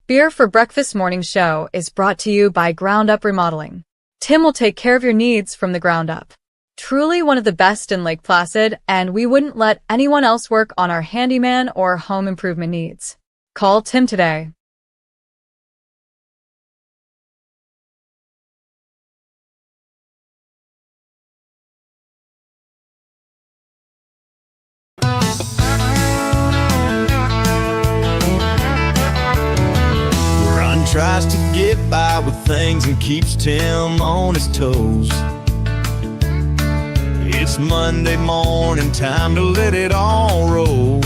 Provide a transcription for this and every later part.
Beer for Breakfast Morning Show is brought to you by Ground Up Remodeling. Tim will take care of your needs from the ground up. Truly one of the best in Lake Placid, and we wouldn't let anyone else work on our handyman or home improvement needs. Call Tim today. Ron tries to get by with things and keeps Tim on his toes. It's Monday morning, time to let it all roll.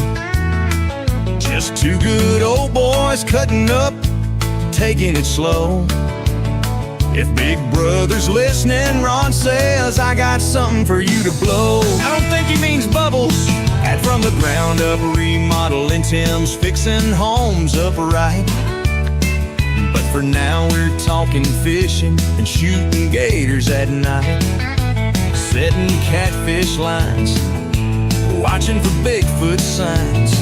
Just two good old boys cutting up, taking it slow. If Big Brother's listening, Ron says, I got something for you to blow. I don't think he means bubbles. At From the Ground Up Remodeling, Tim's fixing homes up right. But for now we're talking fishing and shooting gators at night, setting catfish lines, watching for Bigfoot signs.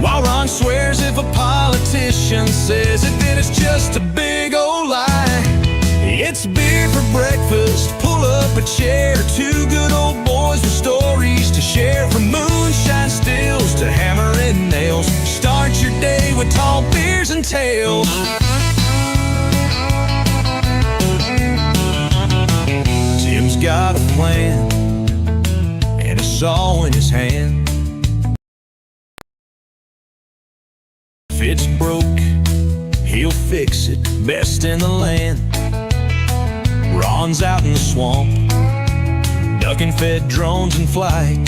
While Ron swears if a politician says it, then it's just a big old lie. It's beer for breakfast, pull up a chair. Two good old boys with stories to share. From moonshine stills to hammering nails, start your day with tall beers and tales. Tim's got a plan and a saw in his hand. If it's broke, he'll fix it, best in the land. Ron's out in the swamp, ducking fed drones in flight,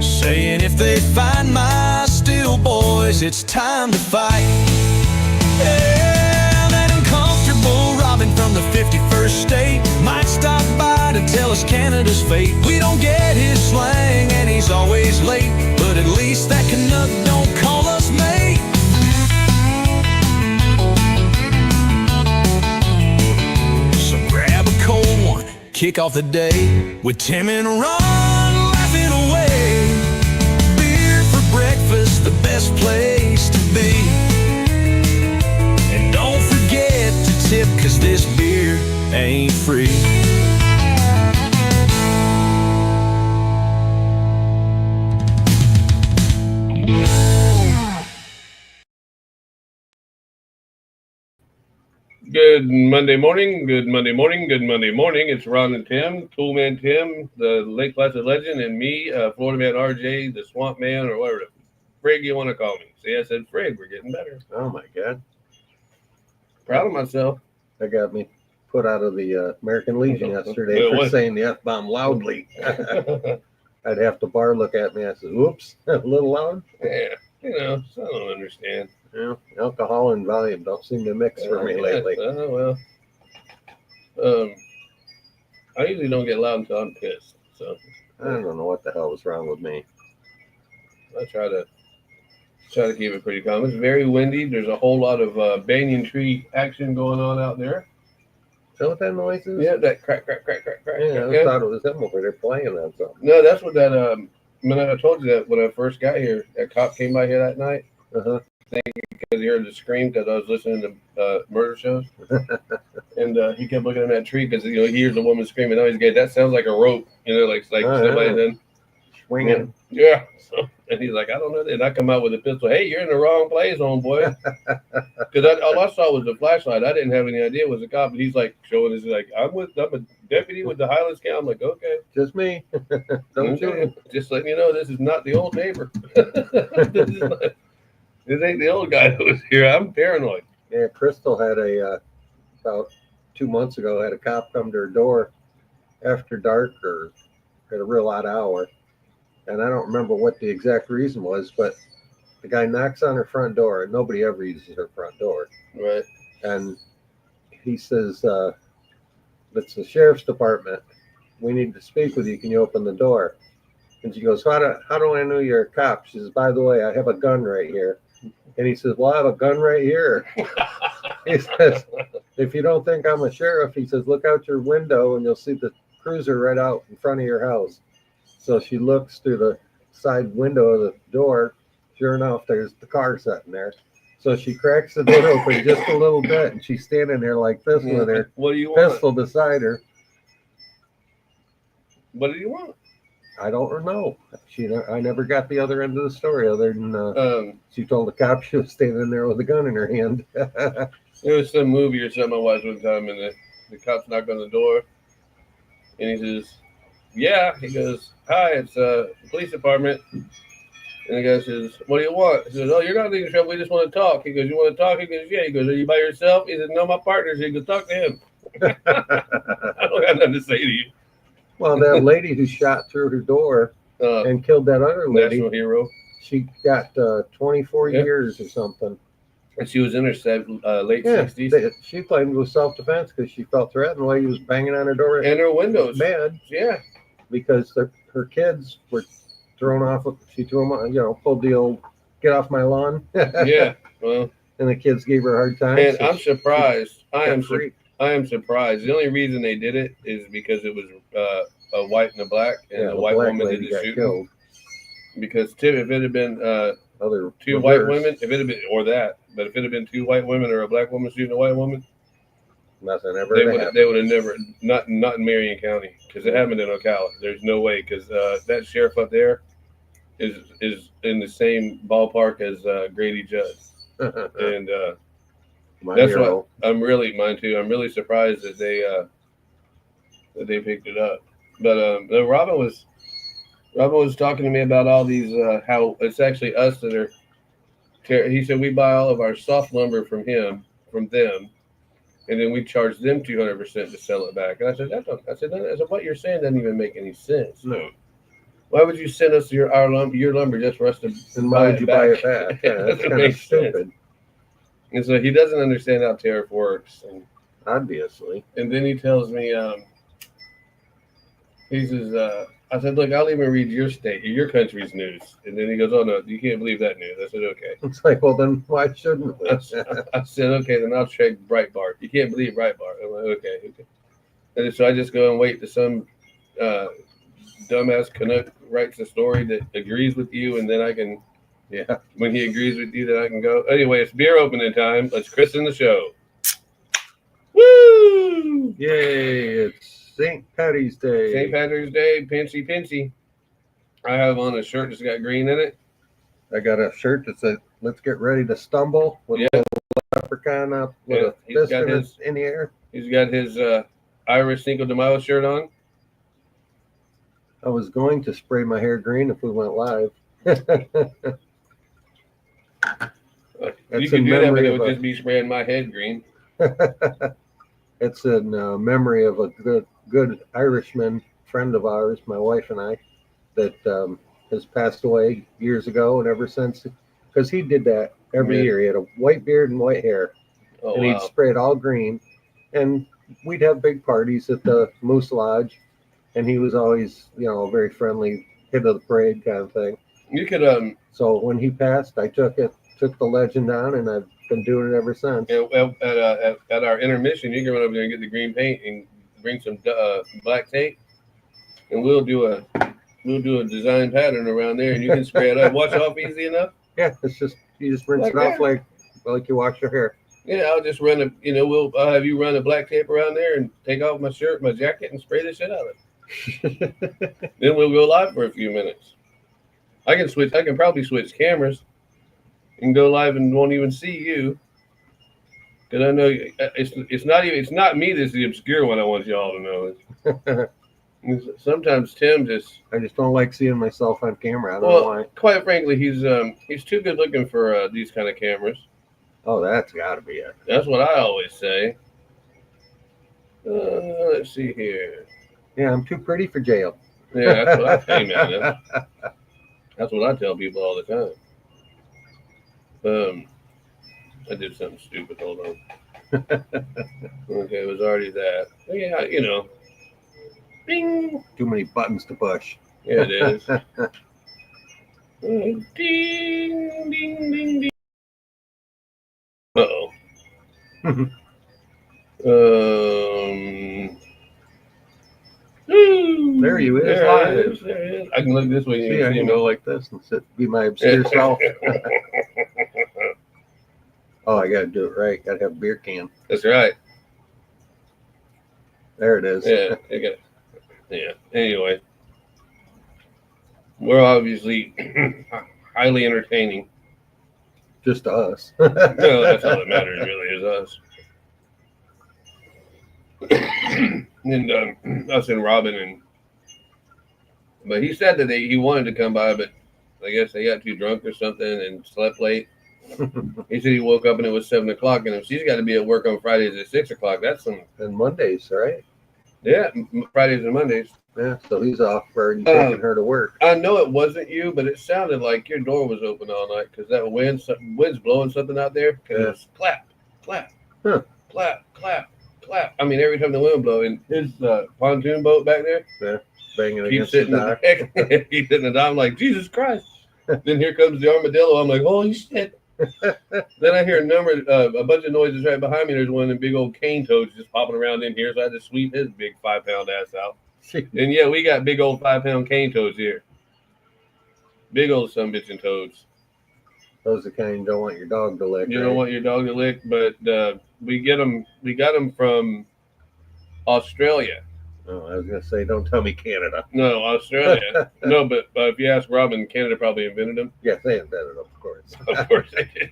saying if they find my steel boys, it's time to fight. Yeah, that uncomfortable Robin from the 51st state might stop by to tell us Canada's fate. We don't get his slang and he's always late, but at least that Canuck don't call us mate. So grab a cold one, kick off the day with Tim and Ron laughing away. Beer for breakfast, the best place to be. And don't forget to tip, 'cause this beer ain't free. Good Monday morning, good Monday morning, good Monday morning. It's Ron and Tim, Toolman Tim, the Lake Placid legend, and me, Florida Man RJ, the Swamp Man, or whatever frig you want to call me. See, I said frig, we're getting better. Oh my God. Proud of myself. That got me put out of the American Legion yesterday for saying the F-bomb loudly. I'd have the bar look at me. I said, whoops, a little loud. Yeah, you know, so I don't understand. Yeah, alcohol and volume don't seem to mix for me lately. Well, I usually don't get loud until I'm pissed. So I don't know what the hell was wrong with me. I try to keep it pretty calm. It's very windy. There's a whole lot of banyan tree action going on out there. Is that what that noise is? Yeah, that crack, crack, crack, crack, crack. Yeah, I thought it was them over there playing on something. No, that's what that. I told you that when I first got here, that cop came by here that night. Because he heard the scream because I was listening to murder shows, and he kept looking at that tree because he hears a woman screaming. Oh, he's gay. That sounds like a rope, like somebody then swinging. Yeah. So, and he's like, I don't know. And I come out with a pistol. Hey, you're in the wrong place, homeboy. Because all I saw was the flashlight. I didn't have any idea it was a cop. But he's like showing us like, I'm a deputy with the Highlands County. I'm like, okay, just me. Don't you? Just letting you know, this is not the old neighbor. This ain't the old guy that was here. I'm paranoid. Yeah, Crystal had about 2 months ago, had a cop come to her door after dark or at a real odd hour. And I don't remember what the exact reason was, but the guy knocks on her front door, and nobody ever uses her front door. Right. And he says, it's the sheriff's department. We need to speak with you. Can you open the door? And she goes, how do I know you're a cop? She says, by the way, I have a gun right here. And he says, well, I have a gun right here. He says, if you don't think I'm a sheriff, he says, look out your window and you'll see the cruiser right out in front of your house. So she looks through the side window of the door. Sure enough, there's the car sitting there. So she cracks the door open just a little bit, and she's standing there like this with her What do you want? pistol beside her. What do you want? I don't know. I never got the other end of the story other than she told the cop she was standing there with a gun in her hand. There was some movie or something I watched one time, and the cops knock on the door, and he says, "Yeah." He goes, "Hi, it's the police department." And the guy says, "What do you want?" He says, "Oh, you're not in trouble. We just want to talk." He goes, "You want to talk?" He goes, "Yeah." He goes, "Are you by yourself?" He says, "No, my partner's here." He goes, "Talk to him." I don't have nothing to say to you. Well, that lady who shot through her door and killed that other lady, National hero. she got 24 years or something. And she was in her late 60s. She claimed it was self-defense because she felt threatened while he was banging on her door and her windows. Bad. Yeah. Because her kids were thrown off. She threw them, pulled the old "get off my lawn." Yeah. Well. And the kids gave her a hard time. And so I'm surprised. I am surprised. The only reason they did it is because it was a white and a black, and the white woman did the shooting. Because if it had been two white women, if it had been but if it had been two white women or a black woman shooting a white woman, nothing ever. They would have never not in Marion County, because it happened in Ocala. There's no way, because that sheriff up there is in the same ballpark as Grady Judd, and that's what I'm really mine too. I'm really surprised that they picked it up. But Robin was talking to me about all these how it's actually us that are. He said we buy all of our soft lumber from them, and then we charge them 200% to sell it back. And I said, what you're saying doesn't even make any sense. No. Why would you send us your lumber just for us to buy it back? Yeah, that's kind of stupid. And so he doesn't understand how tariff works. And, obviously. And then he tells me, he says, I said, look, I'll even read your country's news. And then he goes, oh, no, you can't believe that news. I said, okay. It's like, well, then why shouldn't we? I said, okay, then I'll check Breitbart. You can't believe Breitbart. I'm like, okay. And so I just go and wait till some dumbass Canuck writes a story that agrees with you, and then I can, when he agrees with you, then I can go. Anyway, it's beer opening time. Let's christen the show. Woo! Yay, it's St. Patty's Day. St. Patrick's Day, Pincy. I have on a shirt that's got green in it. I got a shirt that says, let's get ready to stumble, with a little leprechaun up with a fist in the air. He's got his Irish Cinco de Mayo shirt on. I was going to spray my hair green if we went live. You could do that, but it would just be spraying my head green. It's in memory of a good Irishman friend of ours, my wife and I, that has passed away years ago, and ever since, because he did that every year. He had a white beard and white hair, and he'd spray it all green, and we'd have big parties at the Moose Lodge, and he was always, a very friendly, hit of the parade kind of thing. You could So when he passed, I took the legend on, and I've been doing it ever since. At our intermission, you can run over there and get the green paint and bring some black tape, and we'll do a design pattern around there, and you can spray it up. Wash off easy enough. Yeah, it's just you just rinse it off like you wash your hair. Yeah, I'll just run I'll have you run a black tape around there and take off my shirt, my jacket, and spray the shit out of it. Then we'll go live for a few minutes. I can probably switch cameras and go live and won't even see you, because I know it's not me that's the obscure one. I want y'all to know. Sometimes Tim I just don't like seeing myself on camera. I don't know why. Quite frankly, he's too good looking for these kind of cameras. Oh, that's got to be it. That's what I always say. Let's see here. Yeah, I'm too pretty for jail. Yeah, that's what I say, man. That's what I tell people all the time. I did something stupid. Hold on. Okay, it was already that. Yeah, Bing. Too many buttons to push. Yeah, it is. Ding, ding, ding, ding. Uh-oh. There you is. There it is. I can look this way. I can go like this and be my obscure self. Oh, I gotta do it right. Gotta have a beer can. That's right. There it is. Yeah, yeah. Anyway, we're obviously highly entertaining. Just us. No, that's all that matters, really, is us. And us and Robin, but he said that he wanted to come by, but I guess they got too drunk or something and slept late. He said he woke up and it was 7 o'clock, and if she's got to be at work on Fridays at 6 o'clock, that's some. And Mondays, right? Yeah, Fridays and Mondays. Yeah, so he's off for taking her to work. I know it wasn't you, but it sounded like your door was open all night because that wind's blowing something out there. It was clap, clap, clap, clap, clap. I mean, every time the wind blows, and his pontoon boat back there, Banging keeps against the hitting dock. He's hitting the dock. I'm like, Jesus Christ. Then here comes the armadillo. I'm like, holy shit. Then I hear a bunch of noises right behind me. There's one of them big old cane toads just popping around in here, so I had to sweep his big 5-pound ass out. And yeah, we got big old 5-pound cane toads here. Big old bitching toads. Those are the kind you don't want your dog to lick. You don't want your dog to lick, but we got them from Australia. Oh, I was gonna say, don't tell me Canada. No, Australia. No, but if you ask Robin, Canada probably invented them. Yes, they invented them, of course. Of course they did.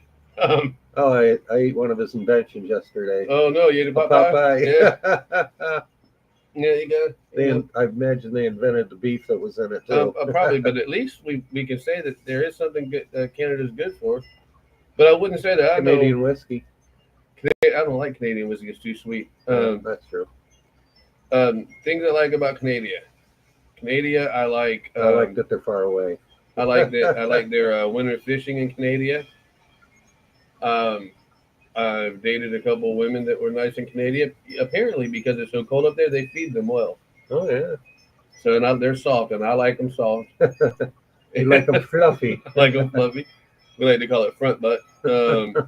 I ate one of his inventions yesterday. Oh no, you ate a Popeye? Yeah. Yeah, you got. I imagine they invented the beef that was in it too. Probably, but at least we can say that there is something good, Canada's good for. But I wouldn't say that. Canadian whiskey. I don't like Canadian whiskey; it's too sweet. That's true. Things I like about Canada, I like. I like that they're far away. I like that. I like their winter fishing in Canada. I've dated a couple of women that were nice in Canada. Apparently, because it's so cold up there, they feed them well. Oh yeah. So now they're soft, and I like them soft. You like them fluffy. I like them fluffy. We like to call it front butt. The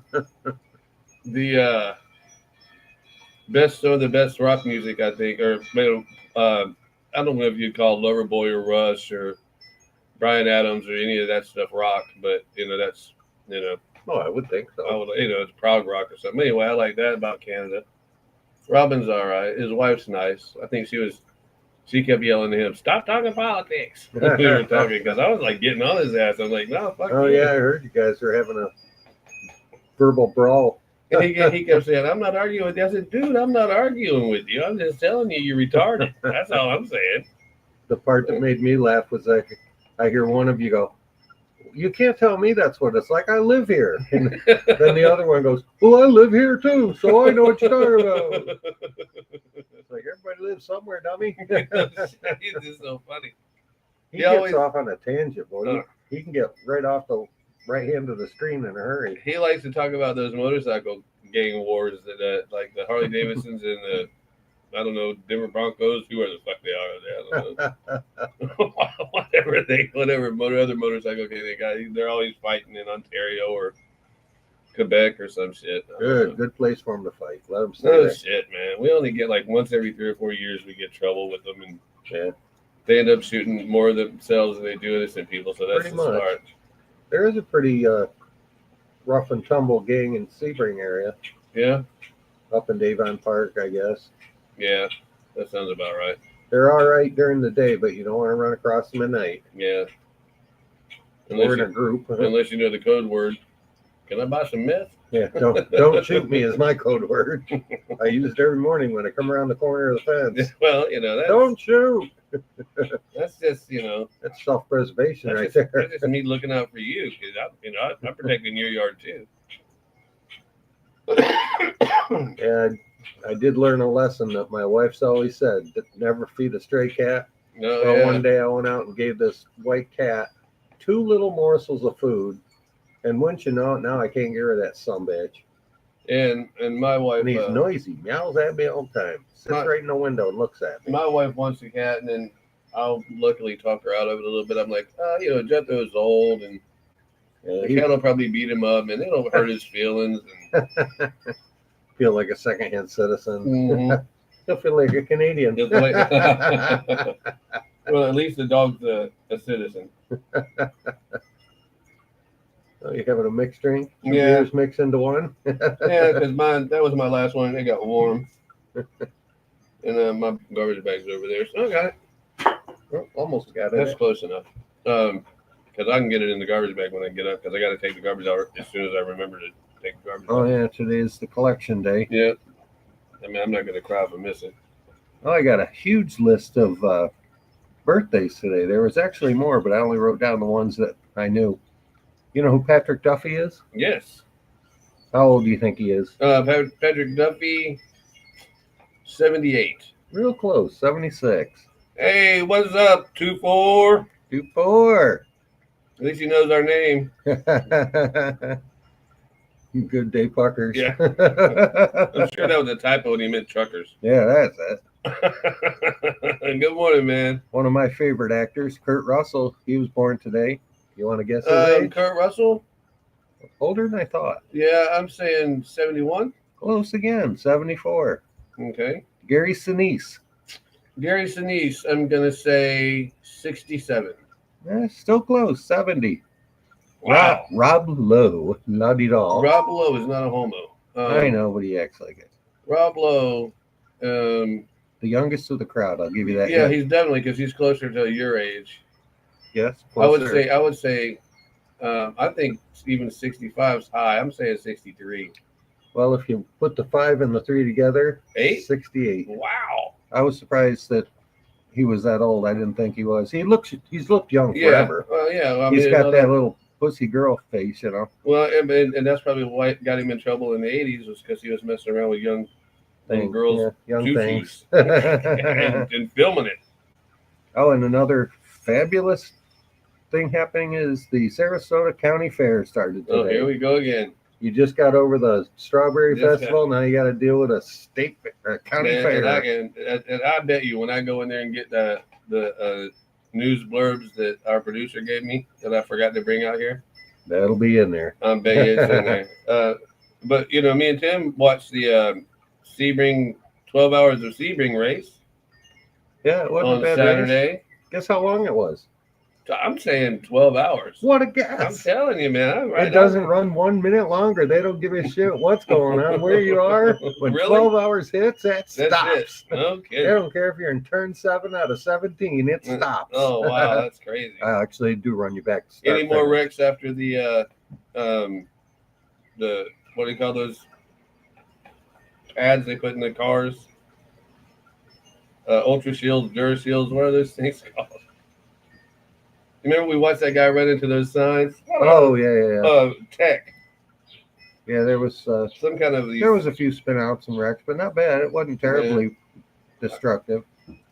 some of the best rock music, I think, or I don't know if you'd call Loverboy or Rush or Bryan Adams or any of that stuff rock, but that's. Oh, I would think so. It's prog rock or something. Anyway, I like that about Canada. Robin's all right. His wife's nice. I think she kept yelling to him, "Stop talking politics." We were talking because I was like getting on his ass. I was like, "No, fuck." Oh yeah, I heard you guys were having a verbal brawl. And he kept saying, "I'm not arguing with you." I said, "Dude, I'm not arguing with you. I'm just telling you you're retarded." That's all I'm saying. The part that made me laugh was I hear one of you go, "You can't tell me that's what it's like. I live here." And then the other one goes, "Well, I live here too, so I know what you're talking about." It's like everybody lives somewhere, dummy. He's just so funny. He gets off on a tangent, boy. He can get right off the right hand of the screen in a hurry. He likes to talk about those motorcycle gang wars that like the Harley Davidsons and the Denver Broncos, whoever the fuck they are. I don't know. whatever other motorcycle gang they got. They're always fighting in Ontario or Quebec or some shit. Good place for them to fight. Let them stay No there. shit, man. We only get like once every 3 or 4 years we get trouble with them, and Yeah. they end up shooting more of themselves than they do innocent people. So that's Pretty the much. start. There is a pretty rough and tumble gang in Sebring area, Yeah, up in Davon Park, I guess. yeah, that sounds about right. They're all right during the day, but you don't want to run across them at night. Yeah. We're in a group. Unless you know the code word. Can I buy some meth? Yeah, don't shoot me is my code word. I use it every morning when I come around the corner of the fence. Well, that's, Don't shoot. that's just, That's self-preservation right that's there. just me looking out for you, because I'm protecting your yard too. And I did learn a lesson that my wife's always said, that never feed a stray cat. No, So yeah. one day I went out and gave this white cat 2 little morsels of food. And once you know it, now I can't get rid of that sumbitch. And my wife, And he's noisy, meows at me all the time. Sits right in the window and looks at me. my wife wants a cat, and then I'll luckily talk her out of it a little bit. I'm like, Jethro's old, and the cat will probably beat him up, and it'll hurt his feelings. And, feel like a secondhand citizen. Mhm. He'll feel like a Canadian. Just like- well, at least the dog's a citizen. Oh, you having a mixed drink? Two Yeah. beers mixed into one? Yeah, because that was my last one. It got warm. And my garbage bag's over there. So I got it. Oh, almost got it. That's close enough. Because I can get it in the garbage bag when I get up. Because I got to take the garbage out as soon as I remember to take the garbage out. Oh, yeah, today is the collection day. Yeah. I mean, I'm not going to cry if I miss it. Oh, I got a huge list of birthdays today. There was actually more, but I only wrote down the ones that I knew. You know who Patrick Duffy is? Yes. How old do you think he is? Patrick Duffy, 78. Real close, 76. Hey, what's up, 2-4? 2-4. At least he knows our name. Good day, Puckers. Yeah. I'm sure that was a typo and he meant truckers. Yeah, that's it. Good morning, man. One of my favorite actors, Kurt Russell. He was born today. You want to guess his age? Kurt Russell? Older than I thought. Yeah, I'm saying 71. Close again, 74. Okay. Gary Sinise. Gary Sinise, I'm going to say 67. Still close, 70. Wow. Rob Lowe, la-di-da. Rob Lowe is not a homo. I know, but he acts like it. Rob Lowe. The youngest of the crowd, I'll give you that. Yeah, he's definitely, because he's closer to your age. Yes, closer. I would say, I think even 65 is high. I'm saying 63. Well, if you put the 5 and the 3 together, 8? 68. Wow. I was surprised that he was that old. I didn't think he was. He's looked young forever. Well, yeah. He's got that little pussy girl face, you know. Well, and that's probably what got him in trouble in the 80s was because he was messing around with young girls, young things, and filming it. Oh, and another fabulous thing happening is the Sarasota County Fair started today. Oh, here we go again. You just got over the Strawberry Festival. Now you got to deal with a county fair. And I bet you when I go in there and get the news blurbs that our producer gave me that I forgot to bring out here, that'll be in there. I bet you it's in there. But you know, me and Tim watched the Sebring 12 hours of Sebring race. Yeah, it wasn't on bad Saturday. Race. Guess how long it was? I'm saying 12 hours. What a guess. I'm telling you, man. It doesn't run 1 minute longer. They don't give a shit what's going on, where you are. When Really? 12 hours hits, that stops. It. Okay. They don't care if you're in turn 7 out of 17. It stops. Oh, wow. That's crazy. I actually do run you back to start. Any more wrecks after the what do you call those pads they put in the cars? Ultra Shields, Dura Shields, what are those things called? Remember we watched that guy run into those signs? Oh, yeah. Tech. Yeah, there was some kind of... There was a few spin outs and wrecks, but not bad. It wasn't terribly destructive.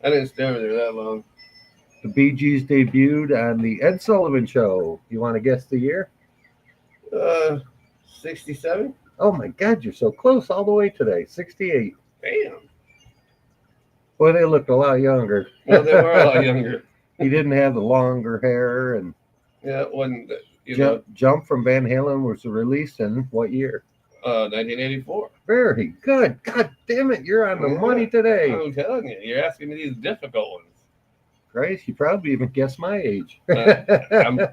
I didn't stay over there that long. The Bee Gees debuted on the Ed Sullivan Show. You want to guess the year? 67? Oh, my God, you're so close all the way today. 68. Damn. Boy, they looked a lot younger. Well, they were a lot younger. He didn't have the longer hair. And yeah, it wasn't... Jump from Van Halen was released in what year? 1984. Very good. God damn it, you're on the money today. I'm telling you, you're asking me these difficult ones. Christ, you probably even guessed my age. I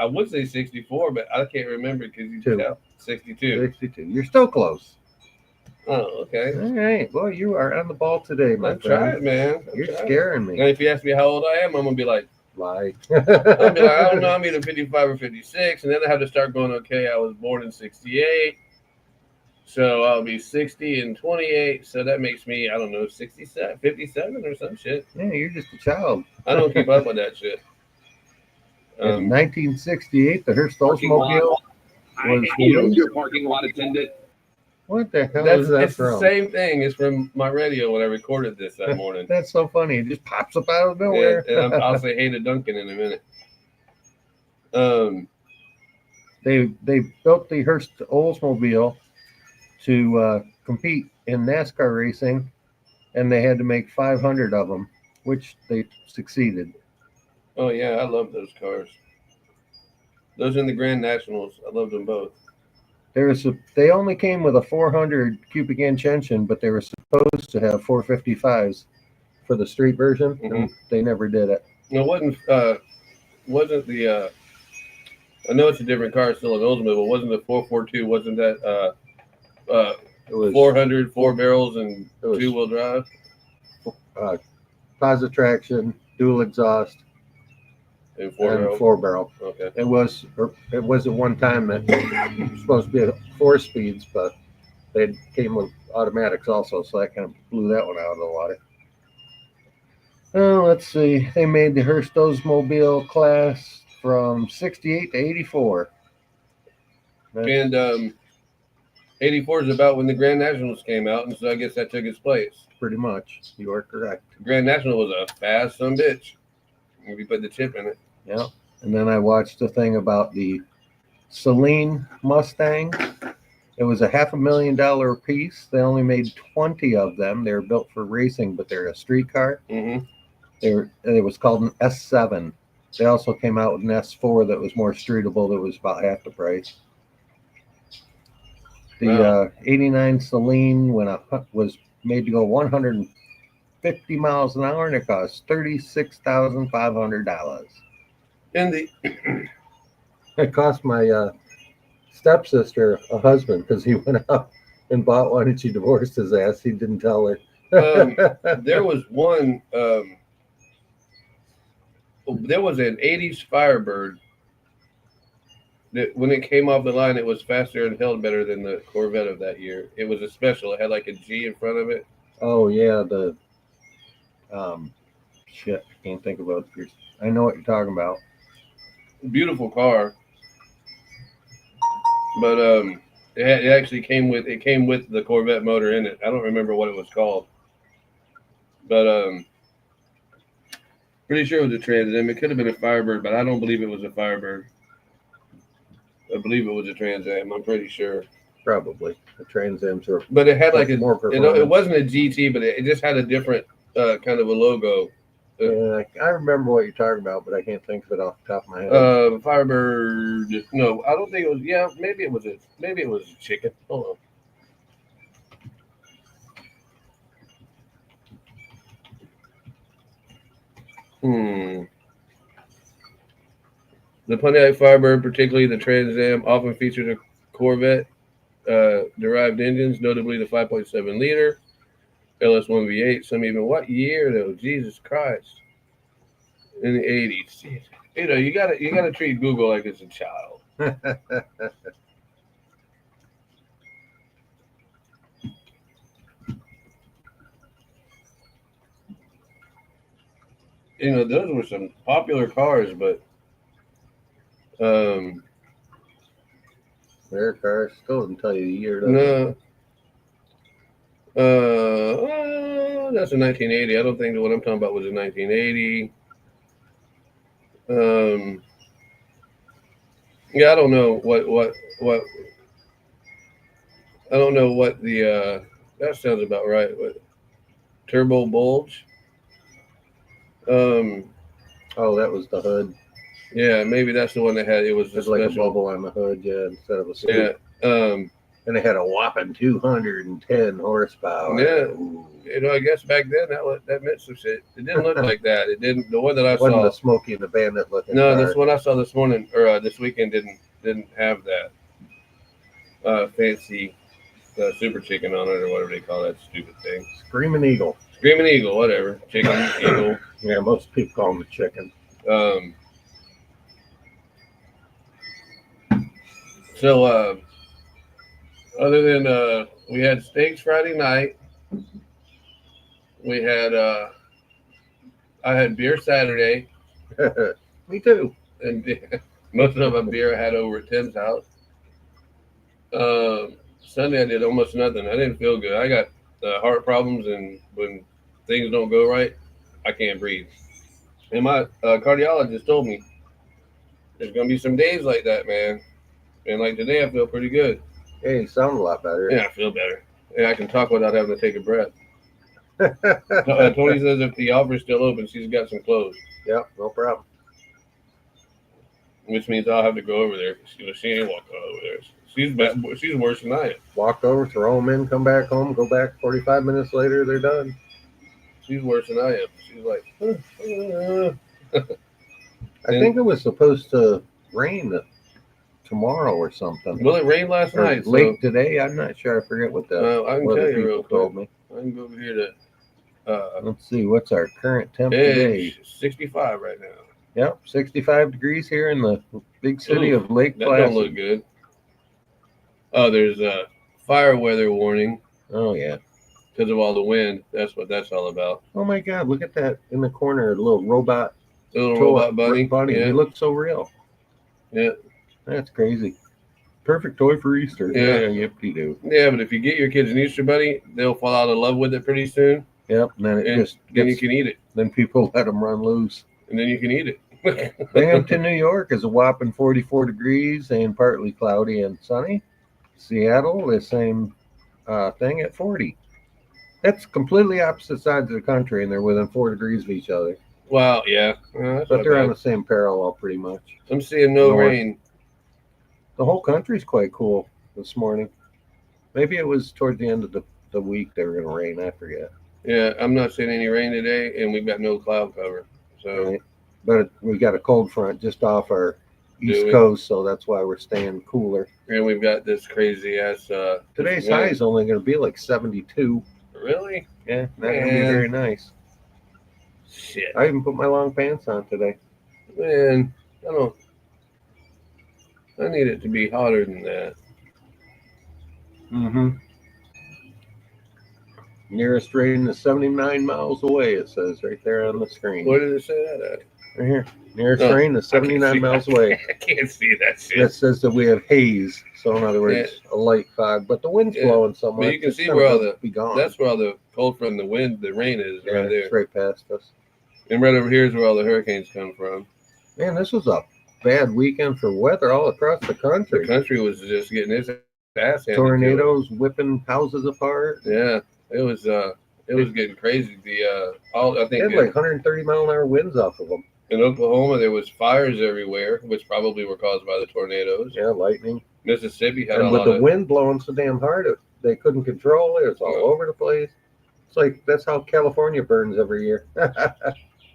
would say 64, but I can't remember because you tell 62. 62. You're still close. Oh, okay. All right. Well, you are on the ball today, my friend. Trying, man. You're scaring me. And if you ask me how old I am, I'm gonna be like, lie. I'll be like, I don't know, I'm either 55 or 56, and then I have to start going, okay, I was born in 68, so I'll be 60 and 28, so that makes me, I don't know, 67, 57 or some shit. Yeah, you're just a child. I don't keep up with that shit. In 1968, the Hearst Oldsmobile was your parking lot attendant. What the hell is that from? It's the same thing. It's from my radio when I recorded this that morning. That's so funny. It just pops up out of nowhere. And I'll say hey to Duncan in a minute. They built the Hearst Oldsmobile to compete in NASCAR racing, and they had to make 500 of them, which they succeeded. Oh, yeah. I love those cars. Those in the Grand Nationals. I loved them both. They only came with a 400 cubic inch engine, but they were supposed to have 455s for the street version, and they never did it. No, it wasn't the I know it's a different car still in Oldsmobile, but wasn't the 442? Wasn't that It was 400, 4 barrels, and it was 2-wheel drive? positive traction, dual exhaust, And and 4 barrels. 4 barrel. Okay. It was at one time that it was supposed to be at 4 speeds, but they came with automatics also, so that kind of blew that one out of the water. Let's see. They made the Hearst Oldsmobile class from 68 to 84. And 84 is about when the Grand Nationals came out, and so I guess that took its place. Pretty much. You are correct. Grand National was a fast son bitch. If you put the chip in it. Yeah. And then I watched a thing about the Celine Mustang. It was a $500,000 a piece. They only made 20 of them. They were built for racing, but they're a street car. Mm-hmm. It was called an S7. They also came out with an S4 that was more streetable. That was about half the price. The 89 Celine was made to go 150 miles an hour, and it cost $36,500. And the It cost my stepsister a husband because he went out and bought one, and she divorced his ass. He didn't tell her. there was one. There was an 80s Firebird that when it came off the line, it was faster and held better than the Corvette of that year. It was a special. It had like a G in front of it. Oh yeah, the shit. I can't think about it. I know what you're talking about. Beautiful car, but it actually came with the Corvette motor in it. I don't remember what it was called, but pretty sure it was a Trans Am. It could have been a Firebird, but I don't believe it was a Firebird. I believe it was a Trans Am. I'm pretty sure. Probably the Trans Ams are. But it had like more performance. It wasn't a GT, but it just had a different kind of a logo. Yeah, I remember what you're talking about, but I can't think of it off the top of my head. Firebird. No, I don't think it was. Yeah, maybe it was a chicken. Hold on. The Pontiac Firebird, particularly the Trans Am, often featured a Corvette derived engines, notably the 5.7 liter LS1 V8. Some even what year though? Jesus Christ! In the 80s. Jeez. You know, you gotta treat Google like it's a child. You know, those were some popular cars, but their car still doesn't tell you the year. No. That's a 1980. I don't think that what I'm talking about was a 1980. Yeah, I don't know what I don't know what the that sounds about right. What turbo bulge? Oh, that was the hood. Yeah, maybe that's the one that had it was There's like a bubble on the hood, yeah, instead of a scoop. Yeah. And it had a whopping 210 horsepower. Yeah. Ooh. You know, I guess back then that meant some shit. It didn't look like that. It didn't. The one that I It wasn't saw. the Smokey and the Bandit looking. No, car. this one I saw this morning or this weekend didn't have that fancy super chicken on it or whatever they call that stupid thing. Screaming Eagle. Screaming Eagle, whatever. Chicken Eagle. Yeah, most people call them a chicken. So other than we had steaks Friday night. We had I had beer Saturday. Me too. And most of the beer I had over at Tim's house. Sunday I did almost nothing. I didn't feel good. I got heart problems, and when things don't go right, I can't breathe. And my cardiologist told me there's going to be some days like that, man. And like today, I feel pretty good. Hey, you sound a lot better. Yeah, I feel better. And I can talk without having to take a breath. Tony says if the offer's still open, she's got some clothes. Yep, no problem. Which means I'll have to go over there. She ain't walking over there. She's worse than I am. Walk over, throw them in, come back home, go back 45 minutes later, they're done. She's worse than I am. She's like, I think it was supposed to rain tomorrow or something. Well, it rained last Or night. late today. I'm not sure. I forget what the I can weather tell you real people quick. told me. I can go over here to. Let's see. What's our current temp today? It's 65 right now. Yep, 65 degrees here in the big city of Lake That Placid. don't look good. Oh, there's a fire weather warning Oh yeah. because of all the wind. That's what that's all about. Oh my God! Look at that in the corner, a little robot. The little toy- robot bunny. He Yeah. looks so real. Yeah. That's crazy. Perfect toy for Easter. Yeah. Yippee doo. Yeah, but if you get your kids an Easter bunny, they'll fall out of love with it pretty soon. Yep. And then it And just then you gets. can eat it. Then people let them run loose. And then you can eat it. Binghamton, New York is a whopping 44 degrees and partly cloudy and sunny. Seattle, the same thing at 40. That's completely opposite sides of the country, and they're within 4 degrees of each other. Wow, yeah. That's But not they're on bad. the same parallel pretty much. I'm seeing no North. rain. The whole country's quite cool this morning. Maybe it was toward the end of the week they were going to rain. I forget. Yeah, I'm not seeing any rain today, and we've got no cloud cover. So, Right? But we got a cold front just off our east we? coast, so that's why we're staying cooler. and we've got this crazy ass. Today's wind. high is only going to be like 72. Really? Yeah, not going to be Man. very nice. Shit. I even put my long pants on today. Man, I need it to be hotter than that. Mm-hmm. Nearest rain is 79 miles away, it says right there on the screen. Where did it say that at? Right here. Nearest Oh, rain is 79 miles away. I can't see that shit. That says that we have haze. So in other words, a light fog. But the wind's Yeah. blowing so much. But you can it's see gonna where all the be gone. that's where all the cold front, the wind, the rain is yeah, right there. it's right past us. And right over here is where all the hurricanes come from. Man, this was a bad weekend for weather all across the The country. country was just getting its ass handed to it. Tornadoes whipping houses apart. Yeah, it was getting crazy. I They think had like 130 mile an hour winds off of them. in Oklahoma there was fires everywhere, which probably were caused by the tornadoes. Yeah, lightning. Mississippi had And a with lot the of wind blowing so damn hard, they couldn't control it. It was all over the place. It's like that's how California burns every year.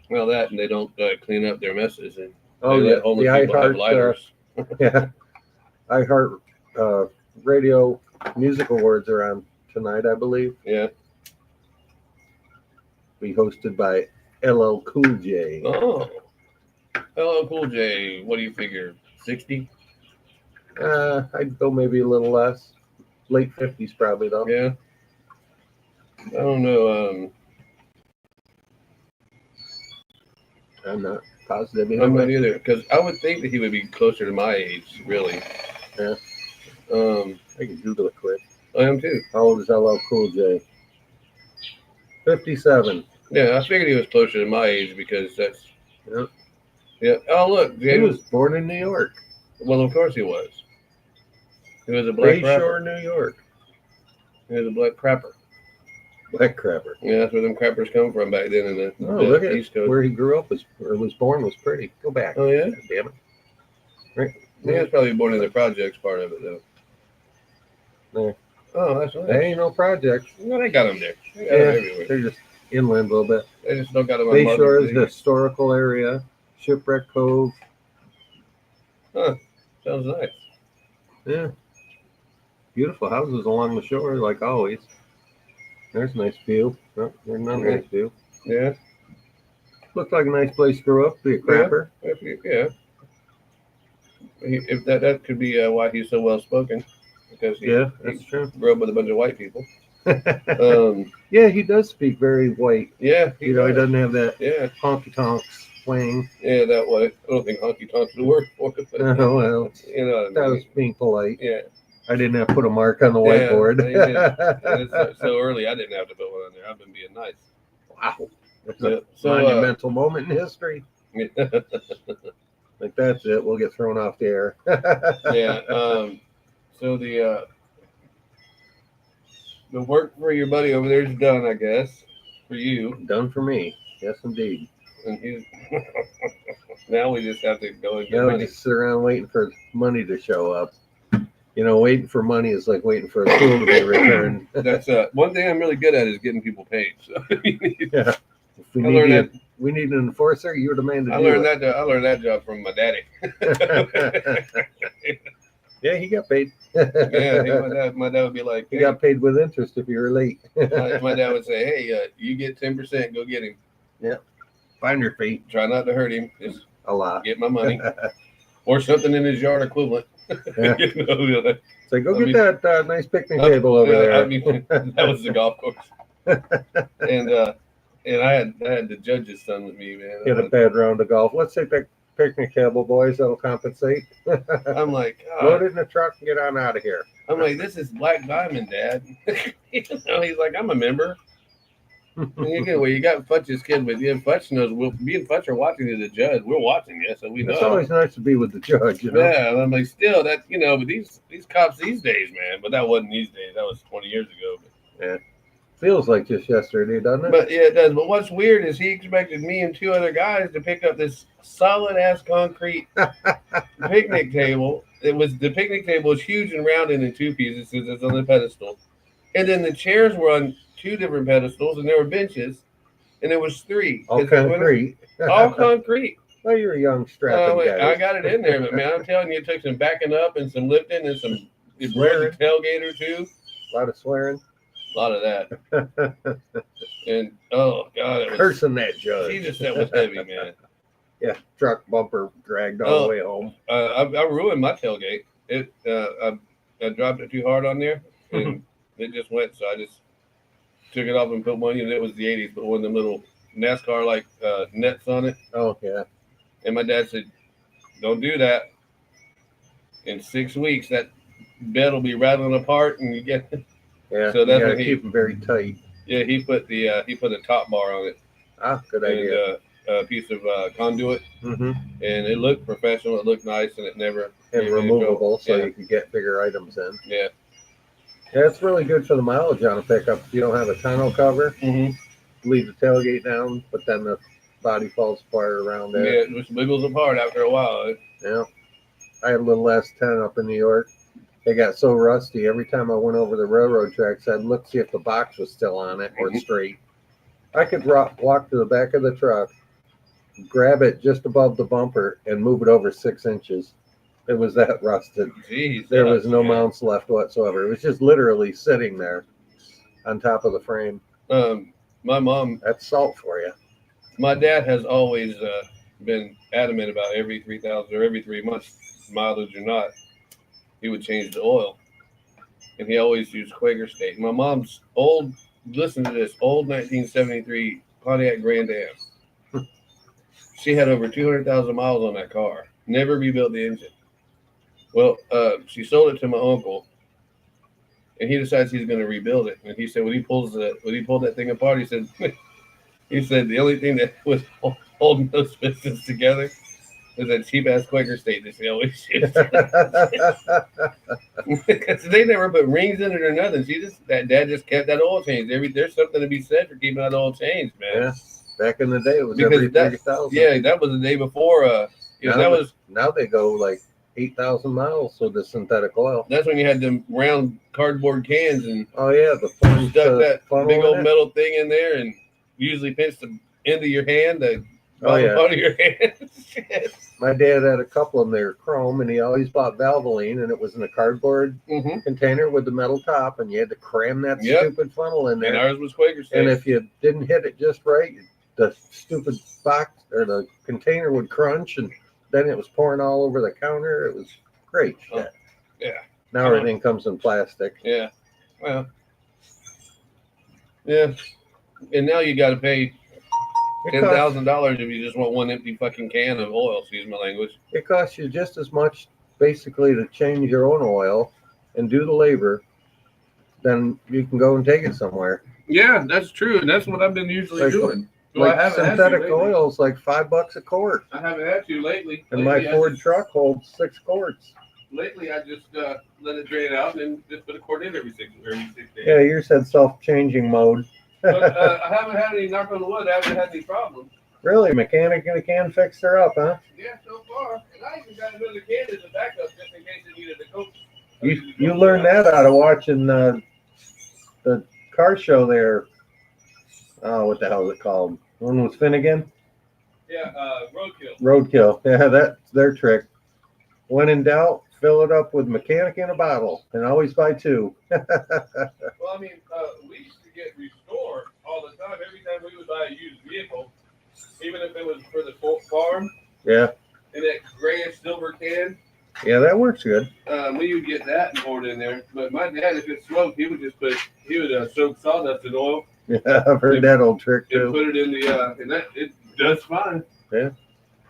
well that, and they don't clean up their messes, and Oh they yeah, let homeless the people have iHeart, lighters. yeah, iHeart Radio Music Awards are on tonight, I believe. Yeah. Be hosted by LL Cool J. Oh, hello, Cool J. What do you figure? 60? I'd go maybe a little less, late 50s probably though. Yeah. I don't know. I'm not positive. I'm not either, because I would think that he would be closer to my age, really. Yeah. I can Google it quick. I am too. How old is LL Cool J? 57. Yeah, I figured he was closer to my age because that's. Yep. Yeah. Oh, look. He was born in New York. Well, of course he was. He was a black Bayshore, crapper. New York. He was a black crapper. Black crapper. Yeah, that's where them crappers come from back then in the, Oh, the look at East Coast. where he grew up was born was pretty. Go back. Oh, yeah? God damn it. Right. Yeah, it's probably born in the projects part of it, though. There. Oh, that's nice. There ain't no projects. Well, they got them there. They got Yeah, them everywhere. they're just inland a little bit. They just don't got them on Bayshore is market. a historical area. Shipwreck Cove. Sounds nice. Yeah. Beautiful houses along the shore, like always. There's a nice view. Oh, there's another nice view. Yeah. Looks like a nice place to grow up, be a crapper. Yeah. If that could be why he's so well spoken, because he, Yeah, that's true. grew up with a bunch of white people. Yeah, he does speak very white. Yeah, He doesn't have that Yeah, honky tonks twang. yeah, that way. I don't think honky tonk's the word for it, but Oh, well, you know what that I was mean. being polite. Yeah, I didn't have to put a mark on the Yeah, whiteboard. and it's so early, I didn't have to put one on there. I've been being nice. Wow. That's Yeah, a so, monumental moment in history. Yeah. Like, that's it. We'll get thrown off the air. Yeah. So the work for your buddy over there is done, I guess, for you. Done for me. Yes, indeed. And he's now we just have to go and get Now we money. just sit around waiting for money to show up. You know, waiting for money is like waiting for a tool to be returned. That's one thing I'm really good at is getting people paid. So Yeah. If we I learned need, we need an enforcer, you're the man to I do learned it. that. I learned that job from my daddy. Yeah, he got paid. Yeah, my dad would be like, He hey, got paid with interest if you were late. my dad would say, hey, you get 10%, go get him. Find your feet. Try not to hurt him. Just A lot. get my money. Or something in his yard equivalent. Yeah. You know, like, So go I get that nice picnic table over there. I mean, that was the golf course. And I had the judge's son with me, man. Get a bad round of golf. Let's take that picnic table, boys. That'll compensate. I'm like, Load it in the truck and get on out of here. I'm like, this is Black Diamond, Dad. You know, he's like, I'm a member. And you got Futch's kid with you. And Futch knows. Me and Futch are watching as a judge. We're watching this, so we know. It's always nice to be with the judge, you know. Yeah, and I'm like, still that but these cops these days, man. But that wasn't these days. That was 20 years ago. Yeah. Feels like just yesterday, doesn't it? But yeah, it does. But what's weird is he expected me and two other guys to pick up this solid ass concrete picnic table. The picnic table was huge and rounded in two pieces because it's on the pedestal. And then the chairs were on two different pedestals and there were benches. And there was three. All concrete. All concrete. Well, you're a young strapping guy. I got it in there, but man, I'm telling you, it took some backing up and some lifting and some Swearing. tailgate or two. A lot of swearing. A lot of that. And oh god, it was Cursing that judge. Jesus, that was heavy, man. Yeah, truck bumper dragged all the way home. I ruined my tailgate. I dropped it too hard on there, and it just went. So I just took it off and put one. And it was the '80s, but one of them little NASCAR like nets on it. Oh yeah. And my dad said, "Don't do that. In 6 weeks, that bed will be rattling apart, and you get." Yeah. So that's you when gotta keep them very tight. Yeah, he put a top bar on it. Ah, good idea. And a piece of conduit, Mm-hmm. and it looked professional. It looked nice, and it never And gave me removable, so yeah. you can get bigger items in. Yeah. Yeah, it's really good for the mileage on a pickup. If you don't have a tonneau cover, Mm-hmm. leave the tailgate down, but then the body falls apart around Yeah, there. it just wiggles apart after a while. Yeah. I had a little S10 up in New York. They got so rusty. Every time I went over the railroad tracks, I'd look see if the box was still on it or straight. I could walk to the back of the truck, grab it just above the bumper, and move it over 6 inches. It was that rusted. Jeez, There was no mounts left whatsoever. It was just literally sitting there on top of the frame. My mom, That's salt for you. my dad has always been adamant about every 3,000 or every 3 months, mileage or not, he would change the oil, and he always used Quaker State. My mom's old. Listen to this old 1973 Pontiac Grand Am. She had over 200,000 miles on that car. Never rebuilt the engine. Well, she sold it to my uncle, and he decides he's going to rebuild it. And he said when he pulled that thing apart, he said the only thing that was holding those pistons together was that cheap ass Quaker State that she always used. Because they never put rings in it or nothing. Dad just kept that oil change. There's something to be said for keeping that oil changed, man. Yeah. Back in the day, it was Because every 30,000. Yeah, that was the day before. Now they go like 8,000 miles with the synthetic oil. That's when you had them round cardboard cans and Oh yeah, the fun stuck that funnel big in old it. metal thing in there, and usually pinched the end of your hand, the bottom part of your hand. Shit. My dad had a couple of them. They were chrome, and he always bought Valvoline, and it was in a cardboard Mm-hmm. container with the metal top, and you had to cram that Yep. stupid funnel in And there. ours was Quaker State. And if you didn't hit it just right, the stupid box or the container would crunch, and then it was pouring all over the counter. It was great shit. Oh, yeah. Now everything comes in plastic. Yeah. Well. Yeah. And now you got to pay It costs, $10,000 if you just want one empty fucking can of oil. Excuse my language. it costs you just as much basically to change your own oil and do the labor. Then you can go and take it somewhere. Yeah, that's true, and that's what I've been usually doing. Well, I Like haven't had to synthetic lately. oil is like $5 a quart, I haven't had to lately. and my Lately, Ford truck holds 6 quarts. Lately, I just let it drain out and then just put a quart in every six days. Yeah, yours had self-changing mode. But I haven't had any, knock on the wood, I haven't had any problems. Really, mechanic in a can fixed her up, huh? Yeah, so far. And I even got another can as a backup just in case it needed a coach. You learned that out of watching the car show there. Oh, what the hell is it called? One was Finnegan. Yeah, roadkill. Roadkill. Yeah, that's their trick. When in doubt, fill it up with mechanic in a bottle, and always buy 2. Well, I mean, we used to get restored all the time. Every time we would buy a used vehicle, even if it was for the farm, Yeah, in that grayish silver can, yeah, that works good. we would get that and pour it in there. But my dad, if it smoked, he would soak sawdust in oil Yeah, I've heard that old trick and too. put it in the and that it does fine. Yeah.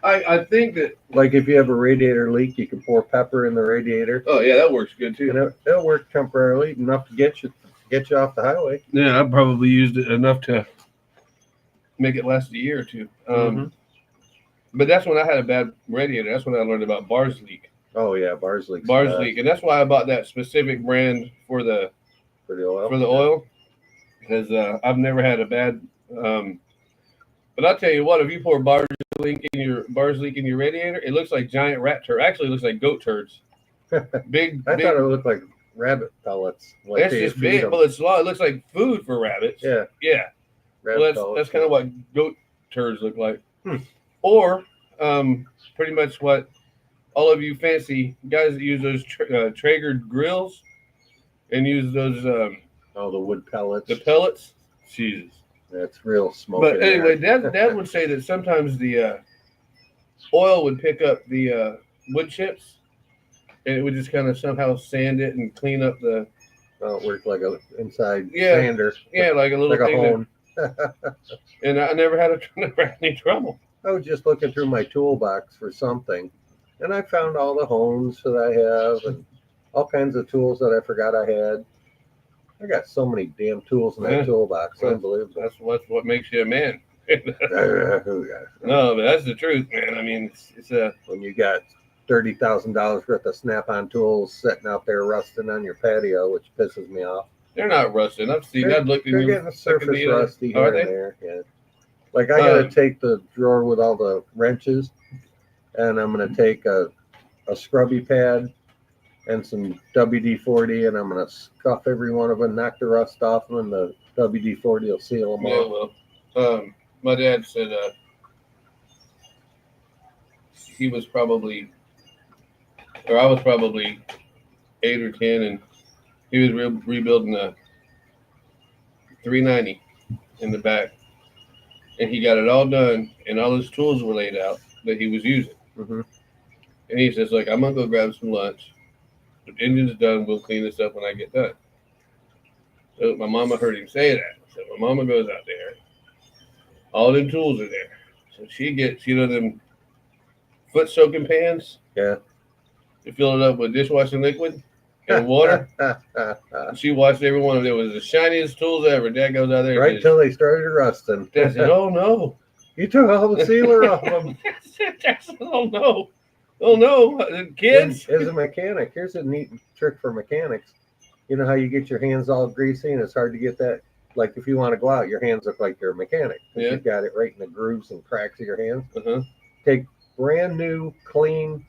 I think that. Like if you have a radiator leak, you can pour pepper in the radiator, Oh yeah, that works good too. and it'll work temporarily enough to get you off the highway. Yeah, I probably used it enough to make it last a year or two. But that's when I had a bad radiator. That's when I learned about bars leak. Oh yeah, bars leak. And that's why I bought that specific brand for the oil because I've never had a bad. But I'll tell you what, if you pour bars leak in your radiator, it looks like giant rat turds. Actually, it looks like goat turds. Big. I thought it looked like rabbit pellets. Like It's just big. Well, it's long. It looks like food for rabbits. Yeah. Yeah. Well, that's kind of what goat turds look like. Or pretty much what all of you fancy guys that use those Traeger grills and use those the wood pellets. The pellets. Jesus. That's real smoke. But anyway, Dad would say that sometimes the oil would pick up the wood chips, and it would just kind of somehow sand it and clean up the. Oh, it worked like a inside sander. Yeah, like a little like thing. A hone. And I never had any trouble. I was just looking through my toolbox for something, and I found all the hones that I have and all kinds of tools that I forgot I had. I got so many damn tools in that toolbox. Unbelievable. That's what makes you a man. No, but that's the truth, man. I mean, it's a when you got $30,000 worth of snap-on tools sitting out there rusting on your patio, which pisses me off. They're not rusting. I've looked in They're getting surface rusty here and there. Yeah. Like I got to take the drawer with all the wrenches, and I'm going to take a scrubby pad and some WD-40, and I'm going to scuff every one of them, knock the rust off them, and the WD-40 will seal them off. Well, my dad said he was probably, or I was probably 8 or 10, and he was rebuilding a 390 in the back, and he got it all done, and all his tools were laid out that he was using. Mm-hmm. And he says, like, I'm going to go grab some lunch. The engine's done. We'll clean this up when I get done. So my mama heard him say that. So my mama goes out there. All them tools are there. So she gets, them foot soaking pans. Yeah. She filled it up with dishwashing liquid and water. She washed every one of them. It was the shiniest tools ever. Dad goes out there. Right till they started rusting. Dad said, oh no. You took all the sealer off them. Dad said, oh no. Oh no, kids. As a mechanic, here's a neat trick for mechanics. You know how you get your hands all greasy and it's hard to get that? Like if you want to go out, your hands look like you're a mechanic. Yeah. You've got it right in the grooves and cracks of your hands. Uh-huh. Take brand new, clean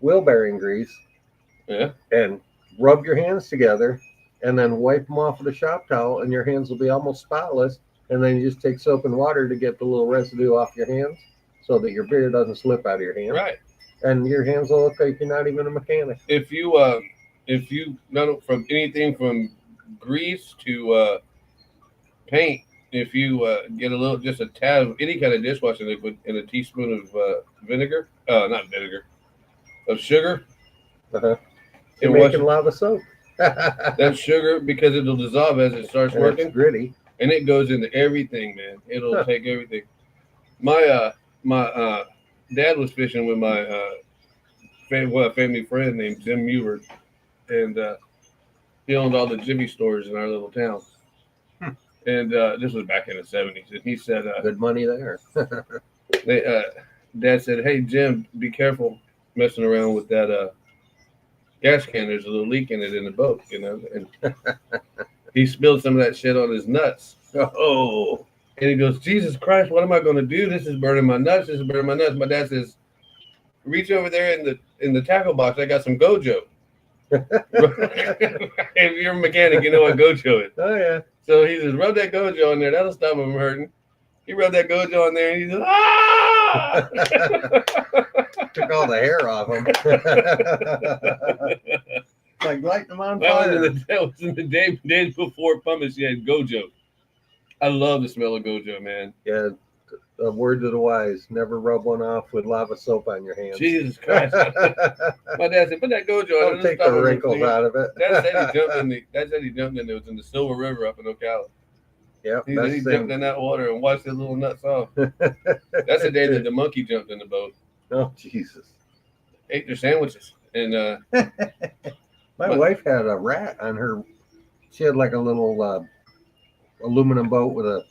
wheel bearing grease. Yeah. And rub your hands together and then wipe them off with a shop towel, and your hands will be almost spotless. And then you just take soap and water to get the little residue off your hands so that your beer doesn't slip out of your hand. Right. And your hands will look like you're not even a mechanic. If you not from anything from grease to paint, if you get just a tad of any kind of dishwashing liquid and a teaspoon of vinegar, not vinegar, of sugar, you're making lava soap. That's sugar because it'll dissolve as it starts working. It's gritty, and it goes into everything, man. It'll take everything. My dad was fishing with my family friend named Jim Muir, and he owned all the Jimmy stores in our little town. And this was back in the 70s. And he said, good money there. Dad said, hey, Jim, be careful messing around with that gas can. There's a little leak in it in the boat, And he spilled some of that shit on his nuts. Oh. And he goes, Jesus Christ, what am I going to do? This is burning my nuts. This is burning my nuts. My dad says, reach over there in the tackle box. I got some Gojo. If you're a mechanic, you know what Gojo is. Oh, yeah. So he says, rub that Gojo in there. That'll stop him hurting. He rubbed that gojo on there and he's like, ah! Took all the hair off him. Like lighting them on fire. That was in the days before pumice. You had gojo. I love the smell of gojo, man. Yeah, a word to the wise: never rub one off with lava soap on your hands. Jesus Christ! My dad said, "Put that gojo on." Don't take the wrinkles out of it. Dad said he jumped in the. Dad said he jumped in. It was in the Silver River up in Ocala. Yep, He jumped in that water and washed his little nuts off. That's the day that the monkey jumped in the boat. Oh Jesus! Ate their sandwiches and. My wife had a rat on her. She had like a little aluminum boat with a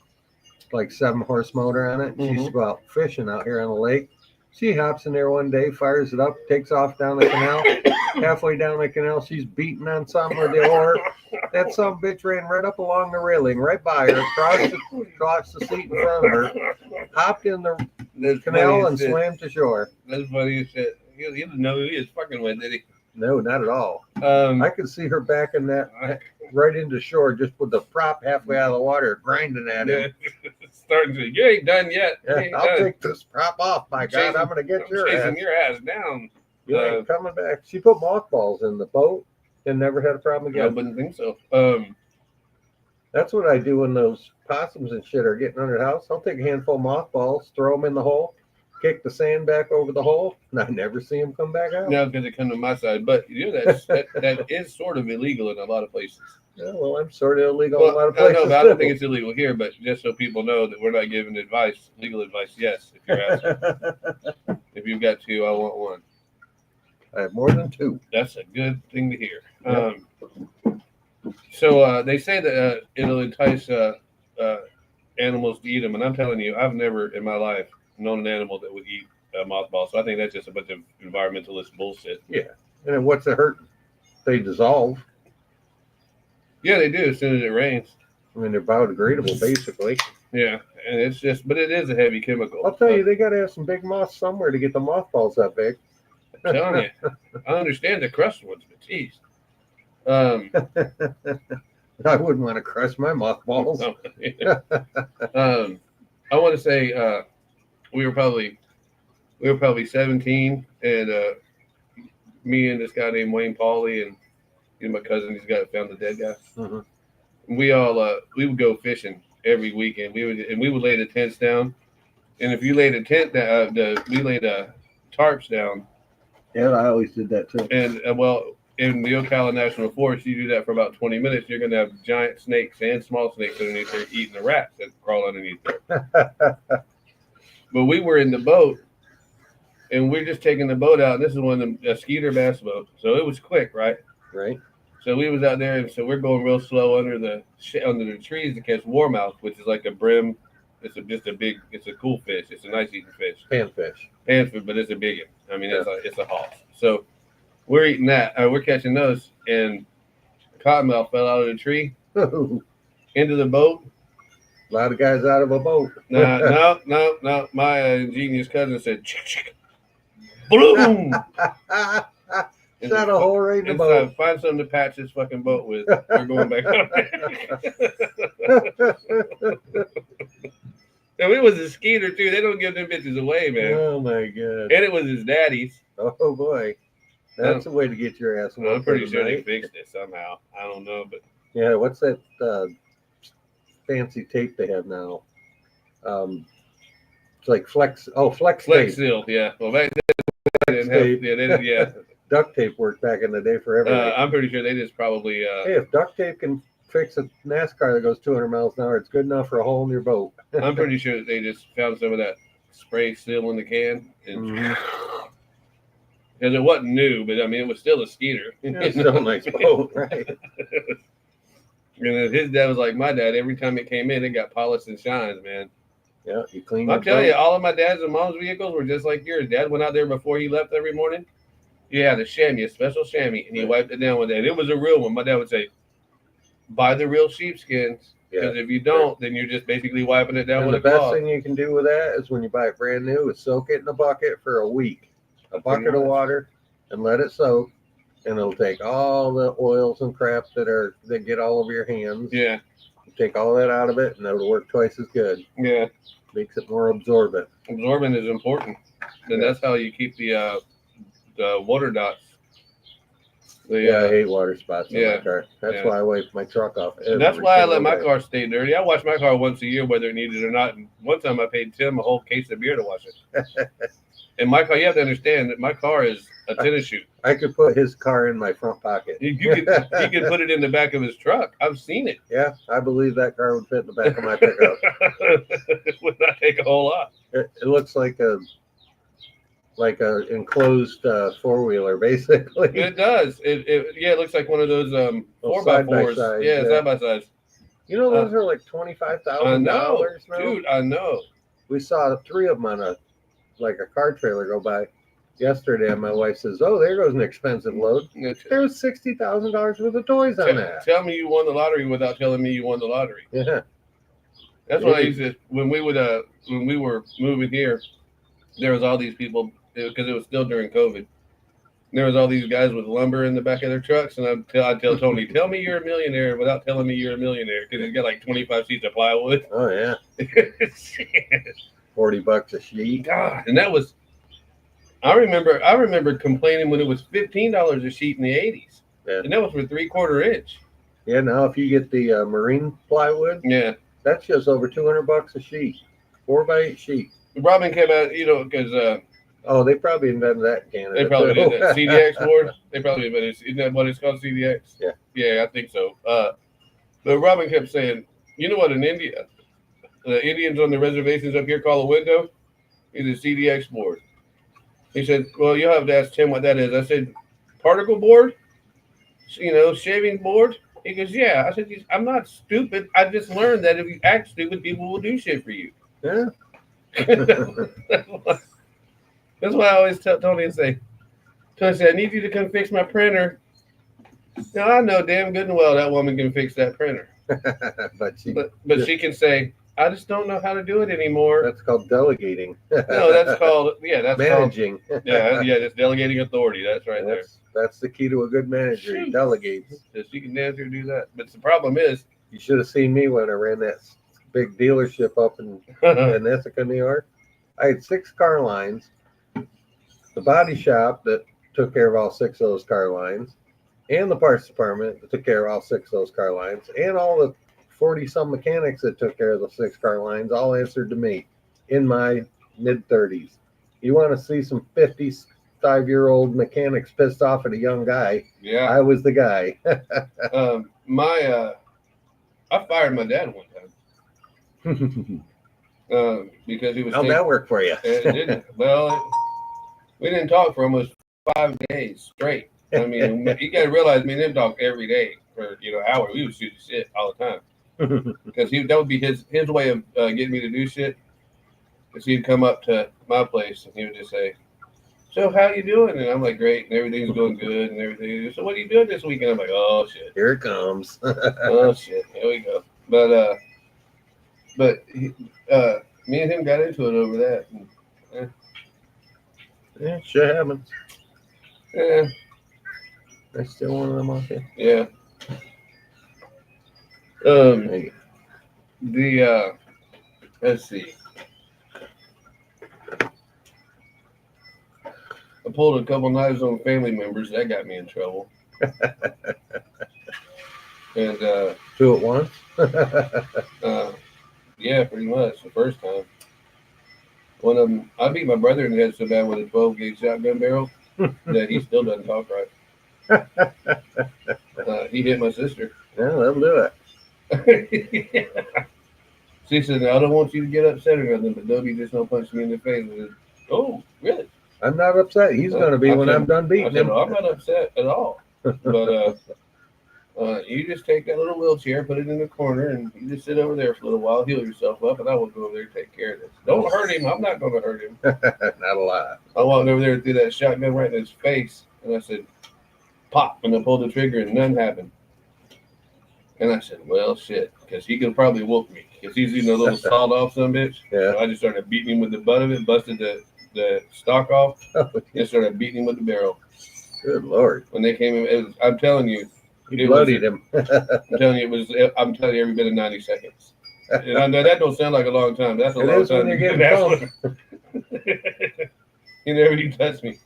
like 7-horse motor on it. She used to go out fishing out here on the lake. She hops in there one day, fires it up, takes off down the canal. Halfway down the canal, she's beating on something with the oar. That some bitch ran right up along the railing, right by her, crossed the seat in front of her, hopped in the canal and swam to shore. That's funny as shit. He didn't know who he was fucking with, did he? No, not at all. I could see her backing that right into shore just with the prop halfway out of the water, grinding at him. Starting to, you ain't done yet. Yeah, I'll take this prop off, my God. I'm going to get your ass. Your ass down. You ain't coming back. She put mothballs in the boat and never had a problem again. I wouldn't think so. That's what I do when those possums and shit are getting under the house. I'll take a handful of mothballs, throw them in the hole, kick the sand back over the hole, and I never see them come back out. Now because they come to my side, but you know that is sort of illegal in a lot of places. Yeah, well, I'm sort of illegal in a lot of places. I know, but I don't think it's illegal here. But just so people know that we're not giving advice, legal advice. Yes, if you're asking. If you've got 2, I want 1. I have more than 2. That's a good thing to hear. Yep. So they say that it'll entice animals to eat them, and I'm telling you, I've never in my life known an animal that would eat mothballs. So I think that's just a bunch of environmentalist bullshit. Yeah, and then what's it hurting? They dissolve. Yeah, they do as soon as it rains. I mean, they're biodegradable, basically. Yeah, and it's just, but it is a heavy chemical. I'll tell you, they got to have some big moths somewhere to get the mothballs that big. I'm telling you, I understand the crust ones, but geez. I wouldn't want to crush my mothballs. I want to say we were probably 17, and me and this guy named Wayne Pauly and my cousin, he's got found the dead guy. Mm-hmm. We all we would go fishing every weekend. We would lay the tents down, and if you laid a tent down, we laid tarps down. Yeah, I always did that too. And well, in the Ocala National Forest, you do that for about 20 minutes. You're going to have giant snakes and small snakes underneath there eating the rats that crawl underneath there. But we were in the boat, and we're just taking the boat out. And this is one of the Skeeter bass boat, so it was quick, right? Right. So we was out there, and so we're going real slow under the trees to catch warmouth, which is like a brim. It's a cool fish. It's a nice eating fish. Panfish, but it's a big one. I mean, it's a haul. So we're eating that. We're catching those, and cottonmouth fell out of the tree into the boat. A lot of guys out of a boat. No. My ingenious cousin said, chick. Boom. Shot a hole right in the boat. Find something to patch this fucking boat with. We're going back up. And it was a Skeeter too. They don't give them bitches away, man. Oh my God. And it was his daddy's. Oh boy. That's a way to get your ass. I'm pretty sure they fixed it somehow. I don't know, but yeah, what's that fancy tape they have now? It's like flex tape. Seal, yeah. Well, back then they didn't have, yeah. Duct tape worked back in the day for everything. I'm pretty sure they just probably. Hey, if duct tape can fix a NASCAR that goes 200 miles an hour, it's good enough for a hole in your boat. I'm pretty sure that they just found some of that spray seal in the can, and because it wasn't new, but I mean it was still a Skeeter. Yeah, it's still a nice boat, right? And then his dad was like my dad. Every time it came in, it got polished and shines, man. Yeah, you clean. I'm telling you, all of my dad's and mom's vehicles were just like yours. Dad went out there before he left every morning. He had a special chamois, and he wiped it down with that. And it was a real one. My dad would say, buy the real sheepskins, because if you don't, then you're just basically wiping it down with a cloth. The best thing you can do with that is when you buy it brand new is soak it in a bucket for a week. A bucket of water, and let it soak, and it'll take all the oils and crap that get all over your hands. Yeah. take all that out of it, and it'll work twice as good. Yeah, Makes it more absorbent. absorbent is important, and that's how you keep the water dots. I hate water spots in yeah, my car. That's yeah. why I wipe my truck off. That's why I let single my day. car stay dirty. I wash my car once a year, whether it needed it or not. And one time I paid Tim a whole case of beer to wash it. And my car, you have to understand that my car is a tennis shoe. I could put his car in my front pocket. You could put it in the back of his truck. I've seen it. Yeah, I believe that car would fit in the back of my pickup. It would not take a whole lot. It looks like a enclosed four-wheeler, basically. It does. It looks like one of those 4x4s. side-by-side, Yeah, yeah. side by sides. You know, those are like I $25,000 know, now. dude. I know. We saw 3 of them on a car trailer go by yesterday, and my wife says, "Oh, there goes an expensive load." There was $60,000 worth of toys on that. Tell me you won the lottery without telling me you won the lottery. Yeah, That's what I used to when we were moving here. There was all these people because it was still during COVID. There was all these guys with lumber in the back of their trucks, and I'd tell Tony, "Tell me you're a millionaire without telling me you're a millionaire," because he's got like 25 sheets of plywood. oh yeah, $40 a sheet. God, and that was. I remember complaining when it was $15 a sheet in the 80s, Yeah. and that was for 3/4 inch. Yeah, now if you get the marine plywood, Yeah, that's just over $200 a sheet, 4x8 sheet. Robin came out, because Oh, they probably invented that in Canada. they probably too. did that CDX board. They probably invented. Isn't that what it's called, CDX? Yeah. Yeah, I think so. But Robin kept saying, "You know what the Indians on the reservations up here call a window? Is a CDX board." He said, "Well, you'll have to ask Tim what that is." I said, "Particle board? Shaving board?" He goes, "Yeah." I said, "I'm not stupid. I just learned that if you act stupid, people will do shit for you." Yeah. That's why I always tell Tony and say, "I need you to come fix my printer." Now I know damn good and well that woman can fix that printer, but she can say, "I just don't know how to do it anymore." that's called delegating. No, that's called managing. That's delegating authority. That's right there. That's the key to a good manager. He delegates. She can damn sure do that. But the problem is, You should have seen me when I ran that big dealership up in Ithaca, New York. I had 6 car lines. The body shop that took care of all 6 of those car lines, and the parts department that took care of all 6 of those car lines, and all the 40-some mechanics that took care of the 6 car lines all answered to me in my mid-30s. You want to see some 55-year-old mechanics pissed off at a young guy? yeah. I was the guy. I fired my dad one time because he was. How'd that work for you? It didn't. Well, we didn't talk for almost 5 days straight. I mean, you got to realize, me and him talk every day for hours. We would shoot shit all the time because that would be his way of getting me to do shit. Because he'd come up to my place and he would just say, "So how you doing?" And I'm like, "Great, and everything's going good and everything." "So what are you doing this weekend?" I'm like, "Oh shit, Here it comes." oh shit, here we go. But me and him got into it over that. And, Yeah, shit happens. yeah, There's still one of them off here. yeah. Hey, Let's see. I pulled a couple knives on family members. That got me in trouble. And 2 at once. yeah, pretty much the first time. One of them, I beat my brother in the head so bad with a 12-gauge shotgun barrel that he still doesn't talk right. He hit my sister. Yeah, that'll do it. She said, "I don't want you to get upset or nothing, but Dobie just don't punch me in the face." I said, "Oh, really?" I'm not upset. He's going to be when I'm done I beating said, him. "I'm not upset at all. But you just take that little wheelchair, put it in the corner, and you just sit over there for a little while, heal yourself up, and I will go over there and take care of this. Don't hurt him. I'm not going to hurt him." Not a lot. I walked over there and threw that shotgun right in his face, and I said, "Pop," and I pulled the trigger, and nothing happened. And I said, "Well, shit," because he could probably whoop me, because he's a little sawed off son bitch. Yeah. So I just started beating him with the butt of it, busted the stock off, and started beating him with the barrel. Good Lord. When they came in, I'm telling you, You bloodied him. I'm telling you, I'm telling you every bit of 90 seconds. And I know that don't sound like a long time. That's a long time. When you're getting You never even touched me.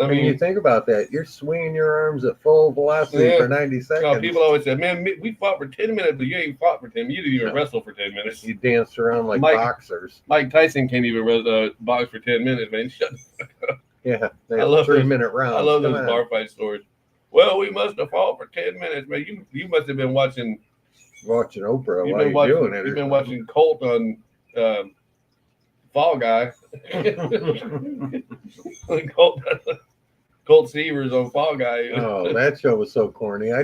I mean, you think about that, you're swinging your arms at full velocity for 90 seconds. People always say, man, we fought for 10 minutes, but you ain't fought for 10 minutes. You didn't even wrestle for 10 minutes. You danced around like boxers. Mike Tyson can't even box for 10 minutes, man. Shut the fuck up. Yeah, I love 3-minute rounds. I love those bar fight stories. Well, we must have fought for 10 minutes, man. You must have been watching Oprah. You've been watching Colt on Fall Guy. Colt Seavers on Fall Guy. Oh, that show was so corny. I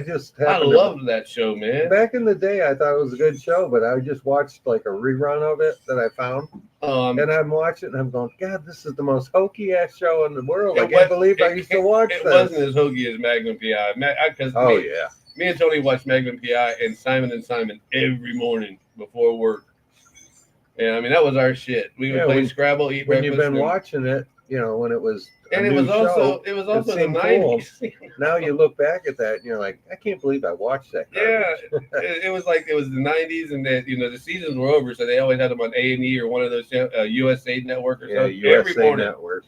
loved that show, man. Back in the day, I thought it was a good show, but I just watched like a rerun of it that I found. And I'm watching and I'm going, God, this is the most hokey ass show in the world. I can't believe I used to watch this. It wasn't as hokey as Magnum PI. Me and Tony watched Magnum PI and Simon every morning before work. And I mean, that was our shit. We would play Scrabble, eat breakfast. When you've been watching it, when it was it was also the 90s. Cool. Now you look back at that and you're like, I can't believe I watched that. Garbage. Yeah, it was like it was the 90s, and that the seasons were over, so they always had them on A&E or one of those USA Network or something. USA Network.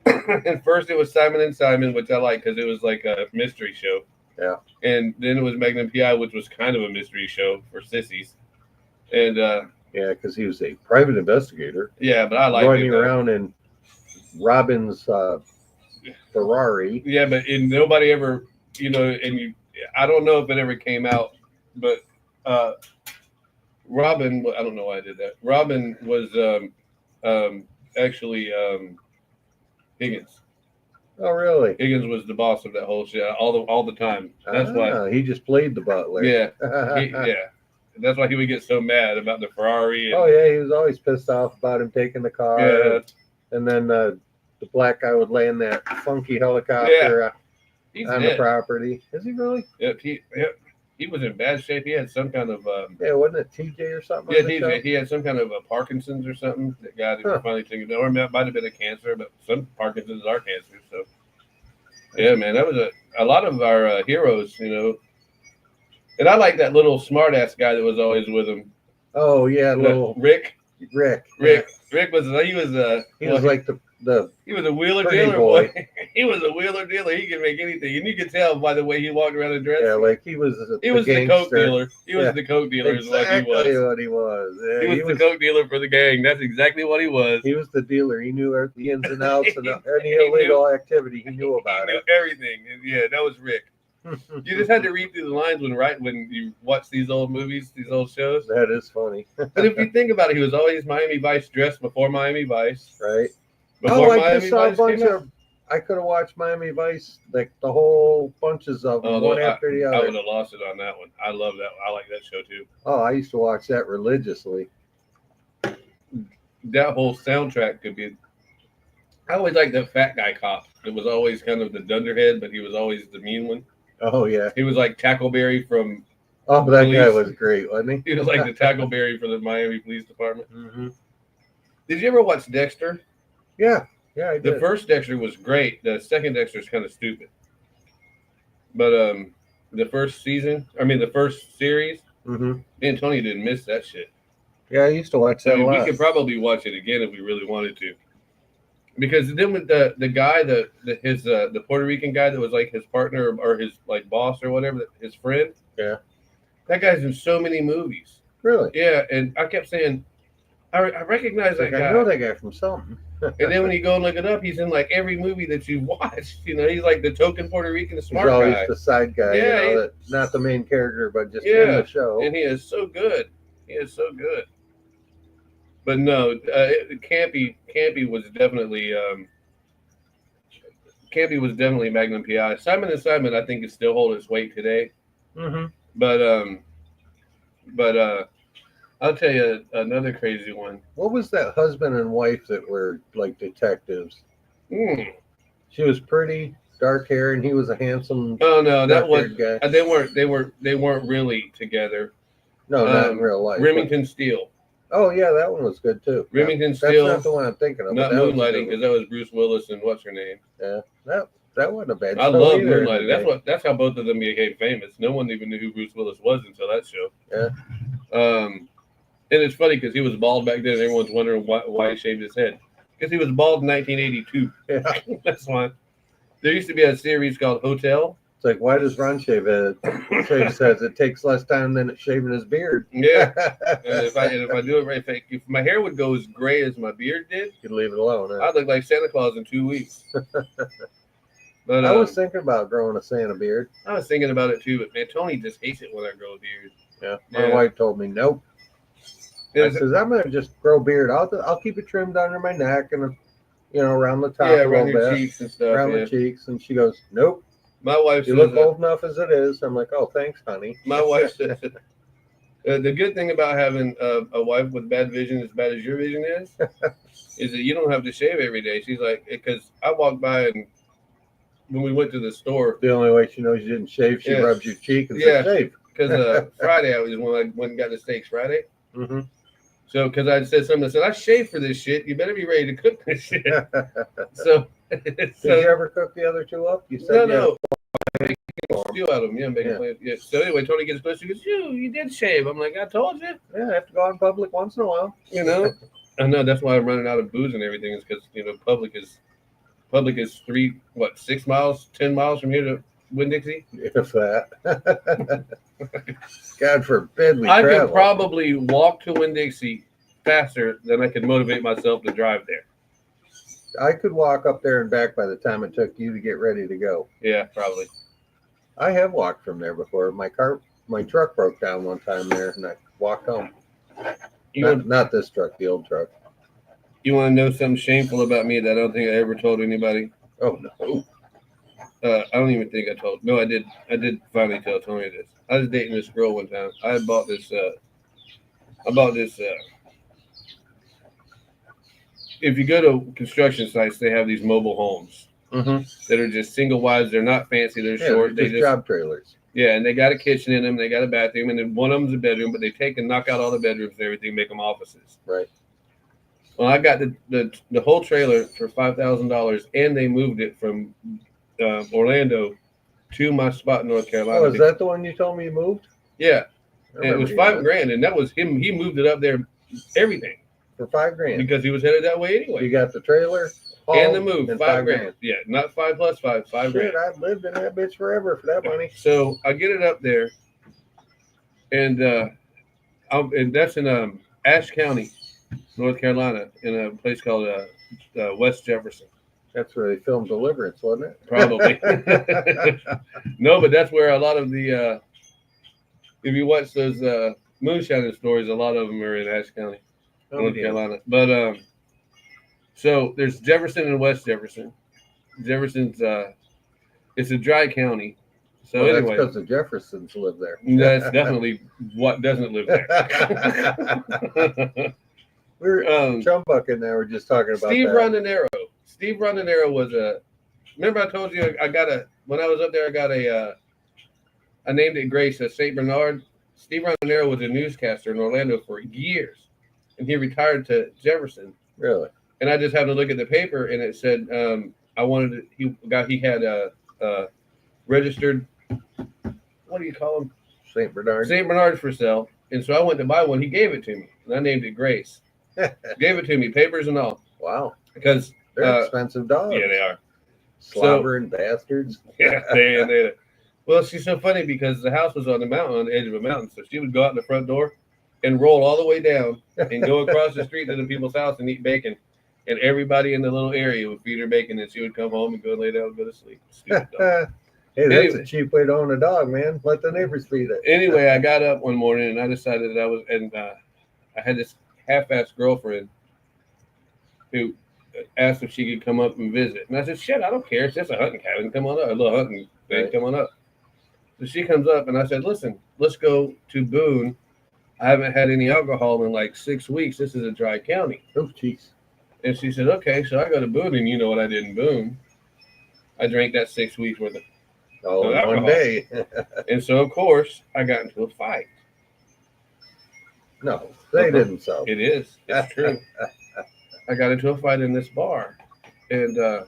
And first it was Simon, which I like because it was like a mystery show. Yeah. And then it was Magnum PI, which was kind of a mystery show for sissies. And yeah, because he was a private investigator. Yeah, but I like running around in Robin's Ferrari. Yeah, but nobody ever, I don't know if it ever came out, but Robin, I don't know why I did that. Robin was actually Higgins. Oh, really? Higgins was the boss of that whole shit all the time. That's why he just played the butler. Yeah, yeah. That's why he would get so mad about the Ferrari. He was always pissed off about him taking the car. Yeah. And then the black guy would land that funky helicopter on the property. Is he really? Yeah, he was in bad shape. He had some kind of wasn't it TJ or something? Yeah, TJ. He had some kind of Parkinson's or something. That guy that finally took it, or it might have been a cancer, but some Parkinson's are cancer. So yeah, man, that was a lot of our heroes, And I like that little smart ass guy that was always with him. Oh yeah, little Rick. Yeah. Rick was like he was a wheeler dealer boy. He was a wheeler dealer. He could make anything, and you could tell by the way he walked around and dressed. Yeah, like he was the coke dealer. He was the coke dealer. Exactly is what he was. Yeah, he was the coke dealer for the gang. That's exactly what he was. He was the dealer. He knew the ins and outs and any illegal activity. He knew about it. Everything. And yeah, that was Rick. You just had to read through the lines when you watch these old movies, these old shows. That is funny. But if you think about it, he was always Miami Vice dressed before Miami Vice. Right. Before I just saw a bunch of. I could have watched Miami Vice, like the whole bunches of them, one after the other. I would have lost it on that one. I love that. I like that show too. Oh, I used to watch that religiously. That whole soundtrack could be. I always liked the fat guy cop. It was always kind of the dunderhead, but he was always the mean one. Oh yeah, he was like Tackleberry from. Oh, but that guy was great, wasn't he? He was like the Tackleberry for the Miami Police Department. Mm-hmm. Did you ever watch Dexter? Yeah, I did. The first Dexter was great. The second Dexter is kind of stupid. But the first series, me and Tony didn't miss that shit. Yeah, I used to watch that a lot. We could probably watch it again if we really wanted to. Because then with the guy, the Puerto Rican guy that was like his partner or his like boss or whatever, his friend. Yeah. That guy's in so many movies. Really? Yeah, and I kept saying, I recognize that guy. I know that guy from something. And then when you go and look it up, he's in like every movie that you've watched. He's like the token Puerto Rican smart guy. He's always the side guy. Yeah, not the main character, but just in the show. And he is so good. But no, Campy was definitely Magnum PI. Simon & Simon, I think, is still holding its weight today. Mm-hmm. But I'll tell you another crazy one. What was that husband and wife that were like detectives? She was pretty, dark hair, and he was a handsome. Oh no, that was guy. They weren't really together. No, not in real life. Remington Steele. Oh yeah, that one was good too. Remington Steele. That's not the one I'm thinking of. Not Moonlighting, because that was Bruce Willis and what's her name? Yeah, That wasn't a bad I show love either. Moonlighting. That's how both of them became famous. No one even knew who Bruce Willis was until that show. Yeah. And it's funny because he was bald back then. And everyone's wondering why he shaved his head. Because he was bald in 1982. Yeah. That's why. There used to be a series called Hotel. It's like, why does Ron shave it? Shave says it takes less time than shaving his beard. Yeah. And if I do it right, if my hair would go as gray as my beard did, you'd leave it alone. Huh? I'd look like Santa Claus in 2 weeks. But I was thinking about growing a Santa beard. I was thinking about it too, but man, Tony just hates it when I grow a beard. Yeah. My wife told me nope. I says I'm gonna just grow beard. I'll keep it trimmed under my neck and around the top a around little your bit, cheeks and stuff. around the cheeks. And she goes, nope. My wife You says look old enough as it is. I'm like, oh, thanks, honey. My wife says the good thing about having a wife with bad vision, as bad as your vision is that you don't have to shave every day. She's like, because I walked by and when we went to the store, The only way she knows you didn't shave, she rubs your cheek and says, shave. Because Friday when I went and got the steaks Friday. Mm-hmm. So because I said something, I said I shaved for this shit. You better be ready to cook this shit. So did you ever cook the other two up? You said no. Stew out of them, yeah. So anyway, Tony gets close. He goes, "You did shave." I'm like, "I told you." Yeah, I have to go out in public once in a while. I know that's why I'm running out of booze and everything is because public is 6 miles, 10 miles from here to Winn-Dixie. If that. God forbid we I travel. could probably walk to Winn-Dixie faster than I could motivate myself to drive there. I could walk up there and back by the time it took you to get ready to go. Yeah, probably. I have walked from there before. My truck broke down one time there, and I walked home. Not this truck, the old truck. You want to know something shameful about me that I don't think I ever told anybody? Oh no. I don't even think I told. No, I did. I did finally tell Tony this. I was dating this girl one time. I bought this. If you go to construction sites, they have these mobile homes that are just single wides. They're not fancy. They're short. They're just job trailers. Yeah, and they got a kitchen in them. They got a bathroom, and then one of them's a bedroom. But they take and knock out all the bedrooms and everything, make them offices. Right. Well, I got the whole trailer for $5,000, and they moved it from Orlando to my spot in North Carolina. Oh, is that the one you told me you moved? Yeah, and it was $5,000, and that was him. He moved it up there, everything for $5,000 because he was headed that way anyway. You got the trailer and the move, $5,000. Yeah, not 5 plus 5, $5,000. Shit, I've lived in that bitch forever for that money. So I get it up there, and that's in Ashe County, North Carolina, in a place called West Jefferson. That's where they filmed Deliverance, wasn't it? Probably. No, but that's where a lot of the if you watch those moonshining stories, a lot of them are in Ashe County, North Carolina. But so there's Jefferson and West Jefferson. Jefferson's it's a dry county. So well, anyway, that's because the Jeffersons live there. That's definitely what doesn't live there. We were Chumbuck and I were just talking about Steve that. Rondinero. Steve Rondinero was remember I told you when I was up there, I named it Grace, St. Bernard. Steve Rondinero was a newscaster in Orlando for years, and he retired to Jefferson. Really? And I just had to look at the paper, and it said he had a registered, what do you call them? St. Bernard. St. Bernard's for sale. And so I went to buy one. He gave it to me, and I named it Grace. Gave it to me, papers and all. Wow. Because they're expensive dogs. Yeah, they are. Slobbering bastards. Yeah, they. Well, she's so funny because the house was on the edge of a mountain. So she would go out the front door and roll all the way down and go across the street to the people's house and eat bacon. And everybody in the little area would feed her bacon, and she would come home and go lay down and go to sleep. Stupid dog. Hey, that's a cheap way to own a dog, man. Let the neighbors feed it. Anyway, I got up one morning and I decided that I had this half-assed girlfriend who asked if she could come up and visit. And I said, shit, I don't care. It's just a hunting cabin. Come on up. A little hunting thing. Right. Come on up. So she comes up and I said, listen, let's go to Boone. I haven't had any alcohol in like 6 weeks. This is a dry county. Oh, jeez. And she said, okay. So I go to Boone, and you know what I did in Boone. I drank that 6 weeks worth of one day. And so, of course, I got into a fight. No, they didn't so. It is. It's true. I got into a fight in this bar. And the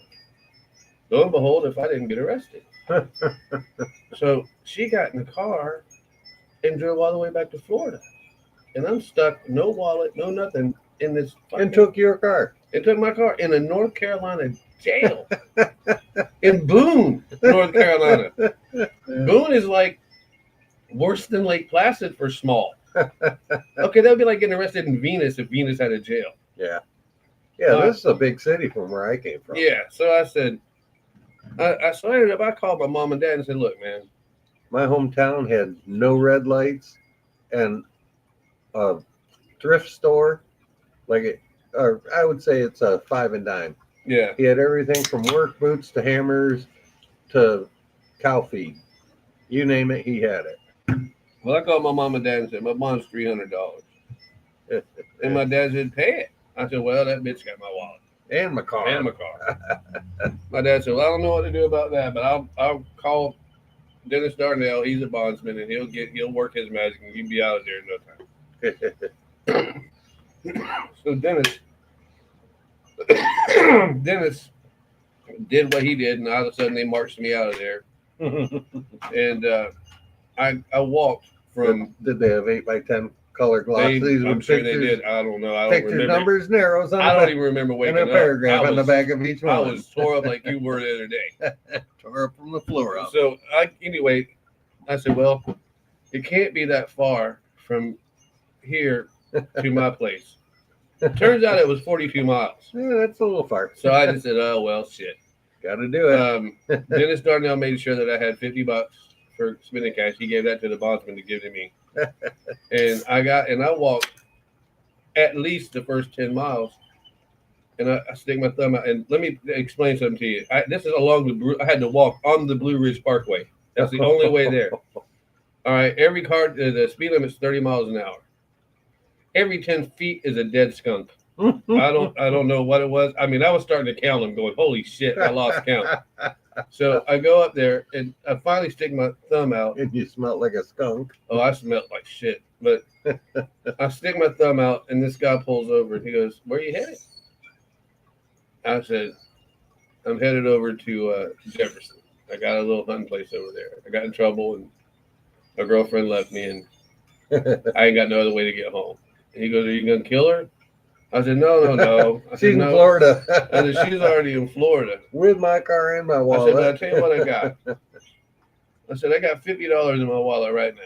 Lo and behold, if I didn't get arrested. So she got in the car and drove all the way back to Florida. And I'm stuck, no wallet, no nothing, in this fucking, And took your car. and took my car in a North Carolina jail. In Boone, North Carolina. Boone is like worse than Lake Placid for small. Okay, that would be like getting arrested in Venus if Venus had a jail. Yeah. Yeah, this is a big city from where I came from. Yeah, so I said, so I ended up, I called my mom and dad and said, look, man. My hometown had no red lights and a thrift store, or I would say it's a five and dime. Yeah. He had everything from work boots to hammers to cow feed. You name it, he had it. Well, I called my mom and dad and said, my mom's $300. And my dad said, pay it. I said, well, that bitch got my wallet. And my car. And my car. My dad said, well, I don't know what to do about that, but I'll call Dennis Darnell. He's a bondsman, and he'll work his magic, and he'll be out of there in no time. So Dennis did what he did, and all of a sudden they marched me out of there. And I walked from. Did they have 8x10 color glosses? I'm sure they did. I don't know. I don't Pictures, remember. Numbers, and arrows. I don't even remember waking and up. a paragraph on the back of each one. I was tore up like you were the other day. Tore up from the floor up. So anyway, I said, well, it can't be that far from here to my place. Turns out it was 42 miles. Yeah, that's a little far. So I just said, oh, well, shit. Got to do it. Dennis Darnell made sure that I had $50 for spending cash. He gave that to the bondsman to give to me. And I walked at least the first 10 miles. And I stick my thumb out. And let me explain something to you. This is along I had to walk on the Blue Ridge Parkway. That's the only way there. All right. Every car, the speed limit is 30 miles an hour. Every 10 feet is a dead skunk. I don't know what it was. I mean, I was starting to count them, going, holy shit, I lost count. So I go up there and I finally stick my thumb out. And you smelled like a skunk. Oh, I smelled like shit. But I stick my thumb out and this guy pulls over and he goes, where are you headed? I said, I'm headed over to Jefferson. I got a little hunting place over there. I got in trouble and my girlfriend left me and I ain't got no other way to get home. And he goes, are you going to kill her? I said, no. I She's said, in no. Florida. I said, she's already in Florida. With my car and my I wallet. said, but I'll tell you what I got. I said, I got $50 in my wallet right now.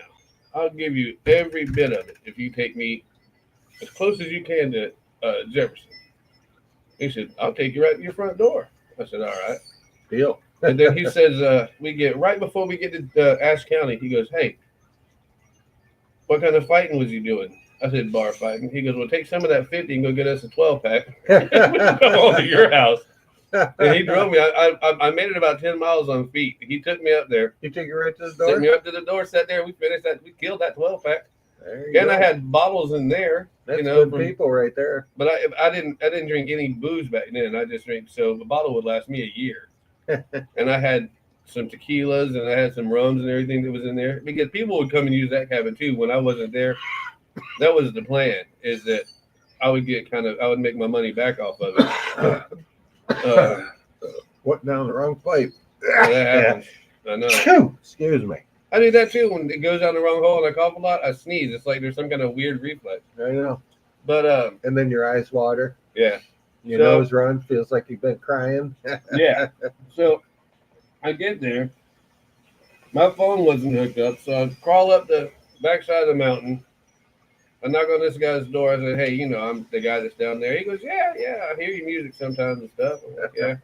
I'll give you every bit of it if you take me as close as you can to Jefferson. He said, I'll take you right to your front door. I said, all right. Deal. And then he says, we get right before we get to Ashe County. He goes, hey, what kind of fighting was you doing? I said, bar fighting. He goes, well, take some of that 50 and go get us a 12-pack. We'll come home to your house. And he drove me. I made it about 10 miles on feet. He took me up there. He took you right to the Took door? me up to the door, sat there. We finished that. We killed that 12-pack. There you And go. I had bottles in there. That's good good people right there. But I didn't drink any booze back then. I just drank, so the bottle would last me a year. And I had some tequilas and I had some rums and everything that was in there because people would come and use that cabin too when I wasn't there. That was the plan, is that I would make my money back off of it. What down the wrong pipe? That happens. I know. Excuse me. I do that too. When it goes down the wrong hole and I cough a lot, I sneeze. It's like there's some kind of weird reflex. I know. But And then your eyes water. yeah. Your nose runs. Feels like you've been crying. Yeah. So I get there. My phone wasn't hooked up, so I crawl up the backside of the mountain. I knock on this guy's door. I said, hey, I'm the guy that's down there. He goes, yeah, I hear your music sometimes and stuff. I'm like, yeah.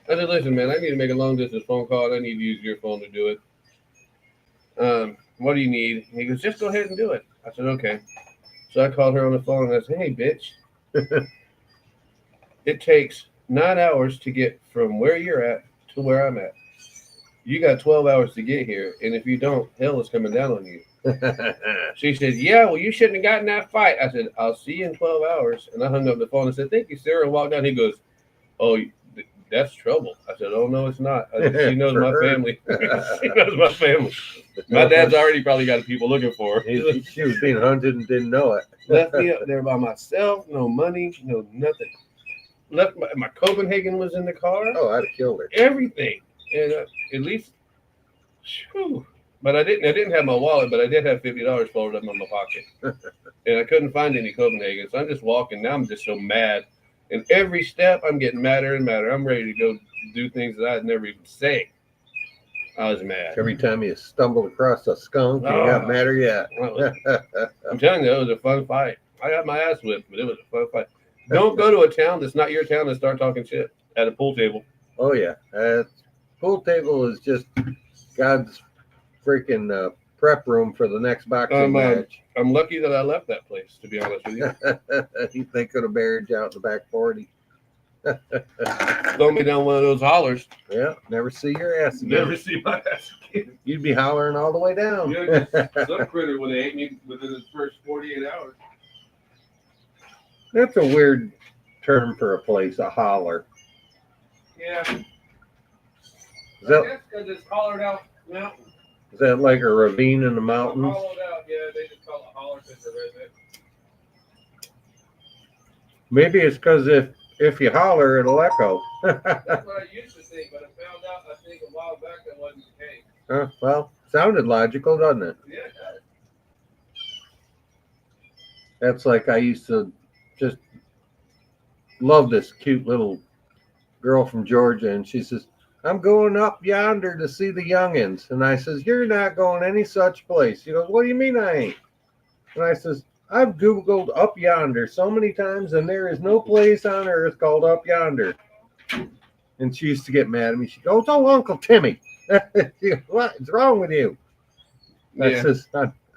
I said, listen, man, I need to make a long-distance phone call. And I need to use your phone to do it. What do you need? He goes, just go ahead and do it. I said, okay. So I called her on the phone and I said, hey, bitch. It takes 9 hours to get from where you're at to where I'm at. You got 12 hours to get here. And if you don't, hell is coming down on you. She said, yeah, well, you shouldn't have gotten that fight. I said, I'll see you in 12 hours. And I hung up the phone and said, thank you, sir. And walked down. He goes, oh, that's trouble. I said, oh, no, it's not. I said, she knows my family. She knows my family. My dad's already probably got people looking for her. She was being hunted and didn't know it. Left me up there by myself. No money, no nothing. left my Copenhagen was in the car. Oh, I'd have killed her. Everything, and at least, whew. But I didn't have my wallet, but I did have $50 folded up in my pocket, and I couldn't find any Copenhagen. So I'm just walking. Now I'm just so mad, and every step I'm getting madder and madder. I'm ready to go do things that I'd never even say. I was mad. Every time you stumbled across a skunk, you got madder yet. I'm telling you, it was a fun fight. I got my ass whipped, but it was a fun fight. Don't go to a town that's not your town and start talking shit at a pool table. Oh yeah, pool table is just God's freaking prep room for the next boxing match. I'm lucky that I left that place, to be honest with you. They could have buried you out in the back 40. Throw me down one of those hollers. Yeah, never see your ass again. Never see my ass again. You'd be hollering all the way down. Yeah, some critter would have ate me within the first 48 hours. That's a weird term for a place, a holler. Yeah. Is I that, guess because it's hollowed out mountain. is that like a ravine in the mountains? Hollowed out, yeah. They just call it holler because they're redneck. Maybe it's because if you holler, it'll echo. That's what I used to think, but I found out, I think, a while back that wasn't the case. Well, sounded logical, doesn't it? Yeah, it does. That's like I used to just love this cute little girl from Georgia, and she says, I'm going up yonder to see the youngins. And I says, you're not going any such place. She goes, what do you mean I ain't? And I says, I've Googled up yonder so many times, and there is no place on earth called up yonder. And she used to get mad at me. She goes, oh, Uncle Timmy. She goes, what's wrong with you? I says,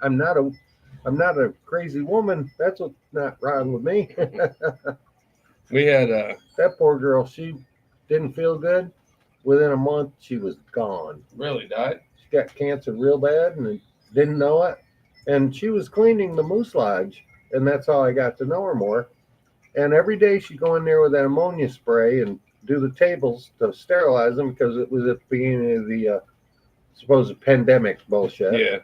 I'm not a crazy woman. That's what's not wrong with me. We had that poor girl, she didn't feel good. Within a month, she was gone. Really died? She got cancer real bad and didn't know it. And she was cleaning the Moose Lodge, and that's how I got to know her more. And every day she'd go in there with that ammonia spray and do the tables to sterilize them because it was at the beginning of the supposed pandemic bullshit. Yeah.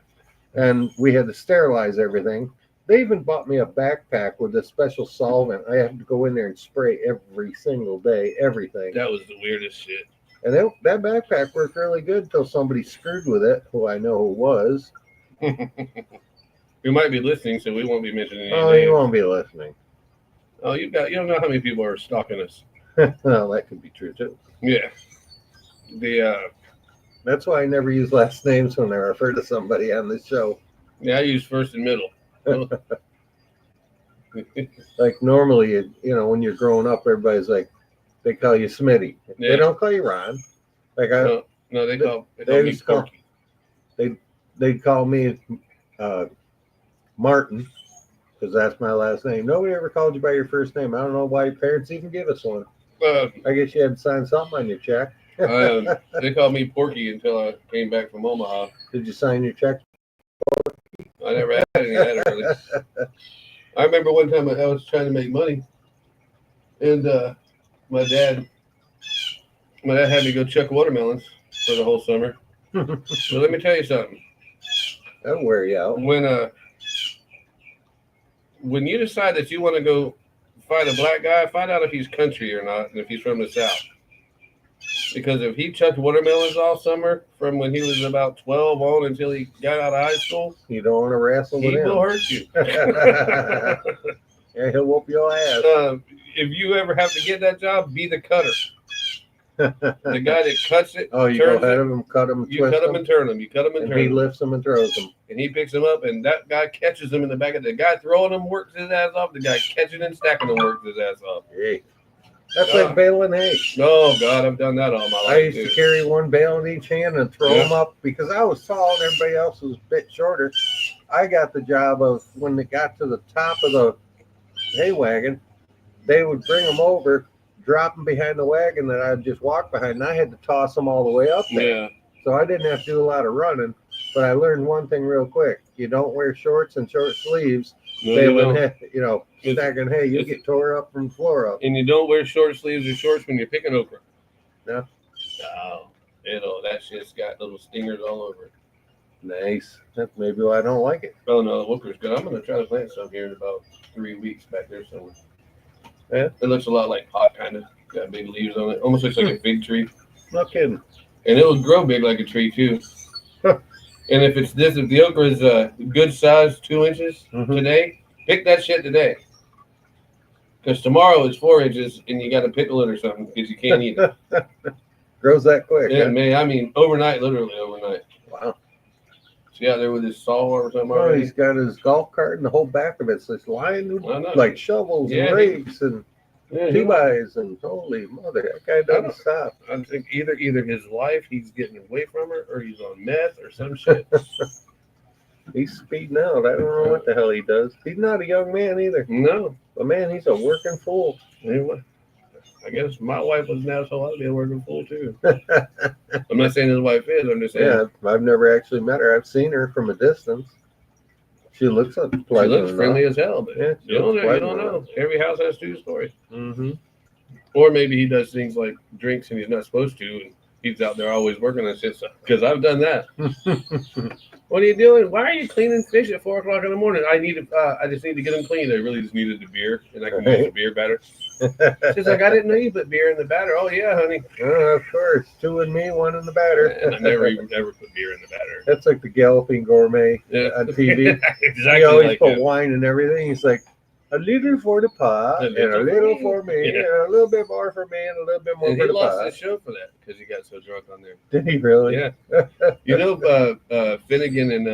And we had to sterilize everything. They even bought me a backpack with a special solvent. I had to go in there and spray every single day, everything. That was the weirdest shit. And that backpack worked really good until somebody screwed with it, who I know who was. We might be listening, so we won't be mentioning Oh, names. you won't be listening. Oh, you don't know how many people are stalking us. Well, that could be true too. Yeah. That's why I never use last names when I refer to somebody on this show. Yeah, I use first and middle. Like normally, when you're growing up, everybody's like, they call you Smitty. Yeah. They don't call you Ron. Like No, they call me used to call- Porky. They'd call me Martin, because that's my last name. Nobody ever called you by your first name. I don't know why your parents even give us one. I guess you had to sign something on your check. They called me Porky until I came back from Omaha. Did you sign your check? I never had any of that early. I remember one time I was trying to make money, and my dad had me go chuck watermelons for the whole summer. So let me tell you something. That'll wear you out. When you decide that you want to go fight a black guy, find out if he's country or not, and if he's from the South. Because if he chucked watermelons all summer from when he was about 12 on until he got out of high school, you don't want to wrestle with him. He will hurt you. Yeah, he'll whoop your ass. If you ever have to get that job, be the cutter. The guy that cuts it. Oh, you go ahead of him, cut him, you cut him and turn him. You cut him and turn him. He lifts them and throws them. And he picks them up, and that guy catches them in the back of the guy throwing them works his ass off. The guy catching and stacking them works his ass off. Hey, that's like baling hay. Oh God, I've done that all my life. I used to carry one bale in each hand and throw them up because I was tall and everybody else was a bit shorter. I got the job of when they got to the top of the hay wagon, they would bring them over, drop them behind the wagon that I'd just walk behind, and I had to toss them all the way up there. Yeah. So I didn't have to do a lot of running, but I learned one thing real quick. You don't wear shorts and short sleeves. Stacking hay, you get tore up from the floor up. And you don't wear short sleeves or shorts when you're picking okra. No. No, that shit's got little stingers all over it. Nice. That's maybe why I don't like it. Oh no, the okra's good. I'm gonna try to plant some here in about 3 weeks back there somewhere. Yeah. It looks a lot like pot, kind of. Got big leaves on it. Almost looks like a fig tree. No kidding. And it will grow big like a tree, too. Huh. And if the okra is a good size, 2 inches today, pick that shit today. Because tomorrow it's 4 inches and you got to pickle it or something because you can't eat it. Grows that quick. Yeah, Huh? man. I mean, overnight, literally overnight. Wow. Is he out there with his saw or something Oh, already? he's got his golf cart and the whole back of it's just lying I know. like shovels Yeah, and rakes and Yeah, T-buys and holy mother, that guy doesn't stop. I think either his wife, he's getting away from her, or he's on meth or some shit. He's speeding out. I don't know what the hell he does. He's not a young man either. No. But man, he's a working fool. Anyway, I guess my wife was an asshole. I'd be a working fool too. I'm not saying his wife is. I'm just saying. Yeah, I've never actually met her. I've seen her from a distance. She looks pleasant. She looks friendly as hell, but Yeah, you don't know. You don't know. Every house has 2 stories. Mm-hmm. Or maybe he does things like drinks and he's not supposed to, and he's out there always working on shit. Because I've done that. What are you doing? Why are you cleaning fish at 4 o'clock in the morning? I just need to get them clean. I really just needed the beer, and I can use the beer batter. She's like, I didn't know you put beer in the batter. Oh yeah, honey. Of course, 2 in me, 1 in the batter. And I never put beer in the batter. That's like the Galloping Gourmet on TV. Exactly. He always like put that. wine and everything. He's like, a little for the pot, and a little for me, Yeah. and a little bit more for me, and a little bit more And for he the lost pot. the show for that because he got so drunk on there. Did he really? Yeah. You know, Finnegan and